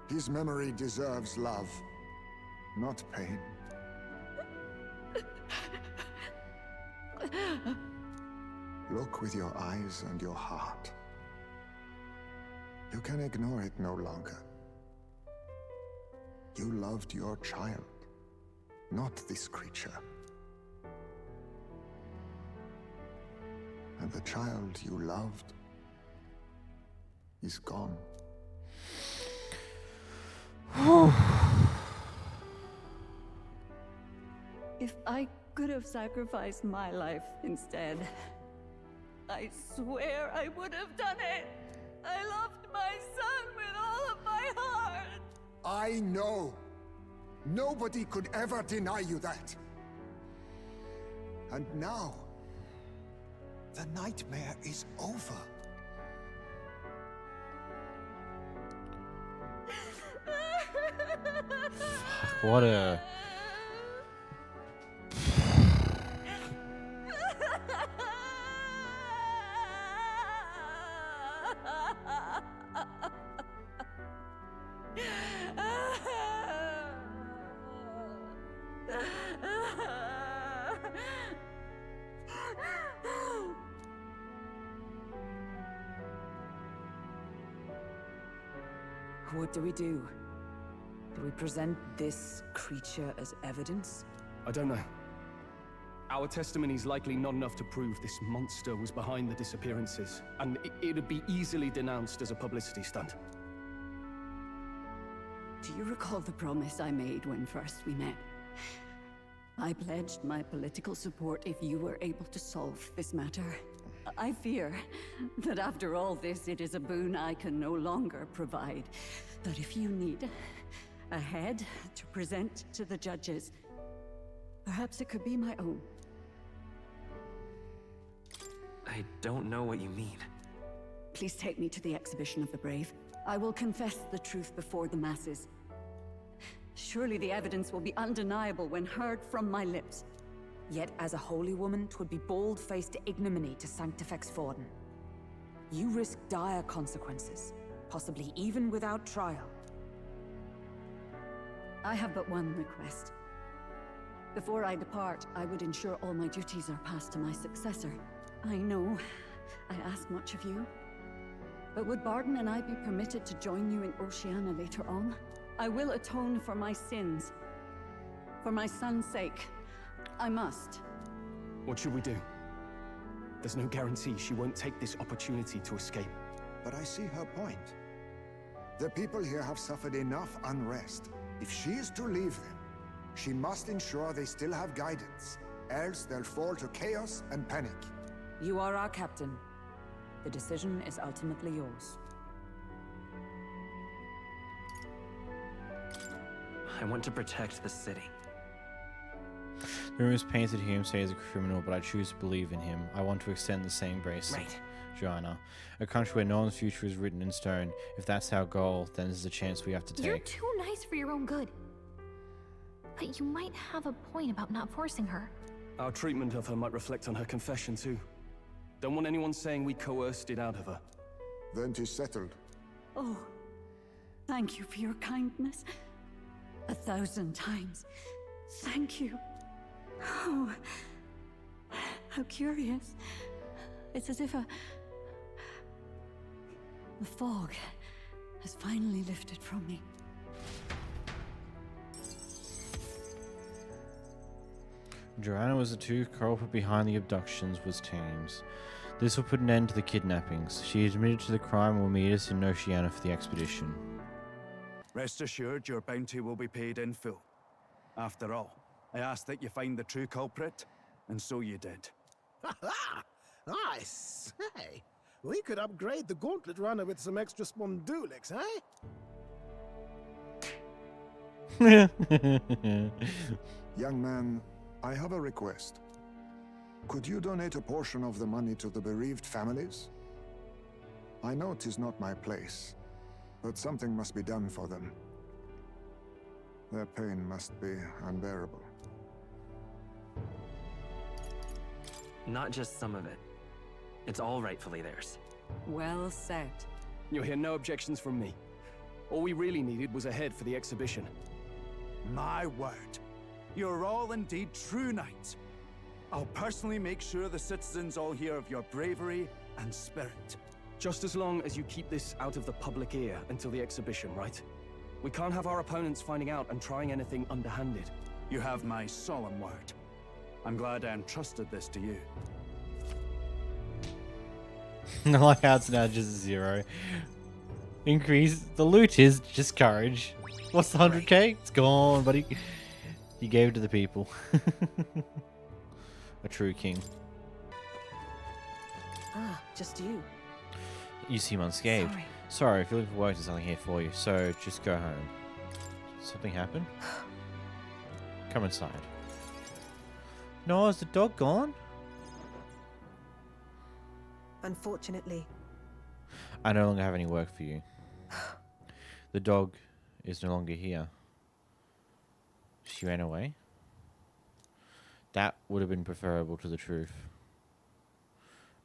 His memory deserves love, not pain. Look with your eyes and your heart. You can ignore it no longer. You loved your child, not this creature. And the child you loved is gone. If I could have sacrificed my life instead, I swear I would have done it. I loved my son with all of my heart. I know. Nobody could ever deny you that. And now, the nightmare is over. What a... What do we do? Do we present this creature as evidence? I don't know. Our testimony's likely not enough to prove this monster was behind the disappearances, and it'd be easily denounced as a publicity stunt. Do you recall the promise I made when first we met? I pledged my political support if you were able to solve this matter. I fear that after all this, it is a boon I can no longer provide. But if you need a head to present to the judges, perhaps it could be my own. I don't know what you mean. Please take me to the exhibition of the brave. I will confess the truth before the masses. Surely the evidence will be undeniable when heard from my lips. Yet as a holy woman, 'twould be bold-faced ignominy to sanctifex Forden. You risk dire consequences, possibly even without trial. I have but one request. Before I depart, I would ensure all my duties are passed to my successor. I know I ask much of you, but would Barden and I be permitted to join you in Oceania later on? I will atone for my sins. For my son's sake, I must. What should we do? There's no guarantee she won't take this opportunity to escape. But I see her point. The people here have suffered enough unrest. If she is to leave them, she must ensure they still have guidance, else they'll fall to chaos and panic. You are our captain. The decision is ultimately yours. I want to protect the city. The rumors painted Heismay as a criminal, but I choose to believe in him. I want to extend the same grace. Right. Joanna. A country where no one's future is written in stone. If that's our goal, then there's a chance we have to take. You're too nice for your own good. But you might have a point about not forcing her. Our treatment of her might reflect on her confession too. Don't want anyone saying we coerced it out of her. Then 'tis settled. Oh, thank you for your kindness. 1,000 times. Thank you. Oh, how curious. It's as if the fog has finally lifted from me. Joanna was the two culprit behind the abductions was Thames. This will put an end to the kidnappings. She admitted to the crime and will meet us in Oceania for the expedition. Rest assured, your bounty will be paid in full. After all, I asked that you find the true culprit, and so you did. I say, we could upgrade the gauntlet runner with some extra spondulics, eh? Young man, I have a request. Could you donate a portion of the money to the bereaved families? I know 'tis not my place, but something must be done for them. Their pain must be unbearable. Not just some of it. It's all rightfully theirs. Well said. You'll hear no objections from me. All we really needed was a head for the exhibition. My word. You're all indeed true knights. I'll personally make sure the citizens all hear of your bravery and spirit. Just as long as you keep this out of the public ear until the exhibition, right? We can't have our opponents finding out and trying anything underhanded. You have my solemn word. I'm glad I entrusted this to you. I like how it's now just 0. Increase. The loot is just courage. What's the 100k? It's gone, buddy. He gave it to the people. A true king. Ah, just you. You seem unscathed. Sorry, if you're looking for work, there's nothing here for you. So just go home. Something happened? Come inside. No, is the dog gone? Unfortunately. I no longer have any work for you. The dog is no longer here. She ran away. That would have been preferable to the truth.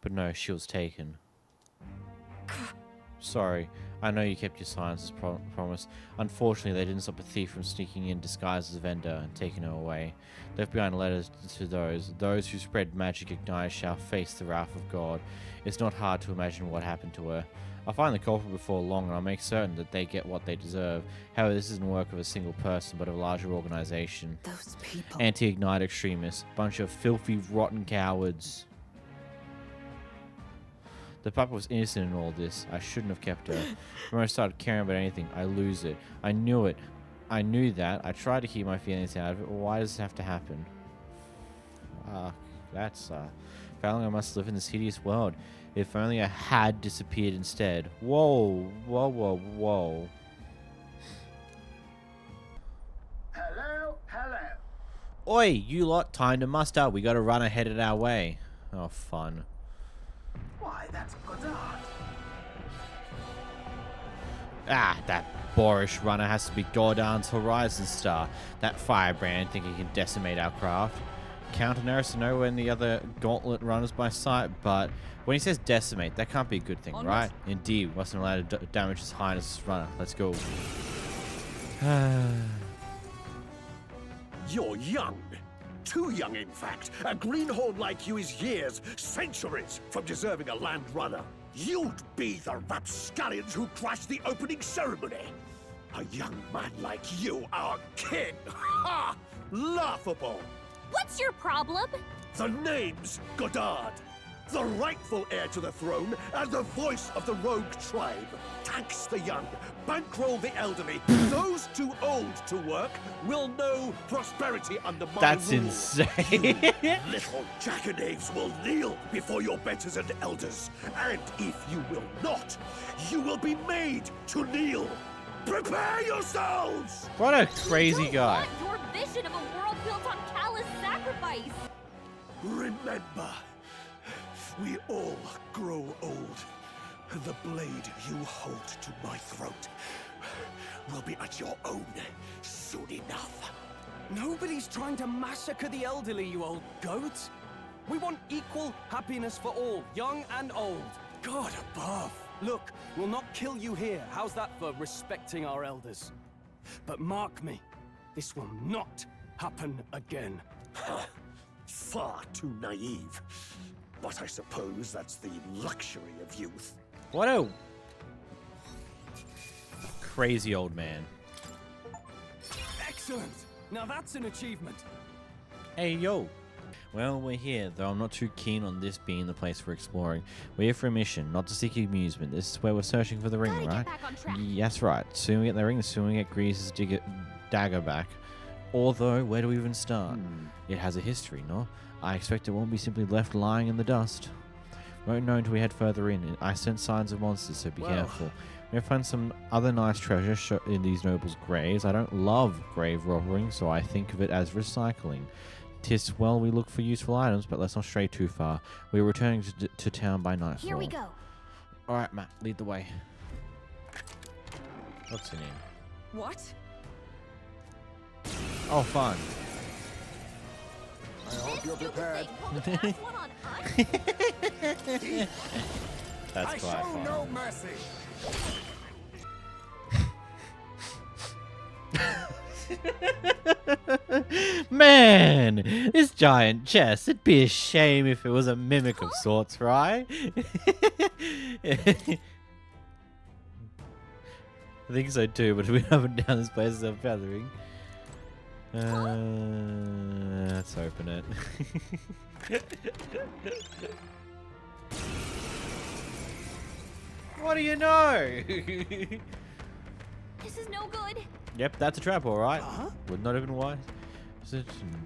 But no, she was taken. Sorry, I know you kept your silence as promised. Unfortunately, they didn't stop a thief from sneaking in disguised as a vendor and taking her away. Left behind letters to those who spread magic ignite shall face the wrath of God. It's not hard to imagine what happened to her. I'll find the culprit before long, and I'll make certain that they get what they deserve. However, this isn't work of a single person, but of a larger organization. Those people. Anti-Ignite extremists. Bunch of filthy, rotten cowards. The puppet was innocent in all this. I shouldn't have kept her. When I started caring about anything, I lose it. I knew it. I knew that. I tried to keep my feelings out of it. Why does this have to happen? That's How long I must live in this hideous world. If only I had disappeared instead. Whoa, whoa, whoa, whoa. Hello, hello. Oi, you lot, time to muster. We gotta run ahead of our way. Oh, fun. Why, that's Goddard. Ah, that boorish runner has to be Gordon's Horizon Star. That firebrand think he can decimate our craft. Counter narrows to nowhere in the other gauntlet runners by sight, but when he says decimate, that can't be a good thing, right? Indeed, we mustn't allow to damage his highness' runner. Let's go. You're young. Too young, in fact. A greenhorn like you is years, centuries from deserving a land runner. You'd be the rapscallions who crashed the opening ceremony. A young man like you, our king. Ha! Laughable. What's your problem? The name's Goddard. The rightful heir to the throne and the voice of the rogue tribe. Tax the young, bankroll the elderly. Those too old to work will know prosperity under my That's rule. insane. You little jackanapes will kneel before your betters and elders. And if you will not, you will be made to kneel. Prepare yourselves! What a crazy guy. Your vision of a world built on callous sacrifice. Remember, we all grow old. The blade you hold to my throat will be at your own soon enough. Nobody's trying to massacre the elderly, you old goat. We want equal happiness for all, young and old. God above. Look, we'll not kill you here. How's that for respecting our elders? But mark me, this will not happen again. Far too naive. But I suppose that's the luxury of youth. What a crazy old man. Excellent. Now that's an achievement. Hey, yo. Well, we're here, though I'm not too keen on this being the place for exploring. We're here for a mission, not to seek amusement. This is where we're searching for the ring, right? That's right. Soon we get the ring, the soon we get Grease's dagger back. Although, where do we even start? It has a history, no? I expect it won't be simply left lying in the dust. Won't know until we head further in. I sense signs of monsters, so be careful. We'll find some other nice treasure in these nobles' graves. I don't love grave robbing, so I think of it as recycling. 'Tis well we look for useful items, but let's not stray too far. We're returning to town by nightfall. Here we go. Alright, Matt, lead the way. What's your name? What? Oh, fun. I hope you're prepared. That's quite fun. No mercy. Man, this giant chest, it'd be a shame if it was a mimic of sorts, right? I think so too, but we haven't done this place as a feathering. Let's open it. What do you know? This is no good. Yep, that's a trap, alright. Would not even wise.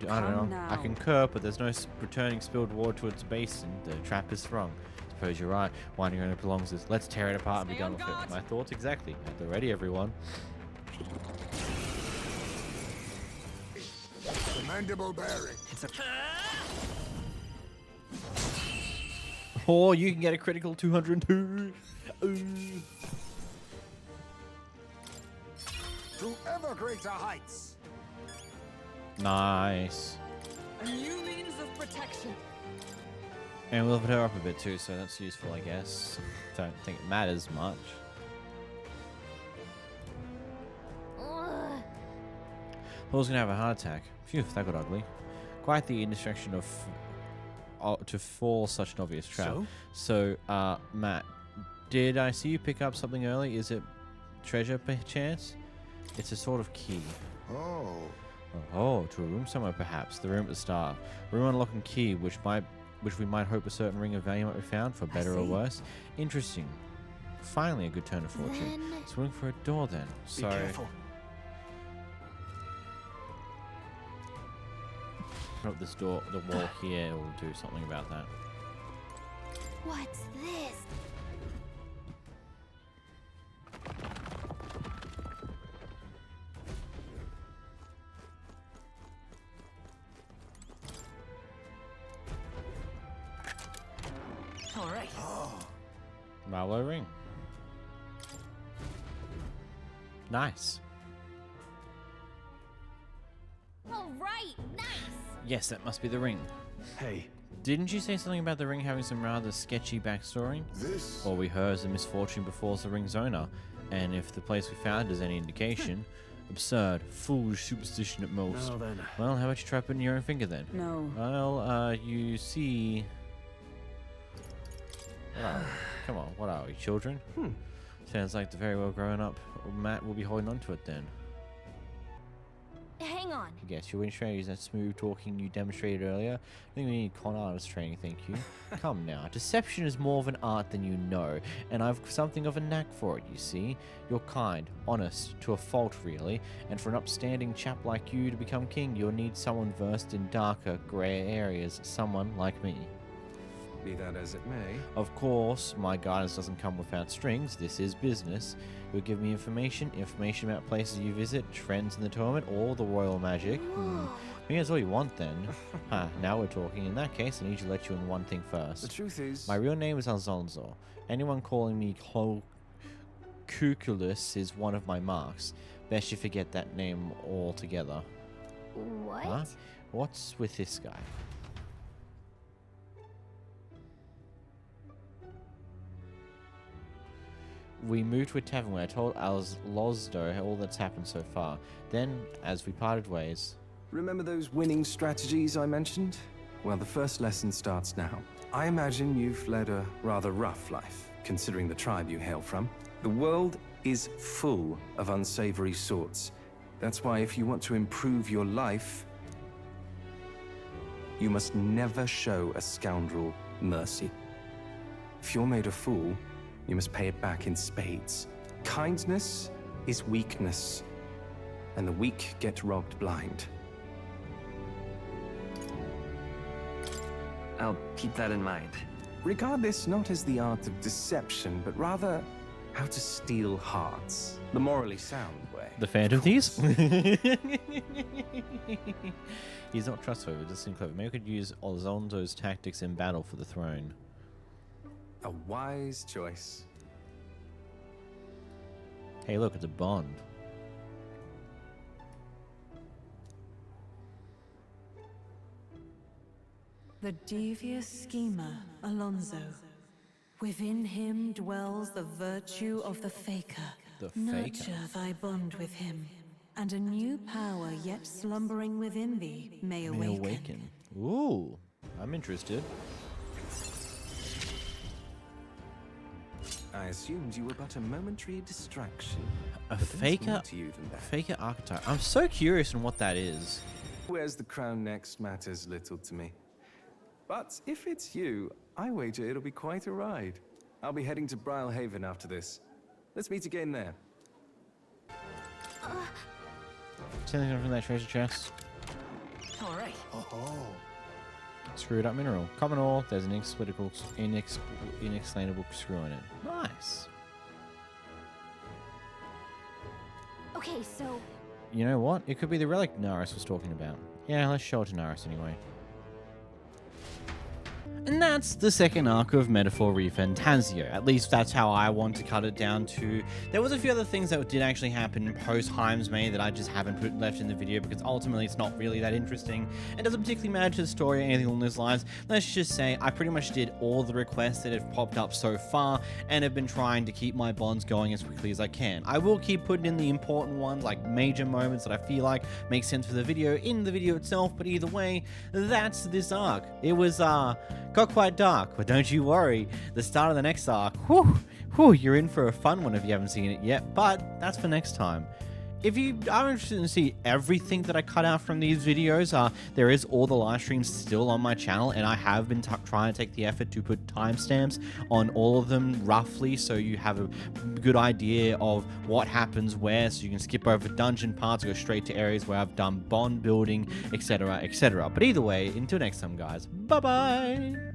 I don't know. I concur, but there's no returning spilled water to its basin. The trap is sprung. Suppose you're right. Winding only belongs to us. Let's tear it apart and be done with it. My thoughts exactly. At the ready, everyone. Commendable bearing. It's a... Or you can get a critical 202. Ooh. To ever greater heights. Nice. A new means of protection. And we'll put her up a bit too, so that's useful, I guess. Don't think it matters much. Paul's gonna have a heart attack. Phew, that got ugly. Quite the intersection of to fall such an obvious trap. So, Matt, did I see you pick up something early? Is it treasure perchance? It's a sort of key. Oh. Oh, to a room somewhere perhaps. The room at the start. Room unlocking key, which we might hope a certain ring of value might be found, for better or worse. Interesting. Finally a good turn of fortune. Let's look for a door then. So. Be careful. Up this door, the wall here will do something about that. What's this? All right. Marlow ring. Nice. All right, nice. Yes, that must be the ring. Hey. Didn't you say something about the ring having some rather sketchy backstory? This? All we heard is a misfortune befalls the ring's owner, and if the place we found is any indication, absurd, foolish superstition at most. Now then. Well, how about you try putting your own finger then? No. Well, you see... What are we? Come on, what are we, children? Sounds like the very well grown up Matt will be holding on to it then. Hang on. Yes, your win strategy is that smooth talking you demonstrated earlier. I think we need con artist training, thank you. Come now. Deception is more of an art than you know, and I've something of a knack for it, you see. You're kind, honest, to a fault really, and for an upstanding chap like you to become king, you'll need someone versed in darker, grey areas, someone like me. Be that as it may. Of course, my guidance doesn't come without strings. This is business. You'll give me information about places you visit, trends in the tournament, or the royal magic. I think that's all you want then. Now we're talking. In that case, I need to let you in one thing first. The truth is... My real name is Alonzo. Anyone calling me Cuculus is one of my marks. Best you forget that name altogether. What? Huh? What's with this guy? We moved to a tavern where I told Alonzo all that's happened so far. Then, as we parted ways... Remember those winning strategies I mentioned? Well, the first lesson starts now. I imagine you've led a rather rough life, considering the tribe you hail from. The world is full of unsavory sorts. That's why if you want to improve your life, you must never show a scoundrel mercy. If you're made a fool, you must pay it back in spades. Kindness is weakness, and the weak get robbed blind. I'll keep that in mind. Regard this not as the art of deception, but rather how to steal hearts. The morally sound way. The Phantom Thieves? He's not trustworthy, just seem clever. Maybe we could use Alonzo's tactics in battle for the throne. A wise choice. Hey, look, it's a bond. The devious schemer, Alonzo. Within him dwells the virtue of the faker. The faker. Nurture thy bond with him, and a new power yet slumbering within thee may awaken. Ooh, I'm interested. I assumed you were but a momentary distraction. A But there's faker, more to you than that. faker archetype. I'm so curious on what that is. Where's the crown next matters little to me. But if it's you, I wager it'll be quite a ride. I'll be heading to Brylehaven after this. Let's meet again there. Something from that treasure chest. All right. Oh. Screwed up mineral. Common ore. There's an inexplicable screw in it. Nice. Okay, so You know what? It could be the relic Naris was talking about. Yeah, let's show it to Naris anyway. And that's the second arc of Metaphor ReFantazio. At least that's how I want to cut it down to. There was a few other things that did actually happen post Heismay that I just haven't left in the video because ultimately it's not really that interesting. It doesn't particularly matter to the story or anything along those lines. Let's just say I pretty much did all the requests that have popped up so far and have been trying to keep my bonds going as quickly as I can. I will keep putting in the important ones, like major moments that I feel like make sense for the video in the video itself, but either way, that's this arc. It was got quite dark, but don't you worry, the start of the next arc, you're in for a fun one if you haven't seen it yet, but that's for next time. If you are interested in see everything that I cut out from these videos, there is all the live streams still on my channel, and I have been trying to take the effort to put timestamps on all of them roughly, so you have a good idea of what happens where, so you can skip over dungeon parts, go straight to areas where I've done bond building, etc, etc. But either way, until next time guys, bye bye!